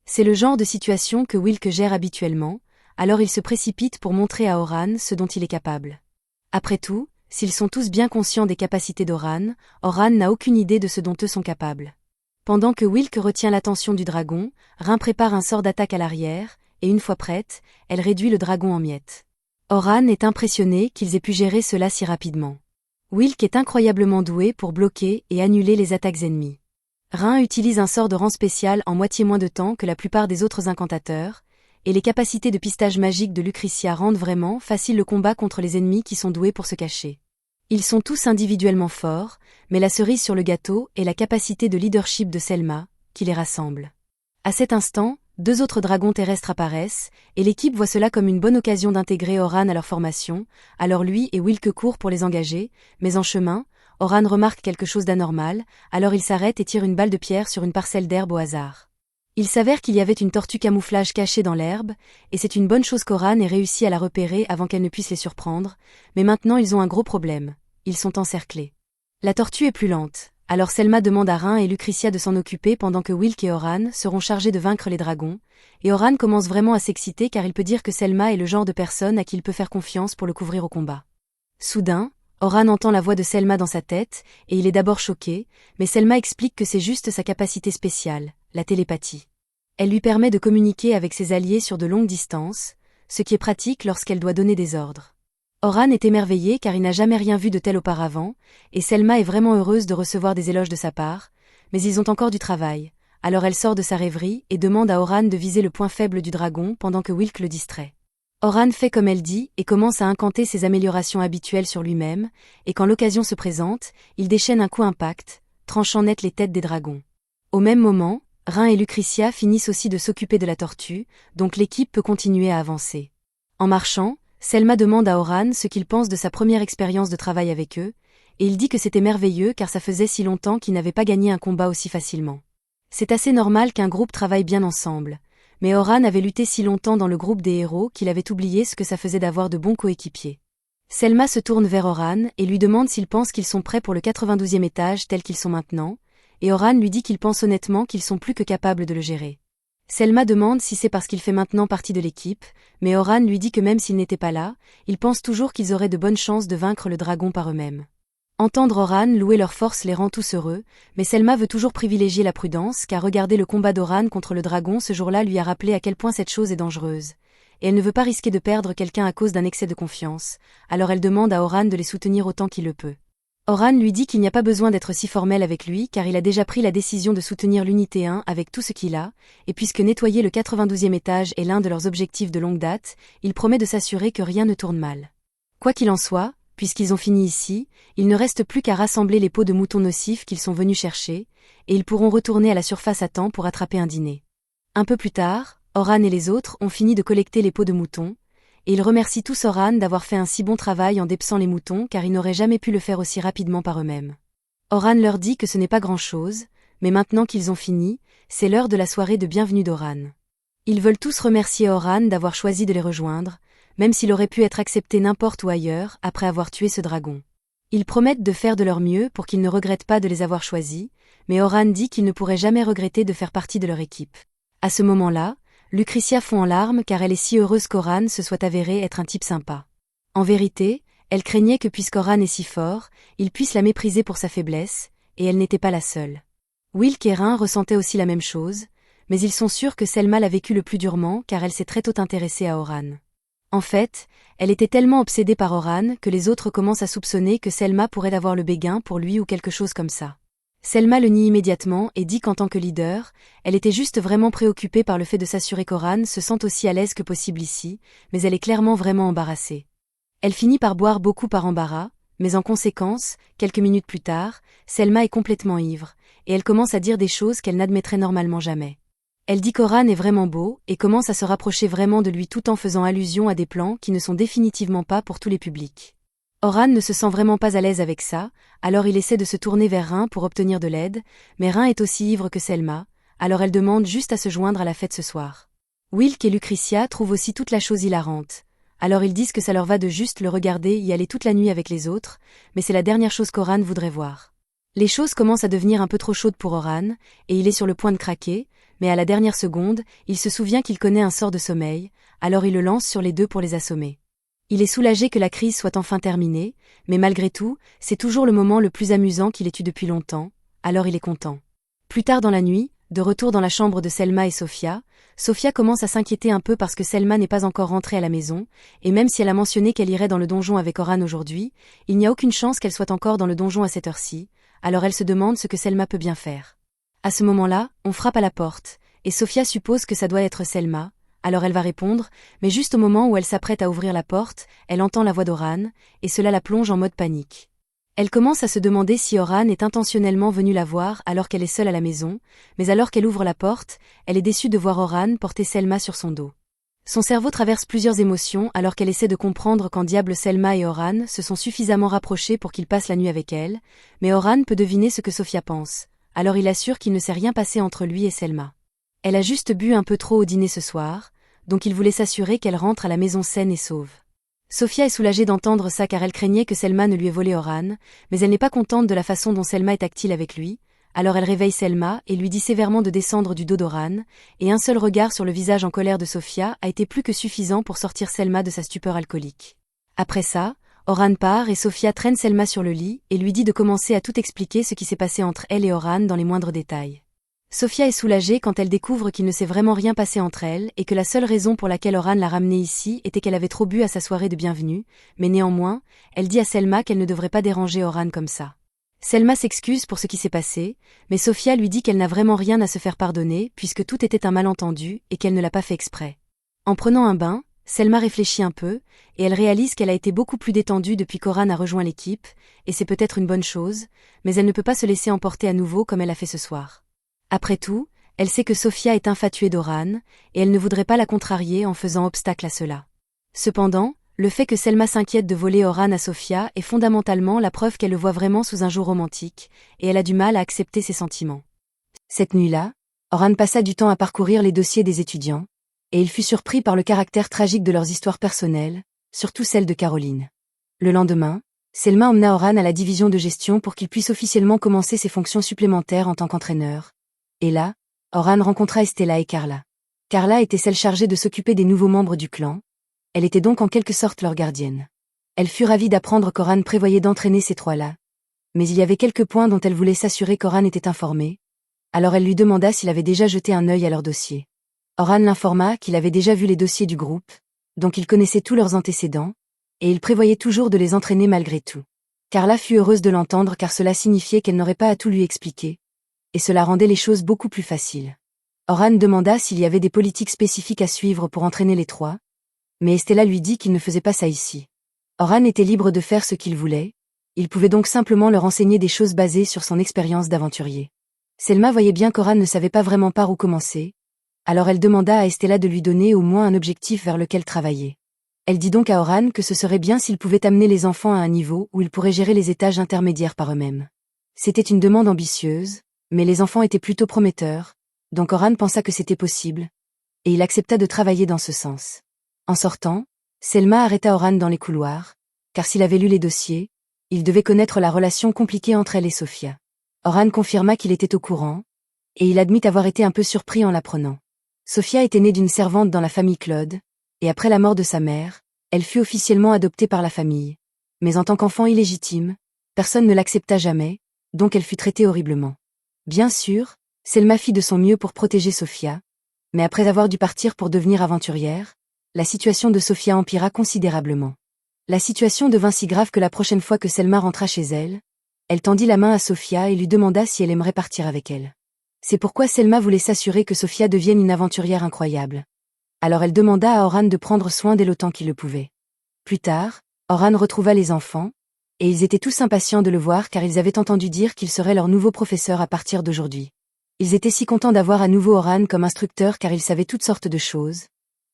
C'est le genre de situation que Wilk gère habituellement, alors il se précipite pour montrer à Oran ce dont il est capable. Après tout, s'ils sont tous bien conscients des capacités d'Oran, Oran n'a aucune idée de ce dont eux sont capables. Pendant que Wilk retient l'attention du dragon, Rhin prépare un sort d'attaque à l'arrière, et une fois prête, elle réduit le dragon en miettes. Oran est impressionné qu'ils aient pu gérer cela si rapidement. Wilk est incroyablement doué pour bloquer et annuler les attaques ennemies. Rhin utilise un sort de rang spécial en moitié moins de temps que la plupart des autres incantateurs, et les capacités de pistage magique de Lucretia rendent vraiment facile le combat contre les ennemis qui sont doués pour se cacher. Ils sont tous individuellement forts, mais la cerise sur le gâteau est la capacité de leadership de Selma, qui les rassemble. À cet instant, 2 autres dragons terrestres apparaissent, et l'équipe voit cela comme une bonne occasion d'intégrer Oran à leur formation, alors lui et Wilk courent pour les engager, mais en chemin, Oran remarque quelque chose d'anormal, alors il s'arrête et tire une balle de pierre sur une parcelle d'herbe au hasard. Il s'avère qu'il y avait une tortue camouflage cachée dans l'herbe, et c'est une bonne chose qu'Oran ait réussi à la repérer avant qu'elle ne puisse les surprendre, mais maintenant ils ont un gros problème. Ils sont encerclés. La tortue est plus lente, alors Selma demande à Rhin et Lucretia de s'en occuper pendant que Wilk et Oran seront chargés de vaincre les dragons, et Oran commence vraiment à s'exciter car il peut dire que Selma est le genre de personne à qui il peut faire confiance pour le couvrir au combat. Soudain, Oran entend la voix de Selma dans sa tête, et il est d'abord choqué, mais Selma explique que c'est juste sa capacité spéciale, la télépathie. Elle lui permet de communiquer avec ses alliés sur de longues distances, ce qui est pratique lorsqu'elle doit donner des ordres. Oran est émerveillé car il n'a jamais rien vu de tel auparavant, et Selma est vraiment heureuse de recevoir des éloges de sa part, mais ils ont encore du travail, alors elle sort de sa rêverie et demande à Oran de viser le point faible du dragon pendant que Wilk le distrait. Oran fait comme elle dit et commence à incanter ses améliorations habituelles sur lui-même, et quand l'occasion se présente, il déchaîne un coup impact, tranchant net les têtes des dragons. Au même moment, Rhin et Lucretia finissent aussi de s'occuper de la tortue, donc l'équipe peut continuer à avancer. En marchant, Selma demande à Oran ce qu'il pense de sa première expérience de travail avec eux, et il dit que c'était merveilleux car ça faisait si longtemps qu'il n'avait pas gagné un combat aussi facilement. C'est assez normal qu'un groupe travaille bien ensemble, mais Oran avait lutté si longtemps dans le groupe des héros qu'il avait oublié ce que ça faisait d'avoir de bons coéquipiers. Selma se tourne vers Oran et lui demande s'il pense qu'ils sont prêts pour le 92e étage tel qu'ils sont maintenant, et Oran lui dit qu'il pense honnêtement qu'ils sont plus que capables de le gérer. Selma demande si c'est parce qu'il fait maintenant partie de l'équipe, mais Oran lui dit que même s'il n'était pas là, il pense toujours qu'ils auraient de bonnes chances de vaincre le dragon par eux-mêmes. Entendre Oran louer leur force les rend tous heureux, mais Selma veut toujours privilégier la prudence car regarder le combat d'Oran contre le dragon ce jour-là lui a rappelé à quel point cette chose est dangereuse. Et elle ne veut pas risquer de perdre quelqu'un à cause d'un excès de confiance, alors elle demande à Oran de les soutenir autant qu'il le peut. Oran lui dit qu'il n'y a pas besoin d'être si formel avec lui car il a déjà pris la décision de soutenir l'unité 1 avec tout ce qu'il a, et puisque nettoyer le 92e étage est l'un de leurs objectifs de longue date, il promet de s'assurer que rien ne tourne mal. Quoi qu'il en soit, puisqu'ils ont fini ici, il ne reste plus qu'à rassembler les peaux de moutons nocifs qu'ils sont venus chercher, et ils pourront retourner à la surface à temps pour attraper un dîner. Un peu plus tard, Oran et les autres ont fini de collecter les peaux de moutons, et ils remercient tous Oran d'avoir fait un si bon travail en dépecant les moutons car ils n'auraient jamais pu le faire aussi rapidement par eux-mêmes. Oran leur dit que ce n'est pas grand-chose, mais maintenant qu'ils ont fini, c'est l'heure de la soirée de bienvenue d'Oran. Ils veulent tous remercier Oran d'avoir choisi de les rejoindre, même s'il aurait pu être accepté n'importe où ailleurs après avoir tué ce dragon. Ils promettent de faire de leur mieux pour qu'ils ne regrettent pas de les avoir choisis, mais Oran dit qu'ils ne pourraient jamais regretter de faire partie de leur équipe. À ce moment-là, Lucretia fond en larmes car elle est si heureuse qu'Oran se soit avéré être un type sympa. En vérité, elle craignait que puisqu'Oran est si fort, il puisse la mépriser pour sa faiblesse, et elle n'était pas la seule. Wilk et Rhin ressentaient aussi la même chose, mais ils sont sûrs que Selma l'a vécu le plus durement car elle s'est très tôt intéressée à Oran. En fait, elle était tellement obsédée par Oran que les autres commencent à soupçonner que Selma pourrait avoir le béguin pour lui ou quelque chose comme ça. Selma le nie immédiatement et dit qu'en tant que leader, elle était juste vraiment préoccupée par le fait de s'assurer qu'Oran se sente aussi à l'aise que possible ici, mais elle est clairement vraiment embarrassée. Elle finit par boire beaucoup par embarras, mais en conséquence, quelques minutes plus tard, Selma est complètement ivre, et elle commence à dire des choses qu'elle n'admettrait normalement jamais. Elle dit qu'Oran est vraiment beau et commence à se rapprocher vraiment de lui tout en faisant allusion à des plans qui ne sont définitivement pas pour tous les publics. Oran ne se sent vraiment pas à l'aise avec ça, alors il essaie de se tourner vers Rhin pour obtenir de l'aide, mais Rhin est aussi ivre que Selma, alors elle demande juste à se joindre à la fête ce soir. Wilk et Lucretia trouvent aussi toute la chose hilarante. Alors ils disent que ça leur va de juste le regarder y aller toute la nuit avec les autres, mais c'est la dernière chose qu'Oran voudrait voir. Les choses commencent à devenir un peu trop chaudes pour Oran, et il est sur le point de craquer, mais à la dernière seconde, il se souvient qu'il connaît un sort de sommeil, alors il le lance sur les deux pour les assommer. Il est soulagé que la crise soit enfin terminée, mais malgré tout, c'est toujours le moment le plus amusant qu'il ait eu depuis longtemps, alors il est content. Plus tard dans la nuit, de retour dans la chambre de Selma et Sophia, Sophia commence à s'inquiéter un peu parce que Selma n'est pas encore rentrée à la maison, et même si elle a mentionné qu'elle irait dans le donjon avec Oran aujourd'hui, il n'y a aucune chance qu'elle soit encore dans le donjon à cette heure-ci, alors elle se demande ce que Selma peut bien faire. À ce moment-là, on frappe à la porte, et Sophia suppose que ça doit être Selma, alors elle va répondre, mais juste au moment où elle s'apprête à ouvrir la porte, elle entend la voix d'Oran, et cela la plonge en mode panique. Elle commence à se demander si Oran est intentionnellement venu la voir alors qu'elle est seule à la maison, mais alors qu'elle ouvre la porte, elle est déçue de voir Oran porter Selma sur son dos. Son cerveau traverse plusieurs émotions alors qu'elle essaie de comprendre qu'en diable Selma et Oran se sont suffisamment rapprochés pour qu'il passe la nuit avec elle, mais Oran peut deviner ce que Sophia pense, alors il assure qu'il ne s'est rien passé entre lui et Selma. Elle a juste bu un peu trop au dîner ce soir, donc il voulait s'assurer qu'elle rentre à la maison saine et sauve. Sophia est soulagée d'entendre ça car elle craignait que Selma ne lui ait volé Oran, mais elle n'est pas contente de la façon dont Selma est tactile avec lui, alors elle réveille Selma et lui dit sévèrement de descendre du dos d'Oran, et un seul regard sur le visage en colère de Sophia a été plus que suffisant pour sortir Selma de sa stupeur alcoolique. Après ça, Oran part et Sophia traîne Selma sur le lit et lui dit de commencer à tout expliquer ce qui s'est passé entre elle et Oran dans les moindres détails. Sophia est soulagée quand elle découvre qu'il ne s'est vraiment rien passé entre elles et que la seule raison pour laquelle Oran l'a ramenée ici était qu'elle avait trop bu à sa soirée de bienvenue, mais néanmoins, elle dit à Selma qu'elle ne devrait pas déranger Oran comme ça. Selma s'excuse pour ce qui s'est passé, mais Sophia lui dit qu'elle n'a vraiment rien à se faire pardonner puisque tout était un malentendu et qu'elle ne l'a pas fait exprès. En prenant un bain, Selma réfléchit un peu, et elle réalise qu'elle a été beaucoup plus détendue depuis qu'Oran a rejoint l'équipe, et c'est peut-être une bonne chose, mais elle ne peut pas se laisser emporter à nouveau comme elle a fait ce soir. Après tout, elle sait que Sophia est infatuée d'Oran, et elle ne voudrait pas la contrarier en faisant obstacle à cela. Cependant, le fait que Selma s'inquiète de voler Oran à Sophia est fondamentalement la preuve qu'elle le voit vraiment sous un jour romantique, et elle a du mal à accepter ses sentiments. Cette nuit-là, Oran passa du temps à parcourir les dossiers des étudiants, et il fut surpris par le caractère tragique de leurs histoires personnelles, surtout celle de Caroline. Le lendemain, Selma emmena Oran à la division de gestion pour qu'il puisse officiellement commencer ses fonctions supplémentaires en tant qu'entraîneur. Et là, Oran rencontra Estella et Carla. Carla était celle chargée de s'occuper des nouveaux membres du clan. Elle était donc en quelque sorte leur gardienne. Elle fut ravie d'apprendre qu'Oran prévoyait d'entraîner ces trois-là. Mais il y avait quelques points dont elle voulait s'assurer qu'Oran était informé. Alors elle lui demanda s'il avait déjà jeté un œil à leur dossier. Oran l'informa qu'il avait déjà vu les dossiers du groupe, donc il connaissait tous leurs antécédents, et il prévoyait toujours de les entraîner malgré tout. Carla fut heureuse de l'entendre car cela signifiait qu'elle n'aurait pas à tout lui expliquer, et cela rendait les choses beaucoup plus faciles. Oran demanda s'il y avait des politiques spécifiques à suivre pour entraîner les trois, mais Estella lui dit qu'il ne faisait pas ça ici. Oran était libre de faire ce qu'il voulait, il pouvait donc simplement leur enseigner des choses basées sur son expérience d'aventurier. Selma voyait bien qu'Oran ne savait pas vraiment par où commencer, alors elle demanda à Estella de lui donner au moins un objectif vers lequel travailler. Elle dit donc à Oran que ce serait bien s'il pouvait amener les enfants à un niveau où ils pourraient gérer les étages intermédiaires par eux-mêmes. C'était une demande ambitieuse, mais les enfants étaient plutôt prometteurs, donc Oran pensa que c'était possible, et il accepta de travailler dans ce sens. En sortant, Selma arrêta Oran dans les couloirs, car s'il avait lu les dossiers, il devait connaître la relation compliquée entre elle et Sophia. Oran confirma qu'il était au courant, et il admit avoir été un peu surpris en l'apprenant. Sophia était née d'une servante dans la famille Claude, et après la mort de sa mère, elle fut officiellement adoptée par la famille. Mais en tant qu'enfant illégitime, personne ne l'accepta jamais, donc elle fut traitée horriblement. Bien sûr, Selma fit de son mieux pour protéger Sophia, mais après avoir dû partir pour devenir aventurière, la situation de Sophia empira considérablement. La situation devint si grave que la prochaine fois que Selma rentra chez elle, elle tendit la main à Sophia et lui demanda si elle aimerait partir avec elle. C'est pourquoi Selma voulait s'assurer que Sophia devienne une aventurière incroyable. Alors elle demanda à Orhan de prendre soin d'elle autant qu'il le pouvait. Plus tard, Orhan retrouva les enfants, et ils étaient tous impatients de le voir car ils avaient entendu dire qu'il serait leur nouveau professeur à partir d'aujourd'hui. Ils étaient si contents d'avoir à nouveau Orhan comme instructeur car il savait toutes sortes de choses,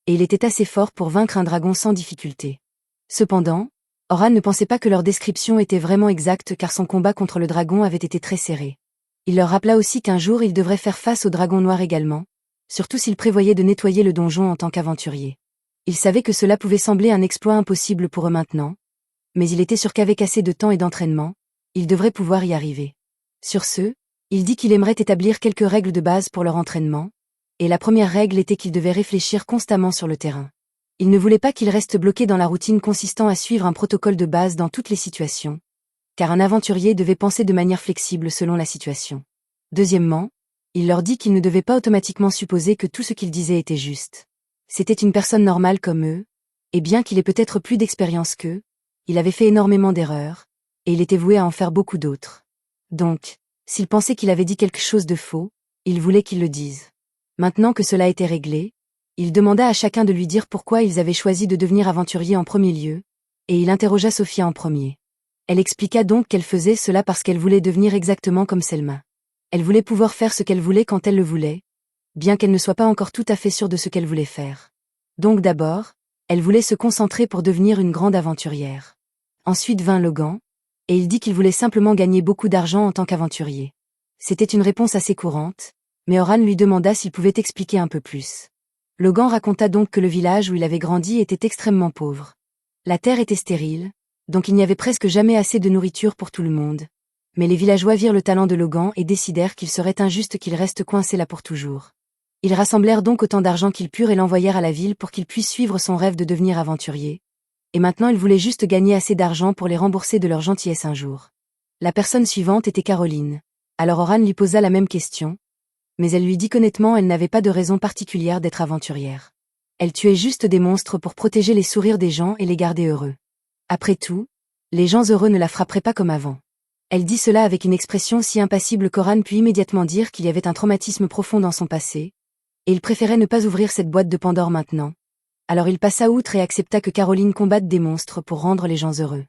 et il était assez fort pour vaincre un dragon sans difficulté. Cependant, Orhan ne pensait pas que leur description était vraiment exacte car son combat contre le dragon avait été très serré. Il leur rappela aussi qu'un jour il devrait faire face au dragon noir également, surtout s'il prévoyait de nettoyer le donjon en tant qu'aventurier. Il savait que cela pouvait sembler un exploit impossible pour eux maintenant, mais il était sûr qu'avec assez de temps et d'entraînement, il devrait pouvoir y arriver. Sur ce, il dit qu'il aimerait établir quelques règles de base pour leur entraînement, et la première règle était qu'ils devaient réfléchir constamment sur le terrain. Il ne voulait pas qu'ils restent bloqués dans la routine consistant à suivre un protocole de base dans toutes les situations, car un aventurier devait penser de manière flexible selon la situation. Deuxièmement, il leur dit qu'ils ne devaient pas automatiquement supposer que tout ce qu'ils disaient était juste. C'était une personne normale comme eux, et bien qu'il ait peut-être plus d'expérience qu'eux, il avait fait énormément d'erreurs, et il était voué à en faire beaucoup d'autres. Donc, s'il pensait qu'il avait dit quelque chose de faux, il voulait qu'ils le disent. Maintenant que cela était réglé, il demanda à chacun de lui dire pourquoi ils avaient choisi de devenir aventuriers en premier lieu, et il interrogea Sophia en premier. Elle expliqua donc qu'elle faisait cela parce qu'elle voulait devenir exactement comme Selma. Elle voulait pouvoir faire ce qu'elle voulait quand elle le voulait, bien qu'elle ne soit pas encore tout à fait sûre de ce qu'elle voulait faire. Donc d'abord, elle voulait se concentrer pour devenir une grande aventurière. Ensuite vint Logan, et il dit qu'il voulait simplement gagner beaucoup d'argent en tant qu'aventurier. C'était une réponse assez courante, mais Orhan lui demanda s'il pouvait expliquer un peu plus. Logan raconta donc que le village où il avait grandi était extrêmement pauvre. La terre était stérile, donc il n'y avait presque jamais assez de nourriture pour tout le monde. Mais les villageois virent le talent de Logan et décidèrent qu'il serait injuste qu'il reste coincé là pour toujours. Ils rassemblèrent donc autant d'argent qu'ils purent et l'envoyèrent à la ville pour qu'il puisse suivre son rêve de devenir aventurier. Et maintenant ils voulaient juste gagner assez d'argent pour les rembourser de leur gentillesse un jour. La personne suivante était Caroline. Alors Orhan lui posa la même question, mais elle lui dit qu'honnêtement elle n'avait pas de raison particulière d'être aventurière. Elle tuait juste des monstres pour protéger les sourires des gens et les garder heureux. Après tout, les gens heureux ne la frapperaient pas comme avant. Elle dit cela avec une expression si impassible qu'Orhan put immédiatement dire qu'il y avait un traumatisme profond dans son passé, et il préférait ne pas ouvrir cette boîte de Pandore maintenant. Alors il passa outre et accepta que Caroline combatte des monstres pour rendre les gens heureux.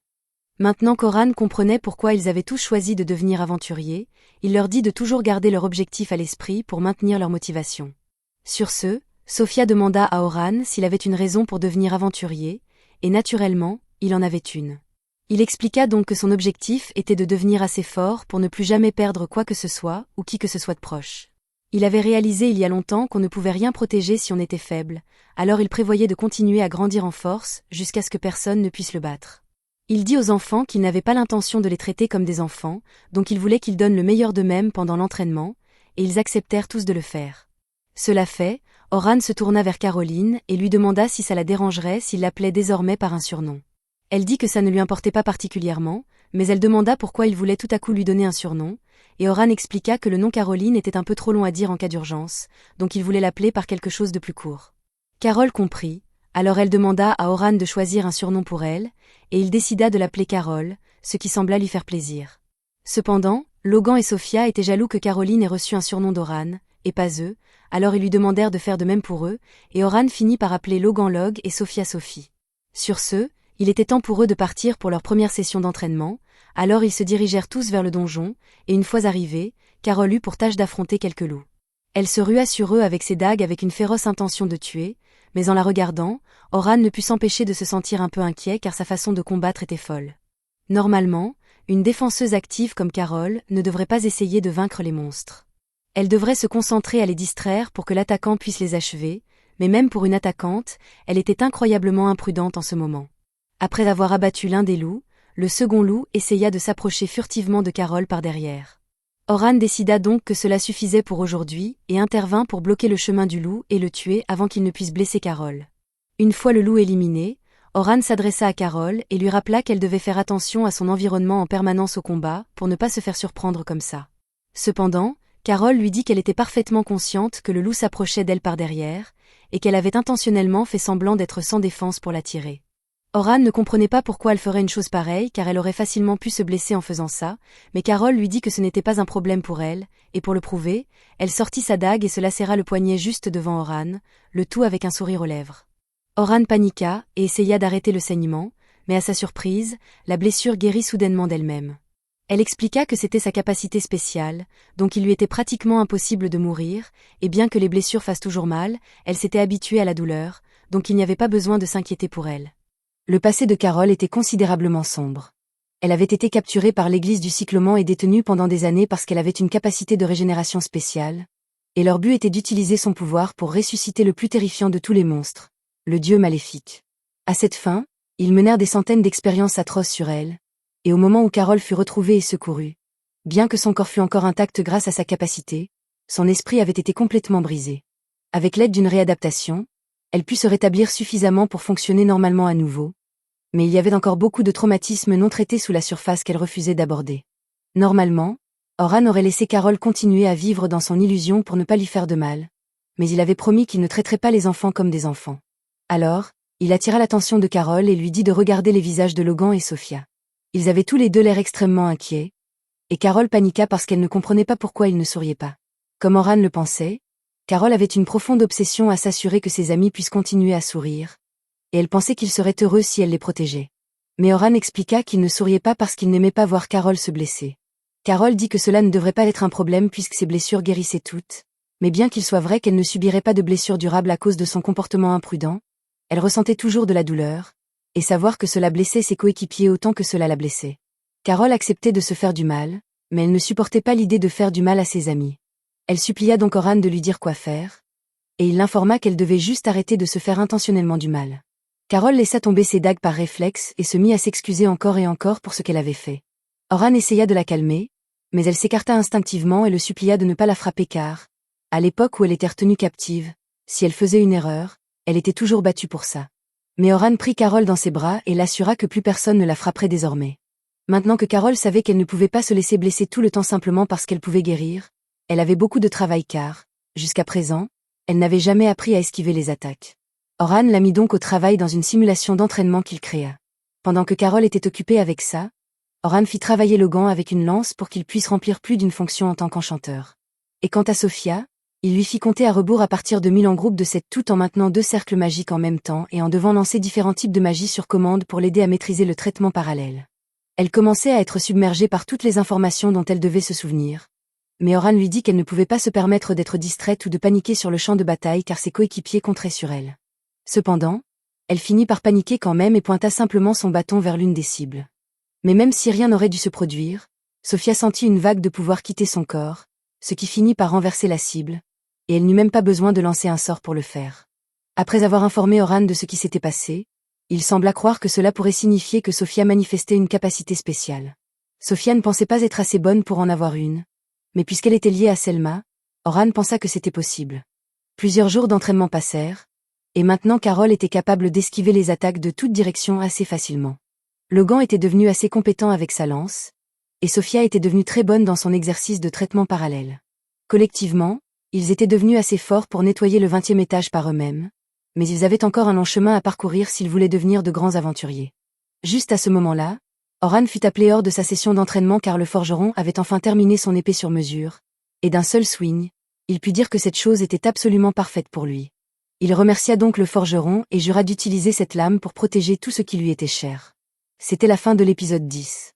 Maintenant qu'Orhan comprenait pourquoi ils avaient tous choisi de devenir aventuriers, il leur dit de toujours garder leur objectif à l'esprit pour maintenir leur motivation. Sur ce, Sophia demanda à Orhan s'il avait une raison pour devenir aventurier, et naturellement, il en avait une. Il expliqua donc que son objectif était de devenir assez fort pour ne plus jamais perdre quoi que ce soit ou qui que ce soit de proche. Il avait réalisé il y a longtemps qu'on ne pouvait rien protéger si on était faible, alors il prévoyait de continuer à grandir en force jusqu'à ce que personne ne puisse le battre. Il dit aux enfants qu'il n'avait pas l'intention de les traiter comme des enfants, donc il voulait qu'ils donnent le meilleur d'eux-mêmes pendant l'entraînement, et ils acceptèrent tous de le faire. Cela fait, Orhan se tourna vers Caroline et lui demanda si ça la dérangerait s'il l'appelait désormais par un surnom. Elle dit que ça ne lui importait pas particulièrement, mais elle demanda pourquoi il voulait tout à coup lui donner un surnom, et Orhan expliqua que le nom Caroline était un peu trop long à dire en cas d'urgence, donc il voulait l'appeler par quelque chose de plus court. Carole comprit, alors elle demanda à Orhan de choisir un surnom pour elle, et il décida de l'appeler Carole, ce qui sembla lui faire plaisir. Cependant, Logan et Sophia étaient jaloux que Caroline ait reçu un surnom d'Orhan, et pas eux, alors ils lui demandèrent de faire de même pour eux, et Orhan finit par appeler Logan Log et Sophia Sophie. Sur ce, il était temps pour eux de partir pour leur première session d'entraînement, alors ils se dirigèrent tous vers le donjon, et une fois arrivés, Carole eut pour tâche d'affronter quelques loups. Elle se rua sur eux avec ses dagues avec une féroce intention de tuer, mais en la regardant, Orhan ne put s'empêcher de se sentir un peu inquiet car sa façon de combattre était folle. Normalement, une défenseuse active comme Carole ne devrait pas essayer de vaincre les monstres. Elle devrait se concentrer à les distraire pour que l'attaquant puisse les achever, mais même pour une attaquante, elle était incroyablement imprudente en ce moment. Après avoir abattu l'un des loups, le second loup essaya de s'approcher furtivement de Carole par derrière. Orhan décida donc que cela suffisait pour aujourd'hui et intervint pour bloquer le chemin du loup et le tuer avant qu'il ne puisse blesser Carole. Une fois le loup éliminé, Oran s'adressa à Carole et lui rappela qu'elle devait faire attention à son environnement en permanence au combat pour ne pas se faire surprendre comme ça. Cependant, Carole lui dit qu'elle était parfaitement consciente que le loup s'approchait d'elle par derrière, et qu'elle avait intentionnellement fait semblant d'être sans défense pour l'attirer. Oran ne comprenait pas pourquoi elle ferait une chose pareille car elle aurait facilement pu se blesser en faisant ça, mais Carole lui dit que ce n'était pas un problème pour elle, et pour le prouver, elle sortit sa dague et se lacéra le poignet juste devant Oran, le tout avec un sourire aux lèvres. Oran paniqua et essaya d'arrêter le saignement, mais à sa surprise, la blessure guérit soudainement d'elle-même. Elle expliqua que c'était sa capacité spéciale, donc il lui était pratiquement impossible de mourir, et bien que les blessures fassent toujours mal, elle s'était habituée à la douleur, donc il n'y avait pas besoin de s'inquiéter pour elle. Le passé de Carole était considérablement sombre. Elle avait été capturée par l'église du Cycloman et détenue pendant des années parce qu'elle avait une capacité de régénération spéciale, et leur but était d'utiliser son pouvoir pour ressusciter le plus terrifiant de tous les monstres, le dieu maléfique. À cette fin, ils menèrent des centaines d'expériences atroces sur elle, et au moment où Carole fut retrouvée et secourue, bien que son corps fût encore intact grâce à sa capacité, son esprit avait été complètement brisé. Avec l'aide d'une réadaptation, elle put se rétablir suffisamment pour fonctionner normalement à nouveau, mais il y avait encore beaucoup de traumatismes non traités sous la surface qu'elle refusait d'aborder. Normalement, Oran aurait laissé Carole continuer à vivre dans son illusion pour ne pas lui faire de mal, mais il avait promis qu'il ne traiterait pas les enfants comme des enfants. Alors, il attira l'attention de Carole et lui dit de regarder les visages de Logan et Sophia. Ils avaient tous les deux l'air extrêmement inquiets, et Carole paniqua parce qu'elle ne comprenait pas pourquoi ils ne souriaient pas. Comme Oran le pensait, Carole avait une profonde obsession à s'assurer que ses amis puissent continuer à sourire, et elle pensait qu'il serait heureux si elle les protégeait. Mais Oran expliqua qu'il ne souriait pas parce qu'il n'aimait pas voir Carole se blesser. Carole dit que cela ne devrait pas être un problème puisque ses blessures guérissaient toutes, mais bien qu'il soit vrai qu'elle ne subirait pas de blessures durables à cause de son comportement imprudent, elle ressentait toujours de la douleur, et savoir que cela blessait ses coéquipiers autant que cela la blessait. Carole acceptait de se faire du mal, mais elle ne supportait pas l'idée de faire du mal à ses amis. Elle supplia donc Oran de lui dire quoi faire, et il l'informa qu'elle devait juste arrêter de se faire intentionnellement du mal. Carole laissa tomber ses dagues par réflexe et se mit à s'excuser encore et encore pour ce qu'elle avait fait. Oran essaya de la calmer, mais elle s'écarta instinctivement et le supplia de ne pas la frapper car, à l'époque où elle était retenue captive, si elle faisait une erreur, elle était toujours battue pour ça. Mais Oran prit Carole dans ses bras et l'assura que plus personne ne la frapperait désormais. Maintenant que Carole savait qu'elle ne pouvait pas se laisser blesser tout le temps simplement parce qu'elle pouvait guérir, elle avait beaucoup de travail car, jusqu'à présent, elle n'avait jamais appris à esquiver les attaques. Oran la mit donc au travail dans une simulation d'entraînement qu'il créa. Pendant que Carole était occupée avec ça, Oran fit travailler Logan avec une lance pour qu'il puisse remplir plus d'une fonction en tant qu'enchanteur. Et quant à Sophia, il lui fit compter à rebours à partir de 1000 en groupe de 7 tout en maintenant 2 cercles magiques en même temps et en devant lancer différents types de magie sur commande pour l'aider à maîtriser le traitement parallèle. Elle commençait à être submergée par toutes les informations dont elle devait se souvenir. Mais Oran lui dit qu'elle ne pouvait pas se permettre d'être distraite ou de paniquer sur le champ de bataille car ses coéquipiers compteraient sur elle. Cependant, elle finit par paniquer quand même et pointa simplement son bâton vers l'une des cibles. Mais même si rien n'aurait dû se produire, Sophia sentit une vague de pouvoir quitter son corps, ce qui finit par renverser la cible, et elle n'eut même pas besoin de lancer un sort pour le faire. Après avoir informé Oran de ce qui s'était passé, il sembla croire que cela pourrait signifier que Sophia manifestait une capacité spéciale. Sophia ne pensait pas être assez bonne pour en avoir une, mais puisqu'elle était liée à Selma, Oran pensa que c'était possible. Plusieurs jours d'entraînement passèrent, et maintenant Carole était capable d'esquiver les attaques de toutes directions assez facilement. Logan était devenu assez compétent avec sa lance, et Sophia était devenue très bonne dans son exercice de traitement parallèle. Collectivement, ils étaient devenus assez forts pour nettoyer le 20e étage par eux-mêmes, mais ils avaient encore un long chemin à parcourir s'ils voulaient devenir de grands aventuriers. Juste à ce moment-là, Oran fut appelé hors de sa session d'entraînement car le forgeron avait enfin terminé son épée sur mesure, et d'un seul swing, il put dire que cette chose était absolument parfaite pour lui. Il remercia donc le forgeron et jura d'utiliser cette lame pour protéger tout ce qui lui était cher. C'était la fin de l'épisode 10.